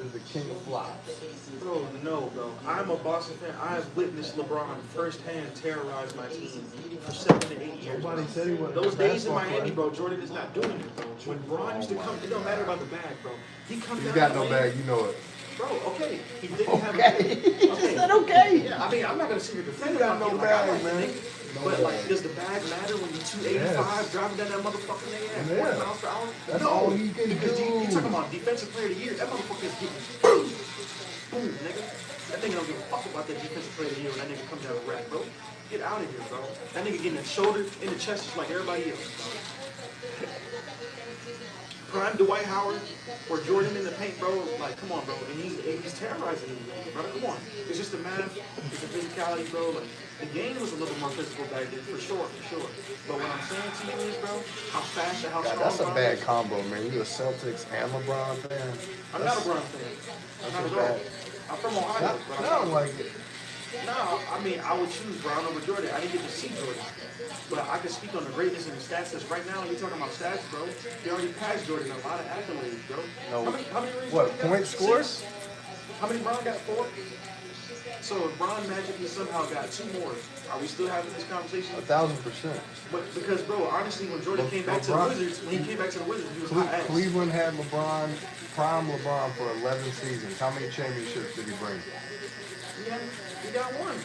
is the king of flops. Bro, no, bro. I'm a Boston fan. I have witnessed LeBron firsthand terrorize my team for 7 to 8 years. Nobody said he wasn't Those a days in basketball Miami, player. bro, Jordan is not doing it, bro. When Bron used to come, it don't matter about the bag, bro. He comes He's down got the no lane. bag, you know it. Bro, okay. He didn't have Okay. He just said okay. Yeah, I mean, I'm not gonna sit here defending He got him. no Like, I bag, like the man. nigga. No But, bag. like, does the bag matter when you're 285 Yes. driving down that motherfucking thing at Yeah. 40 miles per hour? That's No, all you can because do. You talking about defensive player of the year. That motherfucker is getting boom, boom, nigga. That nigga don't give a fuck about that defensive player of the year when that nigga comes down the rack, bro. Get out of here, bro. That nigga getting a shoulder in the chest just like everybody else, bro. Prime Dwight Howard or Jordan in the paint, bro. Like, come on, bro. And he's terrorizing you, bro. Come on. It's just the math. It's the physicality, bro. Like, the game was a little more physical back then, for sure. But what I'm saying to you is, bro, how fast and how God, strong that's a LeBron bad is. combo, man. You a Celtics and LeBron fan? I'm not a Bron fan. Not at all. I'm from Ohio, bro. I don't like it. No, I mean, I would choose Brown over Jordan. I didn't get to see Jordan. But I can speak on the greatness and the stats that's right now. You're talking about stats, bro. He already passed Jordan a lot of accolades, bro. No. How many rings What, Jordan got? points scored? 6? How many Brown got? 4? So if Brown magically somehow got 2 more, are we still having this conversation? 1,000%. But because, bro, honestly, when Jordan came back to the LeBron- Wizards, when he came back to the Wizards, he was hot ass. Cleveland had LeBron, prime LeBron for 11 seasons. How many championships did he bring? He got 1.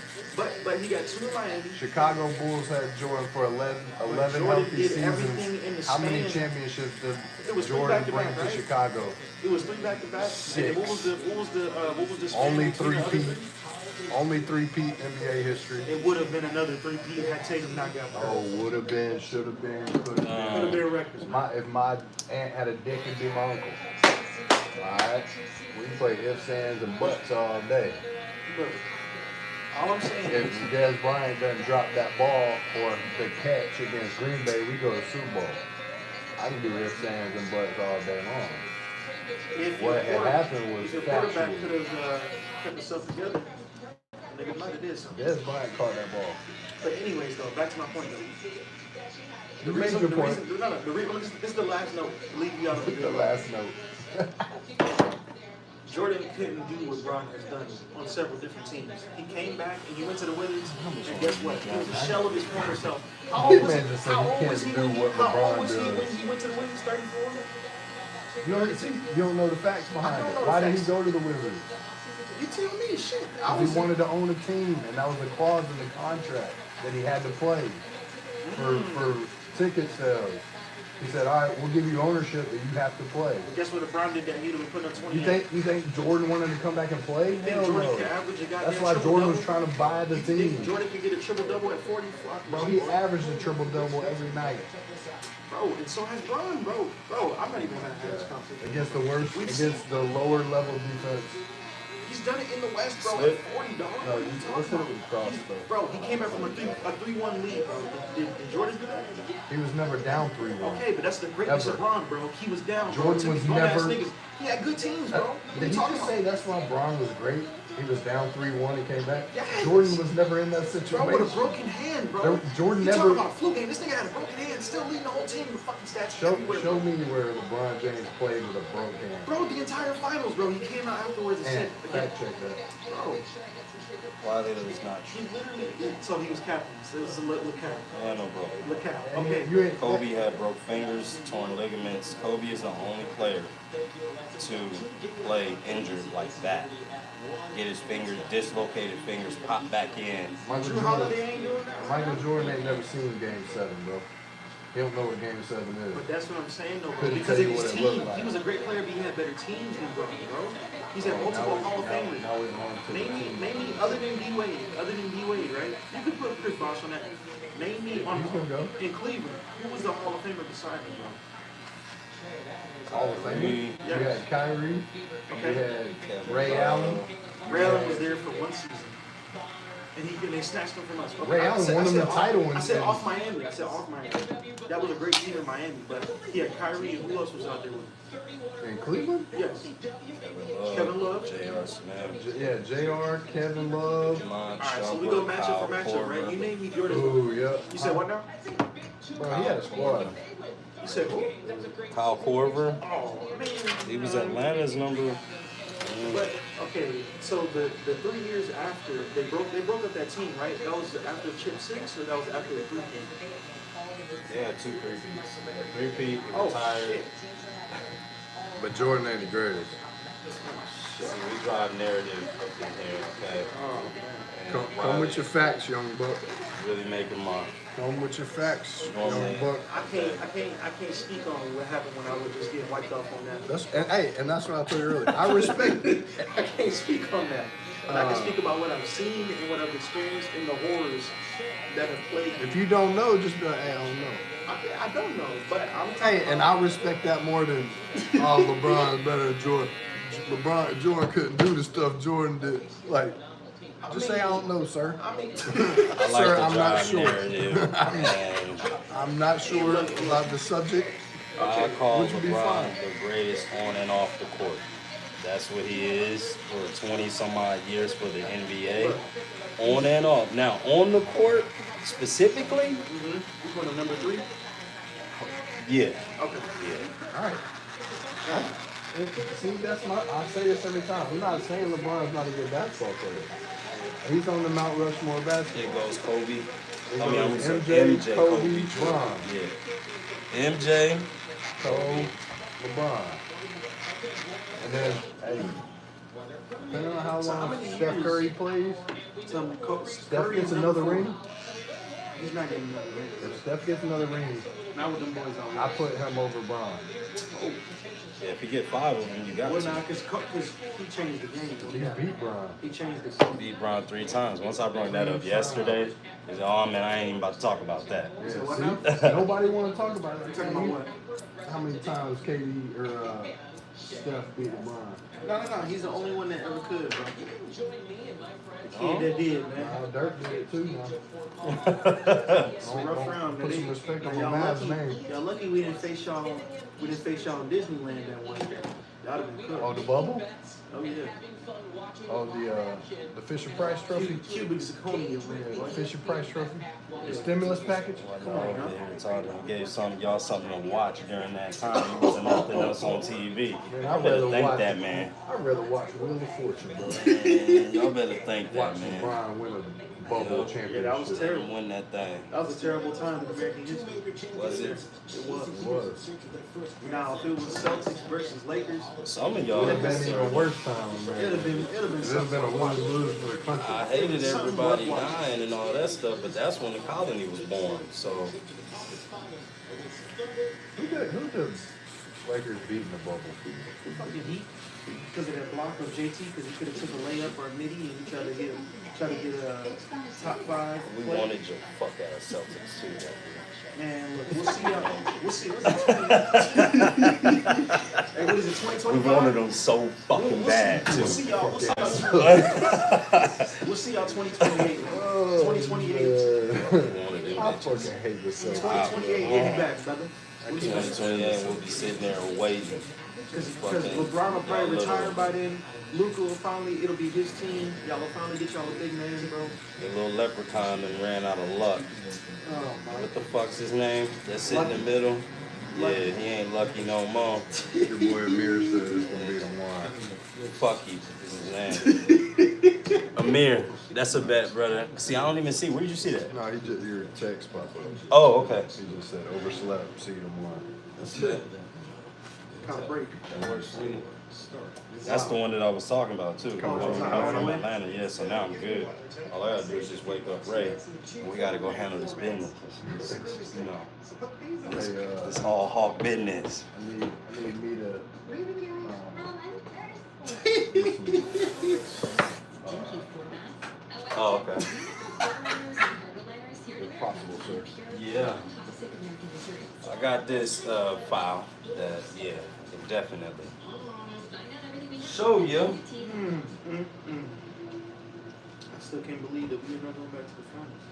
But he got 2 in Miami. Chicago Bulls had Jordan for 11 Jordan healthy did everything seasons. in the How many span. championships It did was 3 Jordan bring back-to-back, to right? Chicago? It was 3 back-to-back. And what was the span Only between the other 3-peat. three? Only 3-peat NBA history. It would have been another 3-peat had Tatum not got hurt. Oh, would have been, should have been, could have Could have been. been records. If my aunt had a dick, it'd be my uncle. Alright? We can play ifs, ands, and buts all day. Look, all I'm saying is, If Dez Bryant doesn't drop that ball or the catch against Green Bay, we go to Super Bowl. I can do ifs, ands, and buts all day long. if What had happened was if your quarterback factual. could have kept himself together, nigga might have did something. Dez Bryant caught that ball. But anyways, though, back to my point, though. You made your point. This is the last note. Leave you out of the The good. last note. Jordan couldn't do what Bron has done on several different teams. He came back and he went to the Wizards, and guess what? He was a shell of his former self. How old was Man just said how he old can't was he do when what how old LeBron was he does. when he went to the Wizards? 34? You don't know the facts behind don't it. know the Why did he facts. go to the Wizards? You tell me, shit. He wanted to own a team, and that was a clause in the contract that he had to play for ticket sales. He said, "All right, we'll give you ownership, but you have to play." Guess what? If Bron did that, he'd have been putting up 20. You think Jordan wanted to come back and play? You think Hell Jordan no. could average a goddamn That's why triple Jordan was double? trying to buy the You think team. Jordan could get a triple double at 40? Bro, he averaged a triple double every night Bro, and so has Bron, bro. Bro, I'm not even gonna have this conversation. against the worst, against the lower level defense. He's done it in the West, bro, Slip. at 40, dog. No, What are you let's talking hit it about? with cross though. Bro, he came back from a 3-1 lead, bro. Did Jordan do that? He was never down 3-1. Okay, but that's the greatness Ever. of Bron, bro. He was down. bro. Jordan Took was his bum-ass never- niggas. He had good teams, bro. What are Did you he talking just about? say that's why Bron was great? He was down 3-1 and came back? Yes. Jordan was never in that Bro, situation. with a broken hand, bro. Jordan you never- talking about a flu game. This nigga had a broken hand, still leading the whole team with fucking stats Show everywhere. me where LeBron James played with a broken hand. Bro, the entire finals, bro. He came out afterwards and And said, fact check that. bro, Why that is not He true? literally, so he was capping. So it was a little cap. Yeah, no, bro. Le cap. And Okay. you ain't Kobe had broke fingers, torn ligaments. Kobe is the only player to play injured like that. Get his fingers, dislocated fingers, pop back in. Michael Drew Jordan. Holiday ain't doing that. Michael Jordan ain't never seen Game 7, bro. He don't know what Game 7 is. But that's what I'm saying though, bro. Couldn't Because tell of you his what it team, looked like. he was a great player, but he had better teams than bro. He's had multiple Hall of Famers. Now we're on to the Name team. me other than D Wade, right? You could put Chris Bosh on that. Name me on He's gonna go. in Cleveland. Who was the Hall of Famer beside him, bro? Hall of Fame. You had Kyrie. Okay. You had Ray Allen. Ray Allen was there for one season. And they snatched him from us. Okay, Ray Allen won him the title I in said seven. off Miami. That was a great team in Miami, but he had Kyrie and who else was out there with him? In Cleveland? Yes. Kevin Love. J.R. Smith. Yeah, J.R., Kevin Love. Alright, so we go matchup for matchup, right? You name me Jordan. Ooh, yeah. You said what now? Bro, he had a squad. You said who? Kyle Korver. Oh man. He was Atlanta's number. But okay, so the 3 years after they broke up that team, right? That was after Chip 6 or that was after the 3 game? Yeah, 2 3-peats. 3-peat, Oh, retired. shit. But Jordan ain't the greatest. See, we drive narrative up in here, okay? Oh, And Come with your facts, young buck. really making my Come with your facts, Normally- young buck. I can't speak on what happened when I was just getting wiped off on that. And that's what I told you earlier. I respect it. I can't speak on that. But I can speak about what I've seen and what I've experienced in the horrors that have played. If you don't know, just be like, hey, I don't know. I don't know, but I'm Hey, and I respect that more than, oh, LeBron's better than Jordan. Jordan couldn't do the stuff Jordan did. Like, just say I don't know, sir. I mean, I like Sir, the I'm not drive sure. narrative. And I'm not sure about the subject. I call Would you be LeBron fine? the greatest on and off the court. That's what he is for 20 some odd years for the NBA. On and off. Now, on the court specifically, we're going to number 3. yeah. Okay. Yeah. All right. See, that's my. I say this every time. I'm not saying LeBron's not a good basketball player. He's on the Mount Rushmore basketball. It goes Kobe. It I mean, I'm goes sorry, MJ, Kobe, Jordan. Bron. Yeah. MJ, Kobe, LeBron. And then, hey, depending on how long Steph Curry plays, Steph gets another ring. He's not getting another ring. If Steph gets another ring, Not with them boys on. I put him over Bron. yeah, if you get 5 of them, you got Well, to. nah, because he changed the game. He's beat Bron. He changed the game. Beat Bron 3 times. Once I brought that up yesterday, he said, oh man, I ain't even about to talk about that. Yeah, what see? now? Nobody want to talk about it. You talking about what? How many times KD or Steph beat LeBron? No. He's the only one that ever could, bro. The kid that did, man. Dirk did it too now. It's a rough round, man. Put some respect on Y'all my man's lucky, name. y'all lucky we didn't face y'all in Disneyland that one year. Y'all have been cooked. Oh, the bubble? Oh, yeah. Oh, the Fisher Price trophy? Cubic zirconia win, The boy. Fisher Price trophy? The stimulus package? Come on, Over now. there talking, gave y'all something to watch during that time. There wasn't nothing else on TV. Man, Y'all I'd better rather thank watch that, man. I'd rather watch Wheel of Fortune, bro. Man, y'all better thank that, Watch man. LeBron win a bubble Yeah, championship. that was terrible. Win that thing. That was a terrible time in American history. Was it? It was. It was. Now, if it was Celtics versus Lakers, Some of y'all. It would have been even worse time, man. it'd have been It would have something. been a lose for the country. I hated everybody dying and all that stuff, but that's when the colony was born. So Who did Lakers beat in the bubble? Fucking Heat because of that block of JT because he could have took a layup or a midi and he tried to get a top 5 we play. wanted your fuck ass Celtics too. That And look, we'll see y'all. We'll see. What's it, hey, what is it? 2025. we wanted them so fucking bad We'll too. see y'all. We'll see y'all 2028. 2028. We wanted them I bitches. fucking hate this Celtics. 2028. We'll be back, brother. 2028, we'll be sitting there waiting. Because LeBron will probably retire by then. Luka will finally, it'll be his team. Y'all will finally get y'all a big man, bro. The little leprechaun and ran out of luck. Oh, my. What the fuck's his name? That's in the middle. Yeah, he ain't lucky no more. Your boy Amir said it's gonna be the one. Fuck you, is his name. Amir, that's a bet, brother. See, I don't even see. Where did you see that? No, he just your text popped up. Oh, okay. He just said overslept. See you tomorrow. That's it. Kind of break. That works for you. That's the one that I was talking about too. Come from Atlanta, yeah. So now I'm good. All I gotta do is just wake up Ray, and we gotta go handle this business. You know, this all hawk business. I need me to. Oh, okay. If possible, sir. Yeah. I got this file that, yeah, definitely. Show you. I still can't believe that we're not going back to the finals.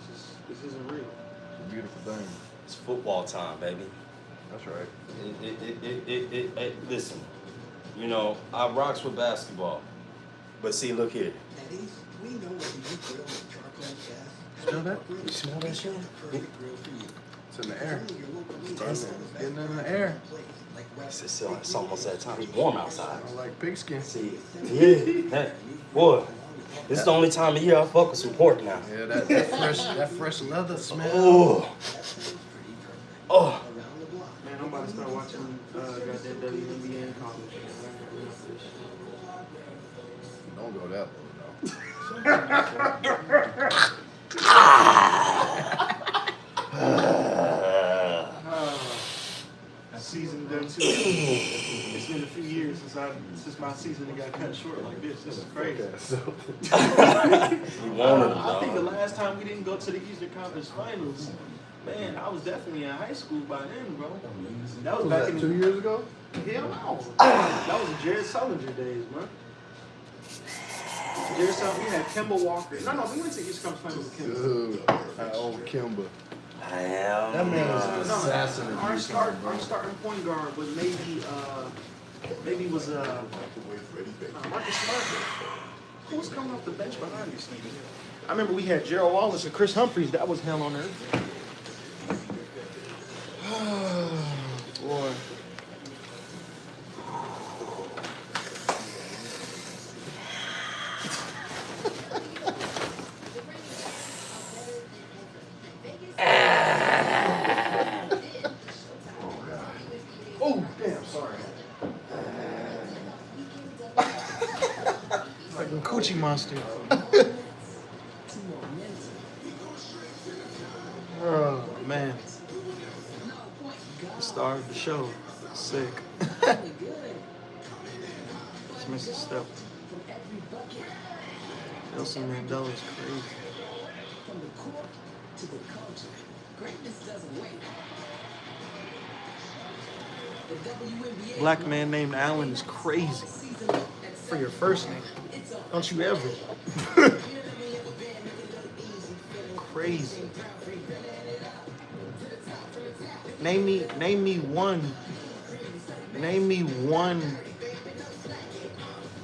This isn't real. It's a beautiful thing. It's football time, baby. That's right. Listen, you know, I rocks with basketball, but see, look here. Smell that? You smell that shit? It's in the air. It's getting in the air. It's almost that time. It's warm outside. I like pigskin. See, yeah, hey, boy, this is the only time of year I fuck with some pork now. Yeah, that fresh leather smell. Oh. Man, I'm about to start watching goddamn WNBA in college. Don't go that Season done too. It's been a few years since my season got cut short like this. This is crazy. You wanted I think the last time we didn't go to the Eastern Conference Finals, man, I was definitely in high school by then, bro. That was back in 2 years ago? Hell no. That was the Jared Sullinger days, man. Jared Sullinger, we had Kemba Walker. No, we went to the Eastern Conference Finals with Kemba. Dude, that old Kimba. That man was an assassin. Our starting point guard was maybe was Marcus Smart. Who was coming off the bench behind you, Stevie? I remember we had Gerald Wallace and Chris Humphries. That was hell on earth. Boy. Oh, damn, sorry. Like a coochie monster. Oh, man. The star of the show. Sick. It's Mr. Step. Nelson Mandela is crazy. Black man named Allen is crazy. For your first name. Don't you ever. Crazy. Name me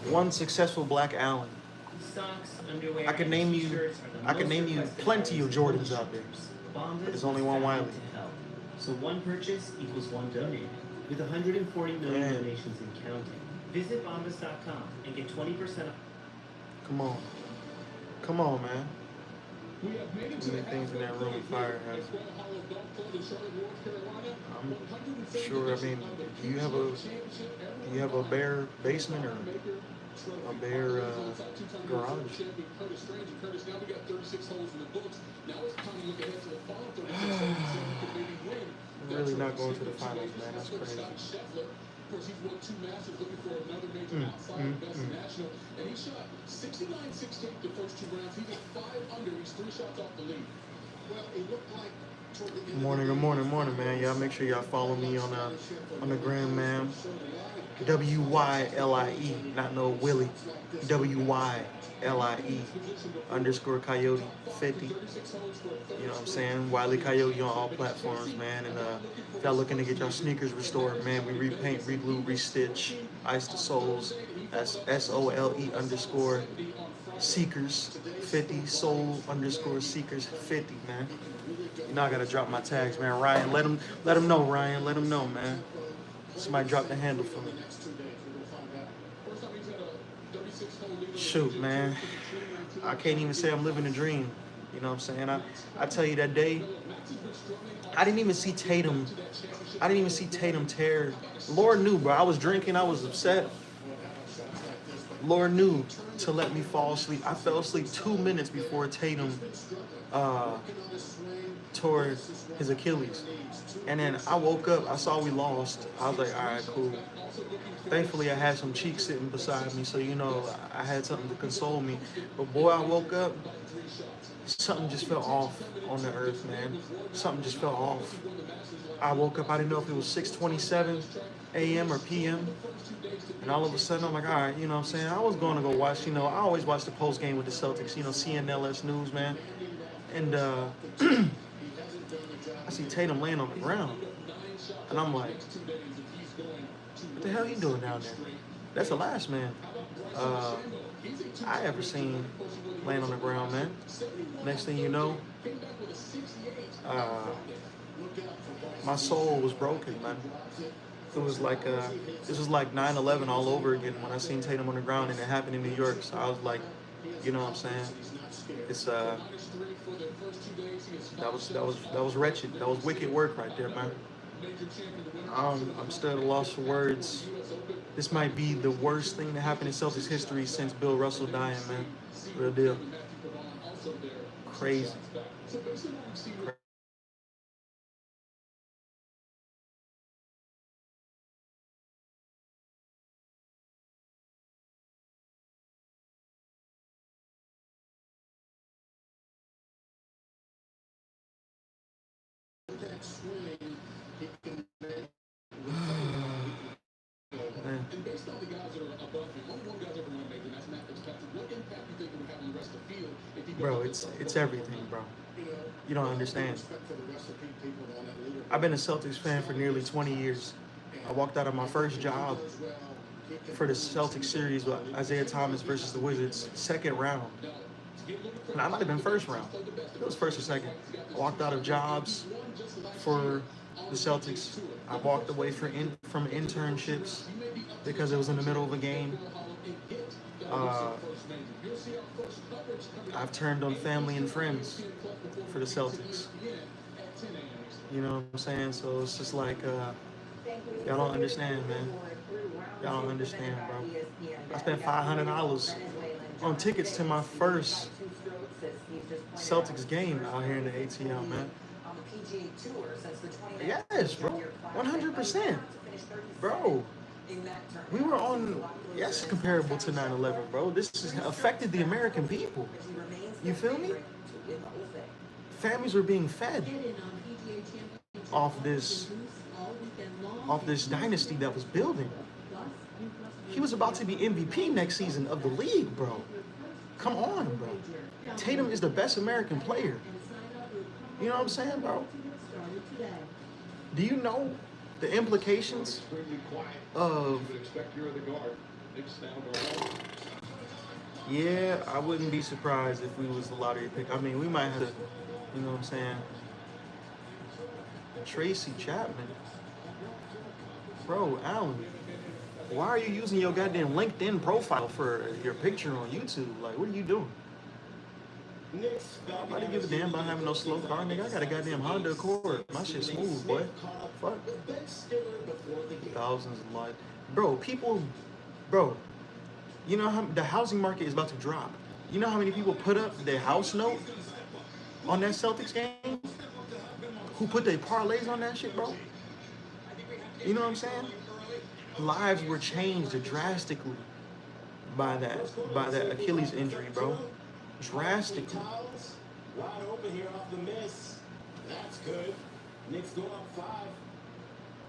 one successful Black Allen. I can name you plenty of Jordans out there. But there's only one Wiley. So one purchase equals one donated. With 140 million donations and counting. Visit Bombas.com and get 20% off. Come on, man. Too many things in that room of fire. I'm sure. I mean, do you have a bare basement or a bare garage? I'm really not going to the finals, man. That's crazy. Of course, he's won 2 Masters, looking for another major outside the best national. And he shot 69-16 the first 2 rounds. He was 5 under. He's 3 shots off the lead. Well, it looked like toward the end. Morning, man. Y'all make sure y'all follow me on the gram, man. WYLIE, not no Willie. WYLIE _ Coyote 50. You know what I'm saying? Wiley Coyote on all platforms, man. And if y'all looking to get y'all sneakers restored, man, we repaint, reglue, restitch, ice the soles. That's SOLE _ Seekers 50, Soul _ Seekers 50, man. You know I gotta drop my tags, man. Ryan, let him know, Ryan. Let him know, man. Somebody drop the handle for me. Shoot, man. I can't even say I'm living a dream. You know what I'm saying? I tell you that day, I didn't even see Tatum. I didn't even see Tatum tear. Lord knew, bro. I was drinking. I was upset. Lord knew to let me fall asleep. I fell asleep 2 minutes before Tatum tore his Achilles. And then I woke up. I saw we lost. I was like, all right, cool. Thankfully, I had some cheeks sitting beside me, so, you know, I had something to console me. But boy, I woke up, something just felt off on the earth, man. Something just felt off. I woke up, I didn't know if it was 6:27 a.m. or p.m. And all of a sudden, I'm like, all right, you know what I'm saying? I was going to go watch, you know, I always watch the post game with the Celtics, you know, CNLS News, man. And I see Tatum laying on the ground. And I'm like, what the hell are you doing down there? That's the last man I ever seen laying on the ground, man. Next thing you know, my soul was broken, man. It was like this was like 9/11 all over again when I seen Tatum on the ground, and it happened in New York. So I was like, you know what I'm saying? It's that was wretched. That was wicked work right there, man. I'm still at a loss for words. This might be the worst thing that happened in Celtics history since Bill Russell dying, man. Real deal. Crazy. And based on the guys that are above him, only one guy's ever won a major, and that's Matt Fitzpatrick. What impact do you think it would have on the rest of the field if he Bro, it's everything, bro. You don't understand. I've been a Celtics fan for nearly 20 years. I walked out of my first job for the Celtics series with Isaiah Thomas versus the Wizards, second round. And I might have been first round. It was first or second. I walked out of jobs for the Celtics. I walked away from internships because it was in the middle of a game. I've turned on family and friends for the Celtics. You know what I'm saying? So it's just like, y'all don't understand, man. Y'all don't understand, bro. I spent $500 on tickets to my first Celtics game out here in the ATL, man. Yes, bro. 100%. Bro. We were on, yes, comparable to 9/11, bro. This has affected the American people. You feel me? Families were being fed off this dynasty that was building. He was about to be MVP next season of the league, bro. Come on, bro. Tatum is the best American player. You know what I'm saying, bro? Do you know the implications of... Yeah, I wouldn't be surprised if we was the lottery pick. I mean, we might have to, you know what I'm saying? Tracy Chapman. Bro, Alan, why are you using your goddamn LinkedIn profile for your picture on YouTube? Like, what are you doing? Nobody give a damn about having no slow car, nigga. I got a goddamn Honda Accord. My shit smooth, boy. Fuck. Thousands of lives. Bro, you know how the housing market is about to drop. You know how many people put up their house note on that Celtics game? Who put their parlays on that shit, bro? You know what I'm saying? Lives were changed drastically by that Achilles injury, bro. Drastically. Wide open here off the miss. That's good. Knicks go up 5.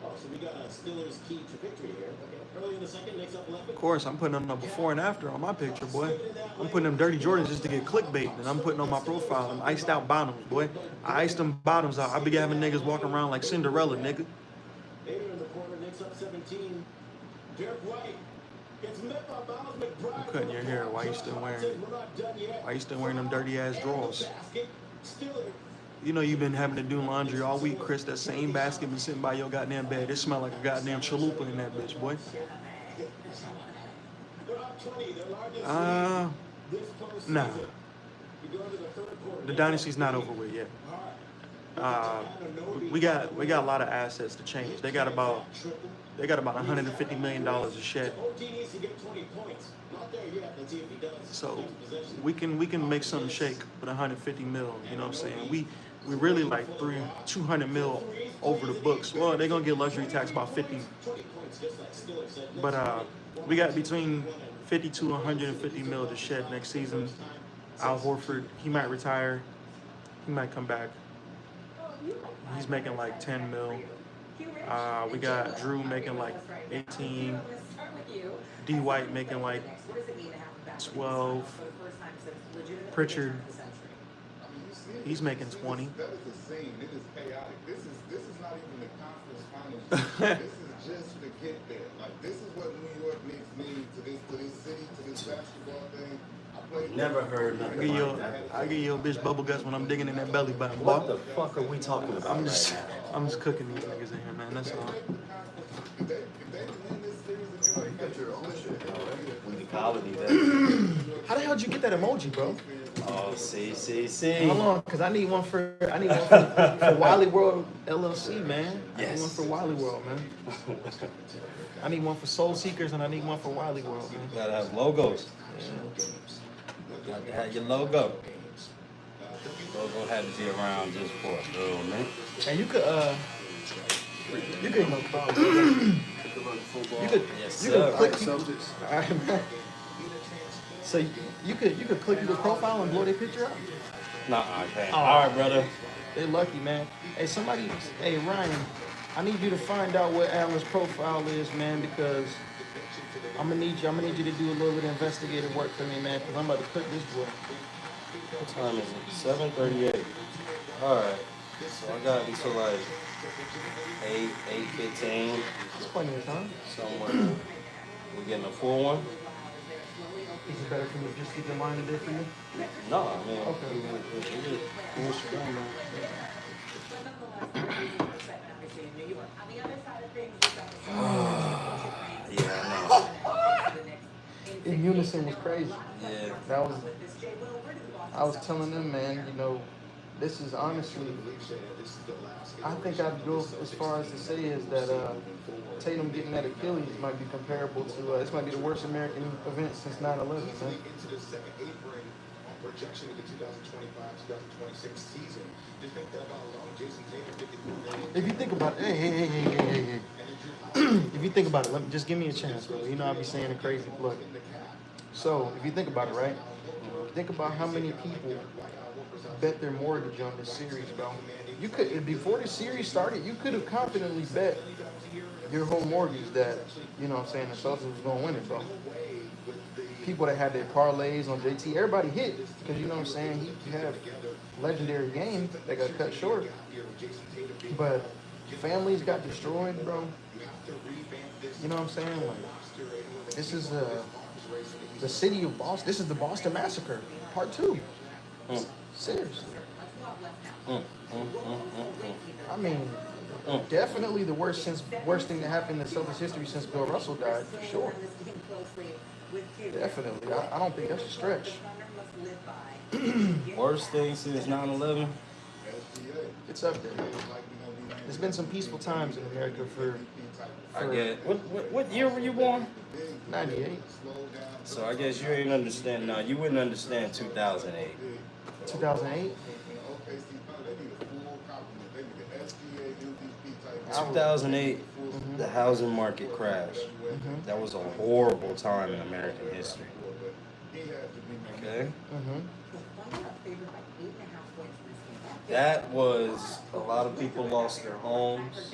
Oh, so we got a Steelers key to victory here. Okay. Early in the second, Knicks up 11. Of course, I'm putting them before and after on my picture, boy. I'm putting them dirty Jordans just to get clickbait, and I'm putting on my profile them iced out bottoms, boy. I iced them bottoms out. I be having niggas walking around like Cinderella, nigga. Later in the quarter, Knicks up 17. Derek White gets met by Miles McBride. I'm cutting your hair. Why you still wearing them dirty ass drawers? You know you've been having to do laundry all week, Chris. That same basket been sitting by your goddamn bed. It smell like a goddamn chalupa in that bitch, boy. Nah. the dynasty's not over with yet. We got a lot of assets to change. They got about $150 million a shed. So we can make something shake with 150 mil. You know what I'm saying? We really like 200 mil over the books. Well, they're gonna get luxury tax about 50. But we got between 50 to 150 mil to shed next season. Al Horford, he might retire. He might come back. He's making like 10 mil. We got Drew making like 18. D. White making like 12. Pritchard, he's making 20. That is a scene. It is chaotic. This is not even the conference finals. This is just to get there. Like, this is what New York Knicks mean to this city, to this basketball thing. Never heard nothing like that. I give you a bitch bubble guts when I'm digging in that belly button. What the fuck are we talking about? I'm just cooking these niggas in here, man. That's all. We the colony there. How the hell did you get that emoji, bro? Oh, see. Hold on, cause I need one for Wiley World LLC, man. I need one for Wiley World, man. I need one for Soul Seekers and I need one for Wiley World, man. Gotta have logos. Got to have your logo. Logo had to be around just for a little minute. And you could click subjects. All right, man. So you could click your profile and blow their picture up. Nah, I can't. All right, brother. They lucky, man. Hey Ryan, I need you to find out what Alan's profile is, man, because I'm gonna need you to do a little bit of investigative work for me, man, because I'm about to cook this boy. What time is it? 7:38. All right. So I got until like 8:15. It's plenty of time. Somewhere. We're getting a full one. Is it better for me to just keep in mind a bit for you? No, I mean, okay. Yeah, I know. In Unison was crazy. Yeah. I was telling them, man, you know, this is honestly, I think I'd go as far as to say is that Tatum getting that Achilles might be comparable to, this might be the worst American event since 9/11, man. Projection of the 2025-2026 season. Just think that about alone, Jason Tatum. If you think about it, hey. If you think about it, just give me a chance, bro. You know I'll be saying a crazy look. So if you think about it, right? Think about how many people bet their mortgage on this series, bro. You could, before the series started, you could have confidently bet your whole mortgage that, you know what I'm saying, the Celtics was gonna win it, bro. People that had their parlays on JT, everybody hit, because you know what I'm saying, he had legendary game that got cut short. But families got destroyed, bro. You know what I'm saying? Like, this is the city of Boston. This is the Boston Massacre, part 2. Seriously. I mean, definitely the worst thing that happened in Celtics history since Bill Russell died, for sure. Definitely. I don't think that's a stretch. Worst thing since 9/11? It's up there. There's been some peaceful times in America for I get what year were you born? 98. So I guess you ain't understand now. You wouldn't understand 2008. 2008? 2008, the housing market crashed. That was a horrible time in American history. Okay? That was, a lot of people lost their homes.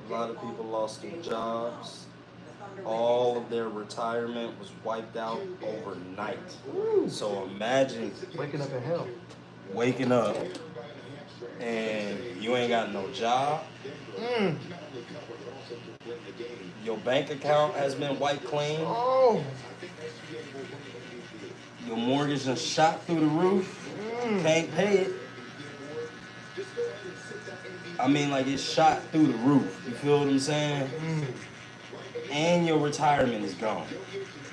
A lot of people lost their jobs. All of their retirement was wiped out overnight. So imagine waking up in hell. Waking up and you ain't got no job. Your bank account has been wiped clean. Your mortgage is shot through the roof. Can't pay it. I mean, like, it's shot through the roof. You feel what I'm saying? And your retirement is gone.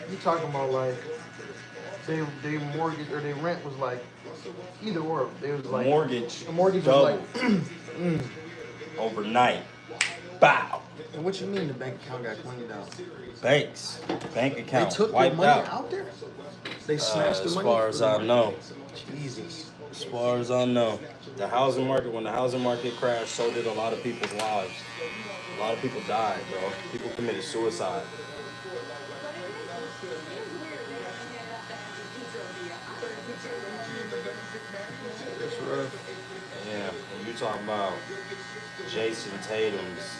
You talking about like They mortgage or their rent was like either or. They was like Mortgage. The mortgage doubled was like overnight. Bow. And what you mean the bank account got cleaned out? Bank They account took their wiped money out. out there? They snatched the As money? far as I know. Jesus. As far as I know. The housing market, when the housing market crashed, so did a lot of people's lives. A lot of people died, bro. People committed suicide. That's rough. Yeah, and you talking about Jason Tatum's.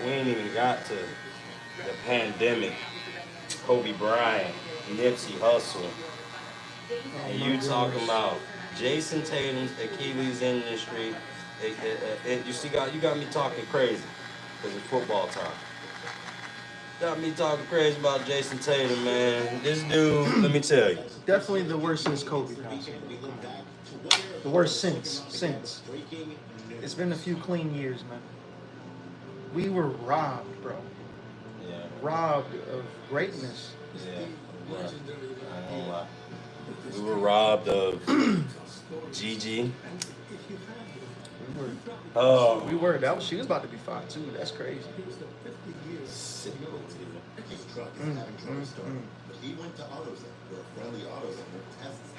We ain't even got to the pandemic. Kobe Bryant, Nipsey Hussle. And you talking about Jason Tatum's Achilles industry. You got me talking crazy because it's football time. Got me talking crazy about Jason Tatum, man. This dude, let me tell you. Definitely the worst since Kobe passed. The worst since. It's been a few clean years, man. We were robbed, bro. Yeah. Robbed of greatness. Yeah. I ain't gonna lie. We were robbed of Gigi. We were. She was about to be 5'2". That's crazy. He went to AutoZone, or a friendly AutoZone, tests.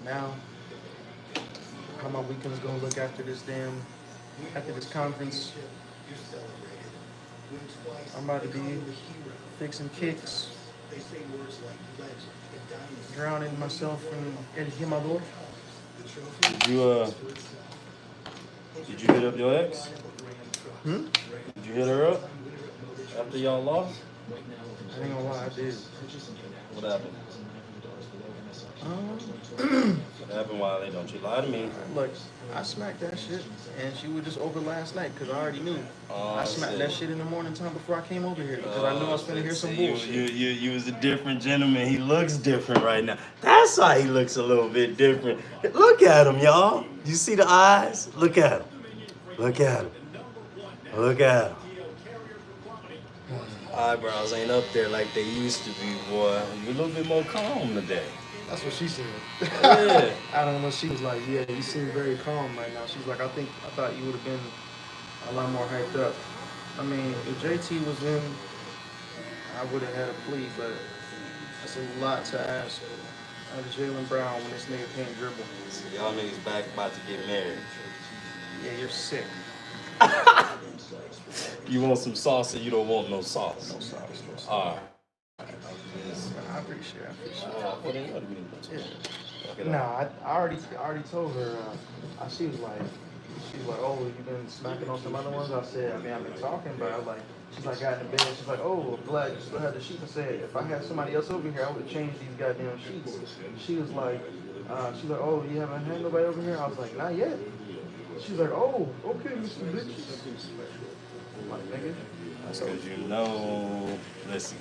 Now, how my weekend's gonna look after this conference. I'm about to be fixing kicks, drowning myself in El Jimador. Did you hit up your ex? Hmm? Did you hit her up after y'all lost? I ain't gonna lie, I did. What happened? What happened, Wiley? Don't you lie to me. Look, I smacked that shit, and she was just over last night because I already knew. Oh, I smacked that shit in the morning time before I came over here because I knew I was finna hear some bullshit. You was a different gentleman. He looks different right now. That's why he looks a little bit different. Look at him, y'all. You see the eyes? Look at him. Look at him. Look at him. Eyebrows ain't up there like they used to be, boy. You're a little bit more calm today. That's what she said. Yeah. I don't know. She was like, "Yeah, you seem very calm right now." She's like, I thought you would have been a lot more hyped up." I mean, if JT was in, I would have had a plea, but that's a lot to ask of Jaylen Brown when this nigga can't dribble. So y'all niggas back about to get married. Yeah, you're sick. You want some sauce or you don't want no sauce? No sauce. All right. I appreciate it. Yeah. Nah, I already told her. She was like, "Oh, you been smacking on some other ones?" I said, "I mean, I've been talking, but I was like," she's like, "Got in the bed." She's like, "Oh, I'm glad you still had the sheets." I said, "If I had somebody else over here, I would have changed these goddamn sheets." She was like, "Oh, you haven't had nobody over here?" I was like, "Not yet." She's like, "Oh, okay, Mr. Bitches." I'm like, nigga. That's because you know, listen.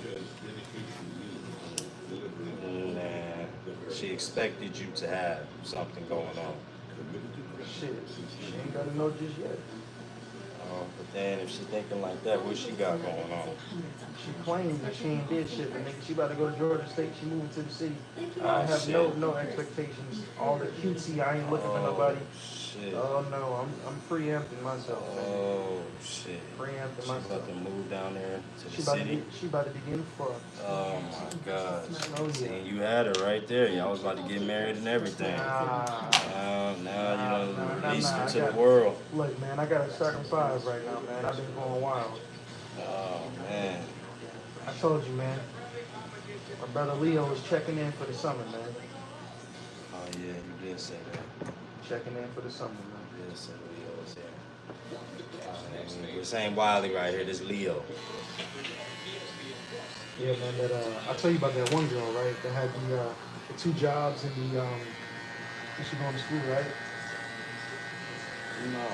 Nah, she expected you to have something going on. Shit, she ain't gotta know just yet. But then if she thinking like that, what she got going on? She claims that she ain't did shit, but nigga, she about to go to Georgia State. She moving to the city. I have no expectations. All the cutesy, I ain't looking for nobody. Shit. Oh no, I'm preempting myself. Oh shit. Preempting She myself. about to move down there to the She about city. she about to begin fuck. Oh my gosh. Oh, yeah. See, you had her right there. Y'all was about to get married and everything. Now you done released her to the world. Look, man, I got a circumcised right now, man. I've been going wild. Oh man. I told you, man. My brother Leo was checking in for the summer, man. Oh yeah, you did say that. Checking in for the summer, man. You did say Leo was here. This ain't Wiley right here. This Leo. Yeah, man. I tell you about that one girl, right? That had the 2 jobs and the she going to school, right? No.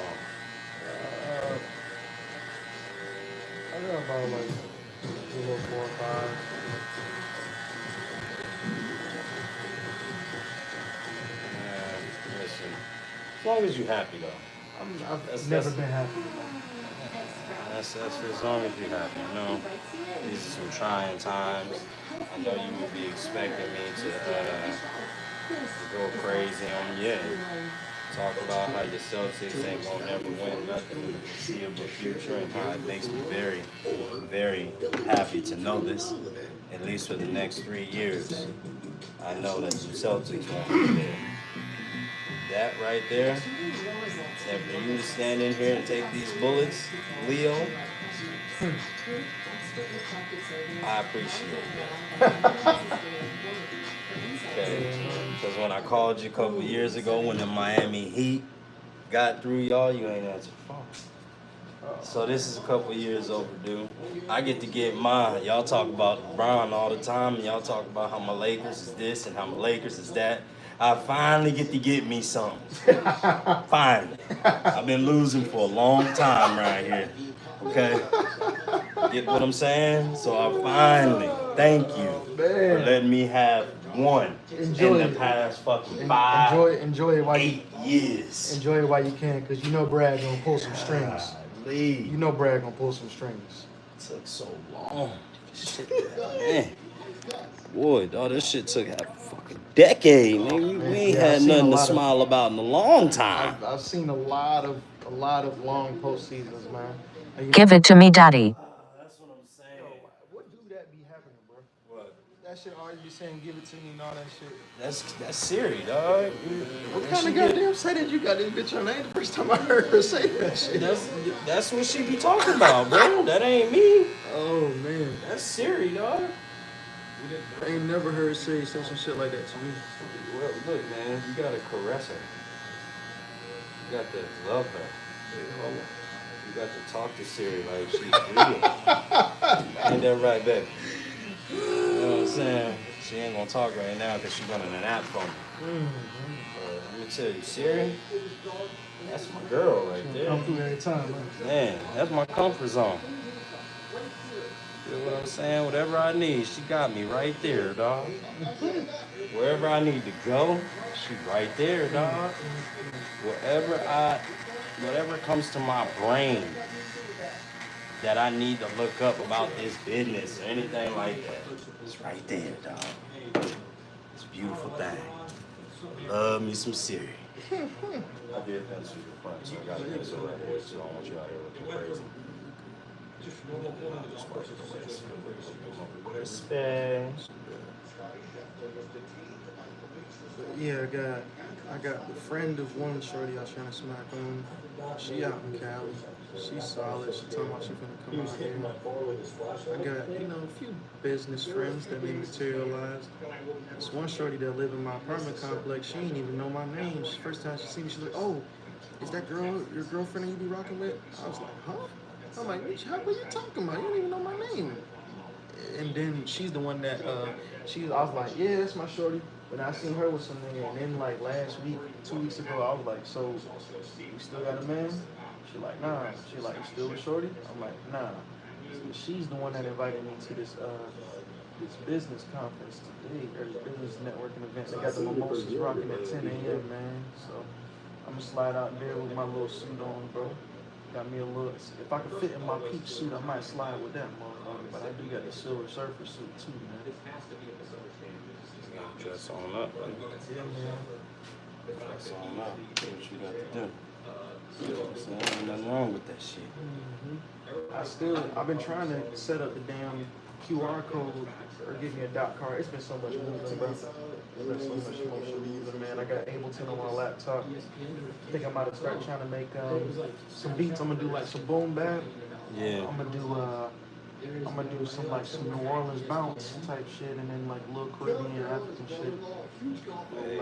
I got about like a little 4 or 5. Listen. As long as you happy though. I've never been happy. That's for as long as you're happy. You know, these are some trying times. I know you would be expecting me to go crazy on you. Talk about how your Celtics ain't gonna never win nothing in the foreseeable future, and how it makes me very, very happy to know this. At least for the next 3 years, I know that the Celtics won't be there. That right there, that for you to stand in here and take these bullets, Leo, I appreciate that. Okay, because when I called you a couple years ago when the Miami Heat got through y'all, you ain't answered the phone. So this is a couple years overdue. I get to get mine. Y'all talk about LeBron all the time, and y'all talk about how my Lakers is this and how my Lakers is that. I finally get to get me something. Finally. I've been losing for a long time right here. Okay? Get what I'm saying? So I finally, thank you for letting me have one in the past fucking 5, Enjoy it while 8 years. Enjoy it while you can, because you know Brad gonna pull some strings. Golly. You know Brad gonna pull some strings. It took so long. Shit, man. Boy, dog, this shit took a fucking decade, man. We ain't had nothing to smile about in a long time. I've seen a lot of long postseasons, man. Give it to me, daddy. That's what I'm saying. What do that be happening, bro? What? That shit already be saying give it to me and all that shit. That's Siri, dog. What kind of goddamn say that you got this bitch on? That ain't the first time I heard her say that shit. That's what she be talking about, bro. That ain't me. Oh man. That's Siri, dog. I ain't never heard Siri say some shit like that to me. Well, look, man, you gotta caress her. You got to love her. You got to talk to Siri like she's real. Ain't that right, baby? You know what I'm saying? She ain't gonna talk right now because she's running an app for me. Let me tell you, Siri, that's my girl right there. Come through every time, Man, that's my comfort zone. You know what I'm saying? Whatever I need, she got me right there, dog. Wherever I need to go, she right there, dog. Whatever comes to my brain that I need to look up about this business or anything like that, it's right there, dog. It's a beautiful thing. Love me some Siri. I did that super front, so I got it so right here, so I don't want you out here looking crazy. Respect. Yeah, I got a friend of one shorty I was trying to smack on. She out in Cali. She's solid. She told me she finna come out here. I got, a few business friends that may materialize. This one shorty that live in my apartment complex, she ain't even know my name. First time she seen me, she's like, "Oh, is that girl your girlfriend that you be rocking with?" I was like, "Huh?" I'm like, "What are you talking about? You don't even know my name." And then she's the one that I was like, "Yeah, that's my shorty." But I seen her with some nigga, and then like last week, 2 weeks ago, I was like, "So, you still got a man?" She like, "Nah." She like, "You still with shorty?" I'm like, "Nah." She's the one that invited me to this business conference today, or this business networking event. They got the mimosas rocking at 10 a.m., man. So I'm gonna slide out there with my little suit on, bro. Got me a little. If I could fit in my peach suit, I might slide with that motherfucker. But I do got the Silver Surfer suit too, man. Dress on up. Yeah, man. Dress on up. Do what you got to do. You know what I'm saying? Ain't nothing wrong with that shit. I've been trying to set up the damn QR code or give me a dot card. It's been so much moving, bro. It's been so much motion moving, man. I got Ableton on my laptop. I think I might have started trying to make some beats. I'm gonna do like some boom bap. Yeah. I'm gonna do some like some New Orleans bounce type shit, and then like little Caribbean African shit. Hey.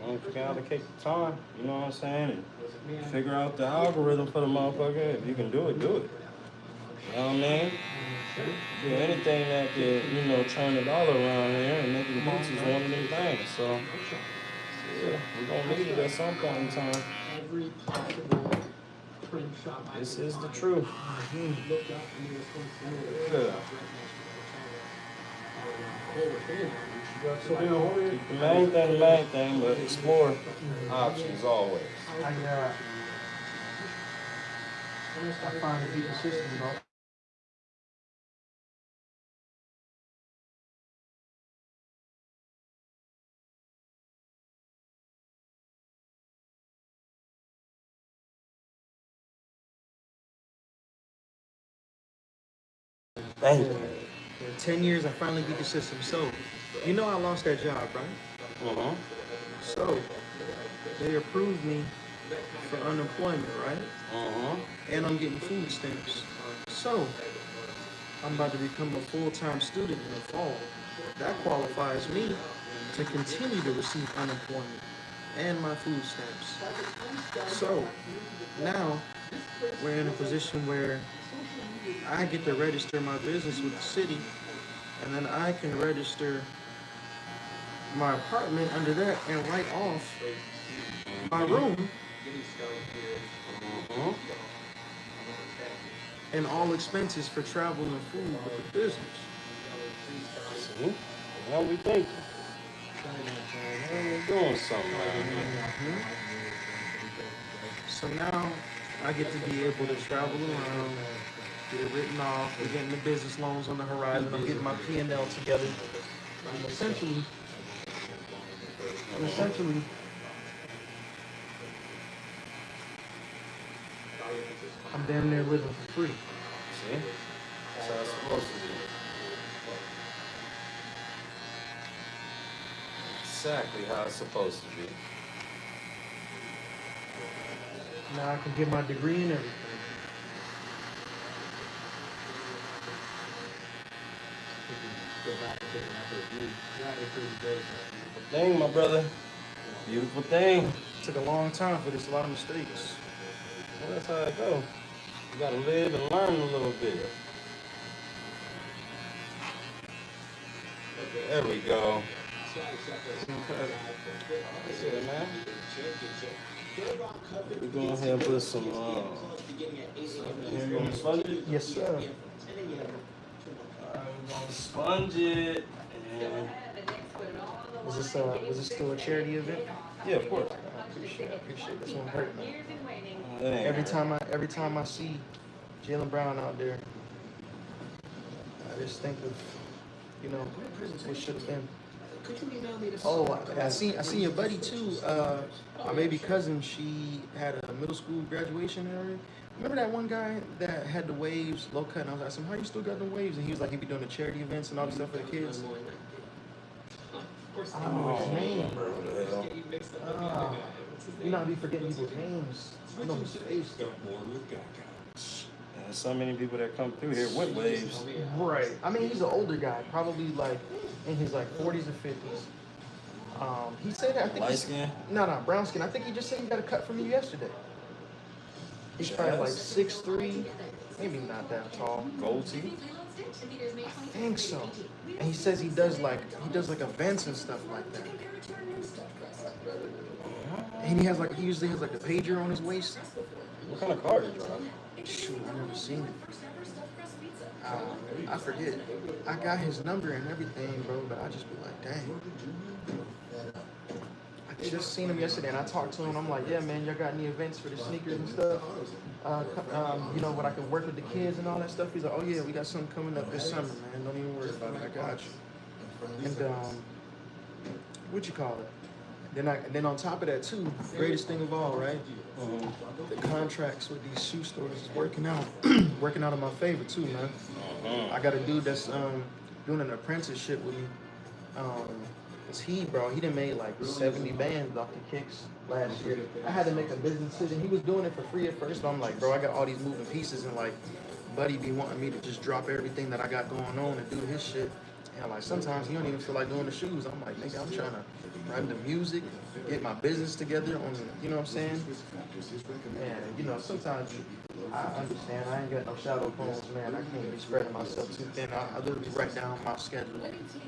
Don't forget to allocate the time, you know what I'm saying? And figure out the algorithm for the motherfucker. If you can do it, do it. You know what I mean? Do anything that could, turn it all around here, and making beats is one of them things. So, yeah, we're gonna need it at some point in time. This is the truth. Good. Keep the main thing, but explore options always. I finally beat the system, bro. Thank you. In 10 years, I finally beat the system. So, you know I lost that job, right? So, they approved me for unemployment, right? And I'm getting food stamps. So, I'm about to become a full-time student in the fall. That qualifies me to continue to receive unemployment and my food stamps. So, now, we're in a position where I get to register my business with the city, and then I can register my apartment under that and write off my room and all expenses for travel and food with the business. See? Now we thinking. We're doing something right here. So now I get to be able to travel around, get it written off, we're getting the business loans on the horizon, I'm getting my P&L together. I'm essentially I'm damn near living for free. See? That's how it's supposed to be. Exactly how it's supposed to be. Now I can get my degree and everything. Thing, my brother. Beautiful thing. Took a long time for this, a lot of mistakes. Well, that's how it goes. You gotta live and learn a little bit. There we go. That's it, man. We're going ahead and put some, you want to sponge it? Yes, sir. Alright, we're gonna sponge it. And Was this still a charity event? yeah, of course. I appreciate it. This one hurt, man. Every time I see Jaylen Brown out there, I just think of, what should have been. Oh, I seen your buddy too. My baby cousin, she had a middle school graduation area. Remember that one guy that had the waves, low cut, and I was asking him, how you still got the waves? And he was like, he'd be doing the charity events and all this stuff for the kids. I don't know his name. You know, I be forgetting people's names. I know his face. There's so many people that come through here with waves. Right. I mean, he's an older guy, probably like in his like 40s or 50s. He said that I think Light skin? No, brown skin. I think he just said he got a cut from you yesterday. He's probably like 6'3", maybe not that tall. Gold teeth? I think so. And he says he does like events and stuff like that. And he usually has like a pager on his waist. What kind of car do you drive? Shoot, I've never seen it. I forget. I got his number and everything, bro, but I just be like, dang. I just seen him yesterday and I talked to him. I'm like, yeah, man, y'all got any events for the sneakers and stuff? What I can work with the kids and all that stuff. He's like, oh yeah, we got something coming up this summer, man. Don't even worry about it. I got you. And what you call it? Then on top of that too, greatest thing of all, right? The contracts with these shoe stores is working out, working out in my favor too, man. I got a dude that's doing an apprenticeship with me. It's he done made like 70 bands off the kicks last year. I had to make a business decision. He was doing it for free at first, but I'm like, bro, I got all these moving pieces and like, buddy be wanting me to just drop everything that I got going on and do his shit. And like sometimes he don't even feel like doing the shoes. I'm like, nigga, I'm trying to write the music, get my business together on, you know what I'm saying? And sometimes I understand. I ain't got no shadow bones, man. I can't be spreading myself too thin. I literally write down my schedule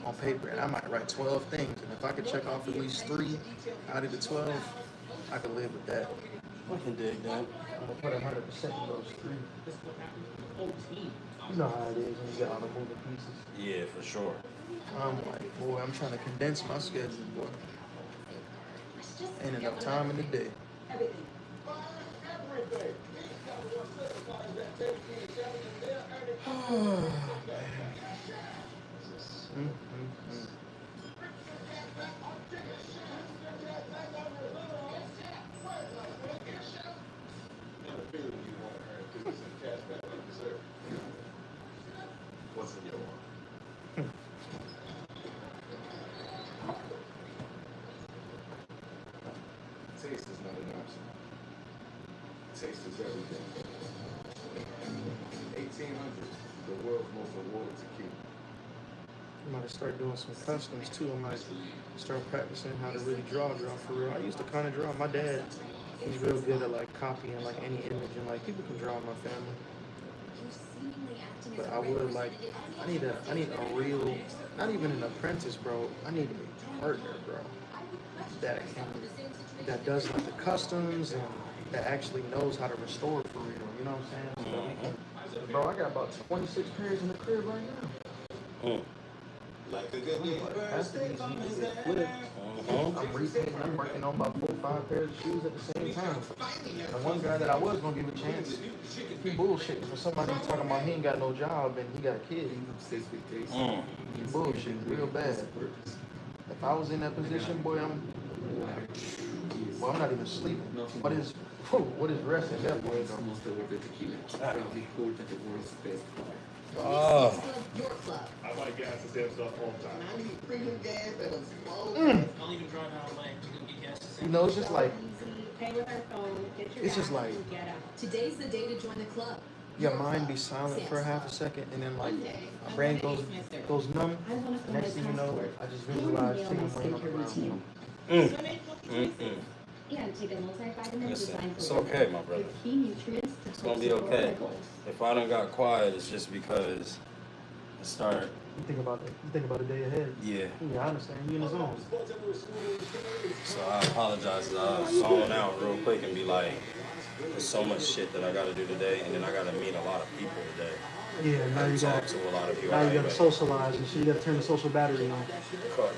on paper, and I might write 12 things. And if I could check off at least 3 out of the 12, I could live with that. I can dig that. I'm gonna put 100% in those 3. You know how it is when you got all the moving pieces. Yeah, for sure. I'm like, boy, I'm trying to condense my schedule, boy. Ain't enough time in the day. What's in your wallet? Taste is not an option. Taste is everything. 1800s, the world's most awarded tequila. I might start doing some customs too. I might start practicing how to really draw for real. I used to kind of draw. My dad, he's real good at like copying like any image, and like people can draw in my family. But I would like, I need a real, not even an apprentice, bro. I need a partner, bro. That does like the customs and that actually knows how to restore for real. You know what I'm saying? So, bro, I got about 26 pairs in the crib right now. Like a good That's the easy to get flip. I'm repainting. I'm working on about 4 or 5 pairs of shoes at the same time. The one guy that I was gonna give a chance, he bullshitting for somebody talking about he ain't got no job and he got a kid. He bullshitting real bad. If I was in that position, boy, I'm not even sleeping. What is rest at that point? Oh. I buy gas and save stuff all the time. I need premium gas that'll Don't even drive out of lane to go get gas. You know, it's just like, pay with our phone, get your it's just gas, like, and get out. Today's the day to join the club. your mind be silent for a half a second, and then like my brain goes numb. The next thing you know, I just visualize taking my routine. Yeah, take a multivitamin Listen, designed it's for okay, my brother. key nutrients to It's gonna be okay. If I done got quiet, it's just because I started. You think about the day ahead. Yeah. Yeah, I understand. You in the zone. So I apologize. I'll zone out real quick and be like, there's so much shit that I gotta do today, and then I gotta meet a lot of people today. Yeah, now you talk gotta to a lot of people. now you gotta socialize and shit. You gotta turn the social battery on.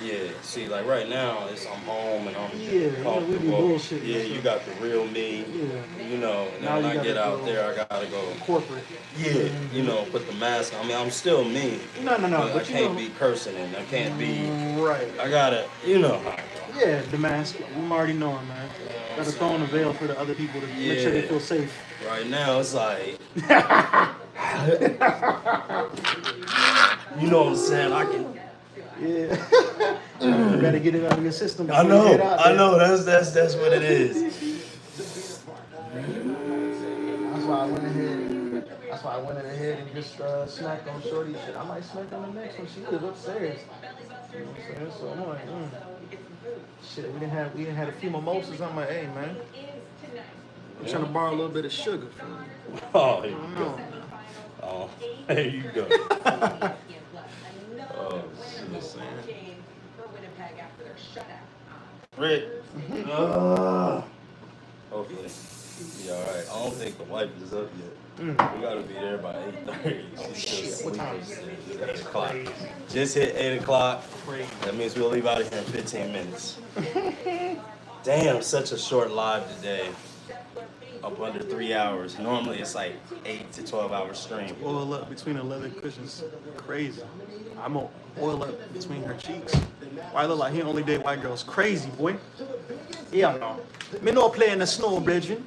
Yeah, see, like right now, I'm home and I'm Yeah, we be comfortable. bullshitting Yeah, and you stuff. got the real me. Yeah. You know, and Now then when you I get gotta out go there, I gotta go corporate. Yeah, you know, put the mask on. I mean, I'm still me. No, But I but you can't know- be cursing and I can't be. Right. I gotta, you know. Yeah, the mask. I'm already knowing, man. Gotta throw in the veil for the other people to make sure they Yeah. feel safe. Right now, it's like. You know what I'm saying? I can. Yeah. You gotta get it out of your system. I before you know. get out I there. know. That's what it is. That's why I went ahead and just snacked on Shorty shit. I might snack on the next one. She lives upstairs. You know what I'm saying? So I'm like, shit. We didn't have a few mimosas. I'm like, hey man, I'm trying to borrow a little bit of sugar from you. Oh, here you go. Oh, there you go. Oh, shit, man. Rick. Hopefully. Be all right. I don't think the wife is up yet. We gotta be there by 8:30. She's still What time sleeping. is it? 8 o'clock. Just hit 8 o'clock. That means we'll leave out of here in 15 minutes. Damn, such a short live today. Up under 3 hours. Normally it's like 8 to 12 hour stream. Oil up between her leather cushions. Crazy. I'm gonna oil up between her cheeks. Why look like he only date white girls? Crazy, boy. Yeah, no. Me no play in the snow, brethren.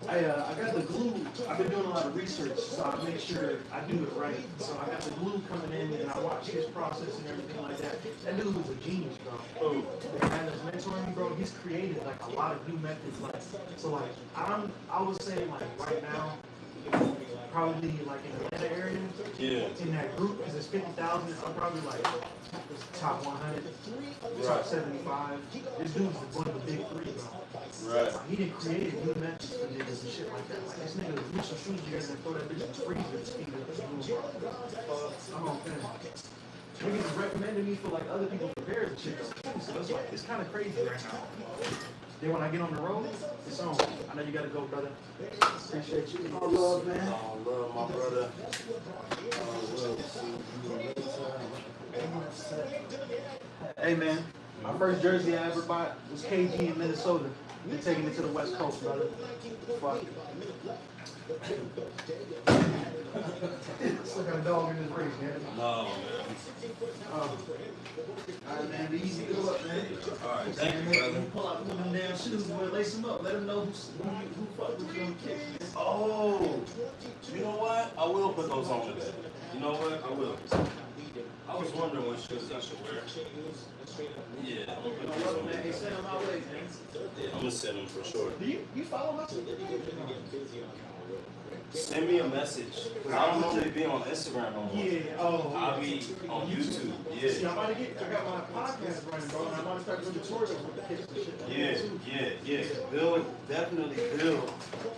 I got the glue. I've been doing a lot of research, so I make sure I do it right. So I got the glue coming in, and I watch his process and everything like that. That dude was a genius, bro. The guy that's mentoring me, bro, he's created like a lot of new methods. Like, so like I would say like right now, probably like in the Atlanta area, in that group, because it's 50,000. I'm probably like top 100, top 75. This dude's one of the big three, bro. Right. He didn't create new methods for niggas and shit like that. Like this nigga would mix some shoes together and throw that bitch in the freezer to speed up his moves. I'm on film. Niggas recommended me for like other people's repairs and shit. So it's like it's kind of crazy right now. Then when I get on the road, it's on. I know you gotta go, brother. Appreciate you. All love, man. All love, my my brother. Hey man, my first jersey I ever bought was KG in Minnesota. Been taking it to the West Coast, brother. Fuck. It's like a dog in his race, man. No, man. Alright, man, be easy. Good luck, man. Alright, thank you, brother. Pull out them damn shoes, boy. Lace them up. Let them know who fucked with you on the kicks, man. Oh, you know what? I will put those on today. You know what? I will. I was wondering what shoes I should wear. Yeah, I'm gonna put those on. Hey, send them my way, man. Yeah, I'm gonna send them for sure. Do you follow my Send me a message. Cause I don't normally be on Instagram no more. Yeah, oh. I'll be on YouTube. See, Yeah. I got my podcast running, bro, and I'm about to start doing tutorials with the kids and shit. Yeah. Build, definitely build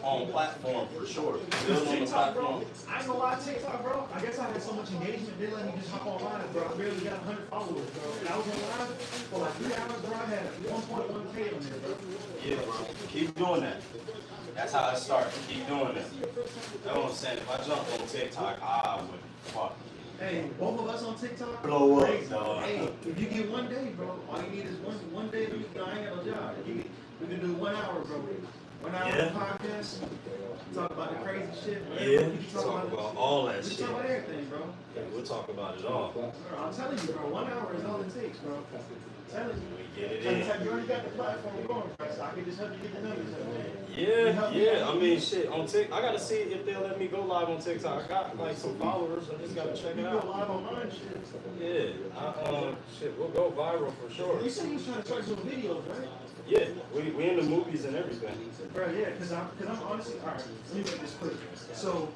on platform for sure. Build on the TikTok, bro. platform. I ain't gonna lie, TikTok, bro. I guess I had so much engagement, they let me just hop online, bro. I barely got 100 followers, bro. And I was online for like 3 hours, bro. I had 1.1K on there, bro. Yeah, bro. Keep doing that. That's how I start. Keep doing that. That's what I'm saying. If I jumped on TikTok, I would fuck. Hey, both of us on TikTok. Blow up, crazy. dog. Hey, if you get 1 day, bro, all you need is one day. You know, I ain't got no job. We can do 1 hour, bro. 1 hour Yeah. podcast. Talk about the crazy shit. Bro. Yeah, We can talk about all that we shit. talk about everything, bro. Yeah, we'll talk about it all. Bro, I'm telling you, bro. 1 hour is all it takes, bro. I'm telling you. Get it You already got the platform going, bro. So I can just help you get the numbers up, man. Yeah. I mean, shit. On Tik, I gotta see if they'll let me go live on TikTok. I got like some followers. I just gotta check You it go out. live on mine, shit. Yeah. Shit, we'll go viral for sure. You said you was trying to start doing videos, right? Yeah, we in the movies and everything. Bro, yeah, because I'm honestly, all right, let me make this quick. So,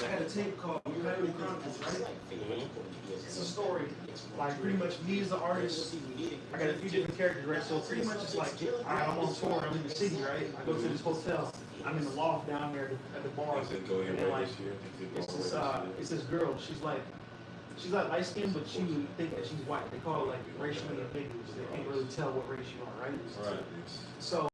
I had a tape called Coyote Chronicles, right? It's a story, like pretty much me as the artist, I got a few different characters, right? So pretty much it's like, all right, I'm on tour, I'm in the city, right? I go to this hotel, I'm in the loft down there at the bar, and then like, it's this girl, she's like light skinned, but she would think that she's white. They call it like racially ambiguous. They can't really tell what race you are, right? Right. So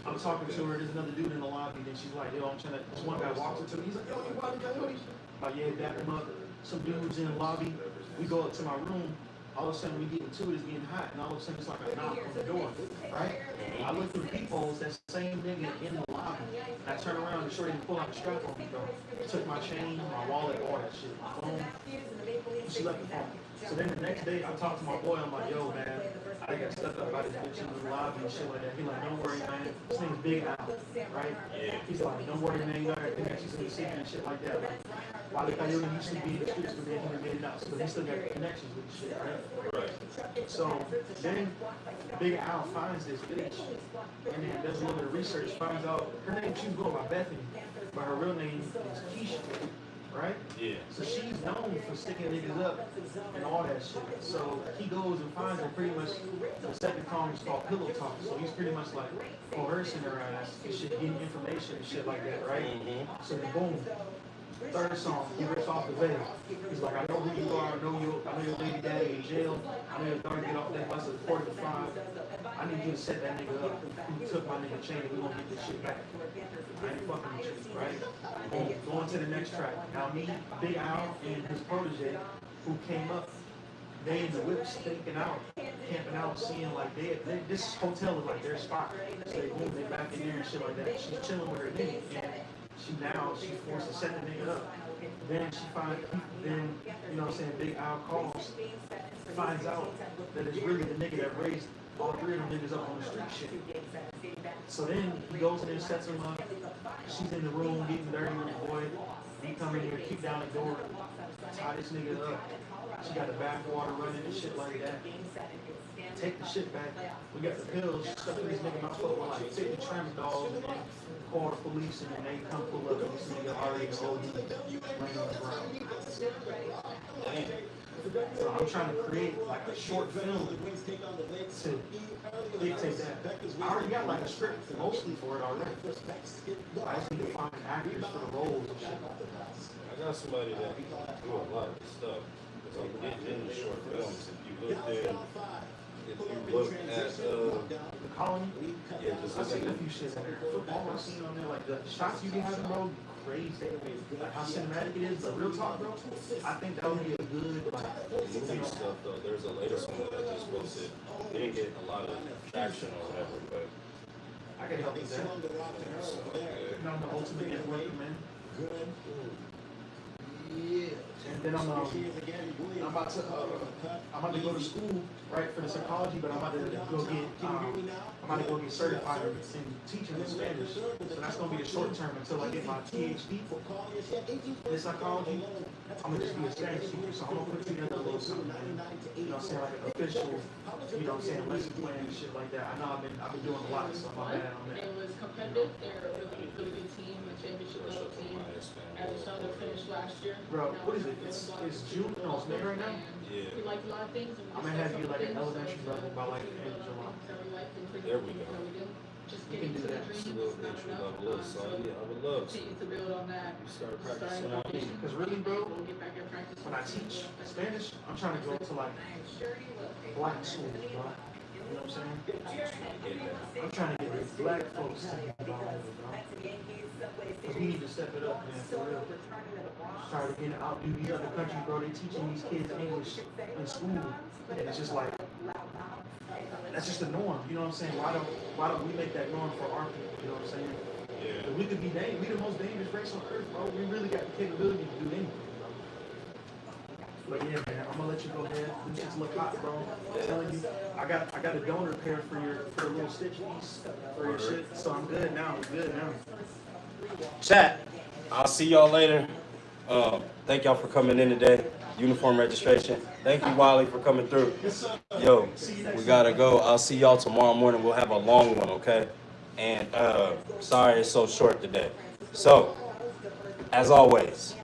I'm talking to her. There's another dude in the lobby, and she's like, "Yo, I'm trying to." This one guy walks up to me. He's like, "Yo, you Bobby Coyote?" I'm like, "Yeah, dap him up." Some dudes in the lobby. We go up to my room. All of a sudden, we get into it. It's getting hot, and all of a sudden, it's like a knock on the door, right? I look through the peepholes. That same nigga in the lobby. I turn around and shorty pull out the strap on me, bro. Took my chain, my wallet, all that shit. My phone. She left the phone. So then the next day, I talked to my boy. I'm like, "Yo, man, I got stuck up by this bitch in the lobby and shit like that." He's like, "Don't worry, man. His name's Big Al, right?" Yeah. He's like, "Don't worry, man. You gotta think that she's in the city and shit like that." Like, Wale Coyote used to be in the streets, but then he made it out. So they still got connections with the shit, right? Right. So then Big Al finds this bitch and then does a little bit of research, finds out her name, she was going by Bethany, but her real name is Keisha, right? Yeah. So she's known for sticking niggas up and all that shit. So he goes and finds her pretty much, the second song is called Pillow Talk. So he's pretty much like coercing her ass and shit, getting information and shit like that, right? So then boom. Third song, he rips off the veil. He's like, "I know who you are, I know your baby daddy in jail, I know your daughter get off that bus at 4 to 5. I need you to set that nigga up. Who took my nigga chain, we gonna get this shit back. I ain't fucking with you, right?" Boom, going to the next track. Now me, Big Al, and his protege, who came up, they in the whip staking out, camping out, seeing like this hotel is like their spot. So they boom, they back in there and shit like that. She's chilling with her nigga, and she's forced to set the nigga up. Then you know what I'm saying, Big Al calls, finds out that it's really the nigga that raised all 3 of them niggas up on the street shit. So then he goes in there, sets him up. She's in the room getting dirty with the boy. He come in here, kick down the door, tie this nigga up. She got the bath water running and shit like that. Take the shit back. We got the pills, stuff in this nigga mouth full of like 50 tramadol, and then call the police, and then they come pull up, and this nigga already OD laying on the ground. So I'm trying to create like a short film to dictate that. I already got like a script mostly for it already. I just need to find actors for the roles and shit. I got somebody that do a lot of stuff. So I'm getting in the short films. If you look there, if you look at The Colony? yeah, just I seen a few shits on there. Football, I seen on there, like the shots you be having, bro, crazy. Like how cinematic it is, but real talk, bro. I think that would be a good like. Movie stuff though. There's a latest one that I just posted. They didn't get a lot of traction or whatever, but I can help with that. And I'm the ultimate networker, man. Yeah. And then I'm about to go to school, right, for the psychology, but I'm about to go get certified in teaching in Spanish. So that's gonna be the short term until I get my PhD in psychology. I'm gonna just be a Spanish teacher, so I'm gonna put together a little something, you know what I'm saying, like an official, you know what I'm saying, lesson plan and shit like that. I know I've been doing a lot, so I'm not bad on that. It was competitive. They're a really good team, a championship level team. As a starter finished last year. Bro, what is it? It's June, no, it's May right now? yeah. We like a lot of things. And I'm gonna have you like an elementary level by like the end of July. There we go. Just We can getting do to the that. dreams. A little bit you level up, so yeah, I would love to. Continue to build on that. You start practicing on me. Because really, bro, We'll get back in practice. when I teach Spanish, I'm trying to go to like black schools, bro. You know what I'm saying? I'm trying to get these black folks to be about it, bro. Because we need to step it up, man, for real. Try to get out, do these other countries, bro. They teaching these kids English in school, and it's just like that's just the norm. You know what I'm saying? Why don't we make that norm for our people? You know what I'm saying? Yeah. We could be we the most dangerous race on earth, bro. We really got the capability to do anything, bro. But yeah, man, I'm gonna let you go ahead. Them shits look hot, bro. I'm telling you, I got a donor pair for a little stitch piece for your shit. So I'm good now. I'm good now. Chat. I'll see y'all later. Thank y'all for coming in today. Uniform registration. Thank you, Wally, for coming through. Yo, we gotta go. I'll see y'all tomorrow morning. We'll have a long one, okay? And sorry it's so short today. So, as always,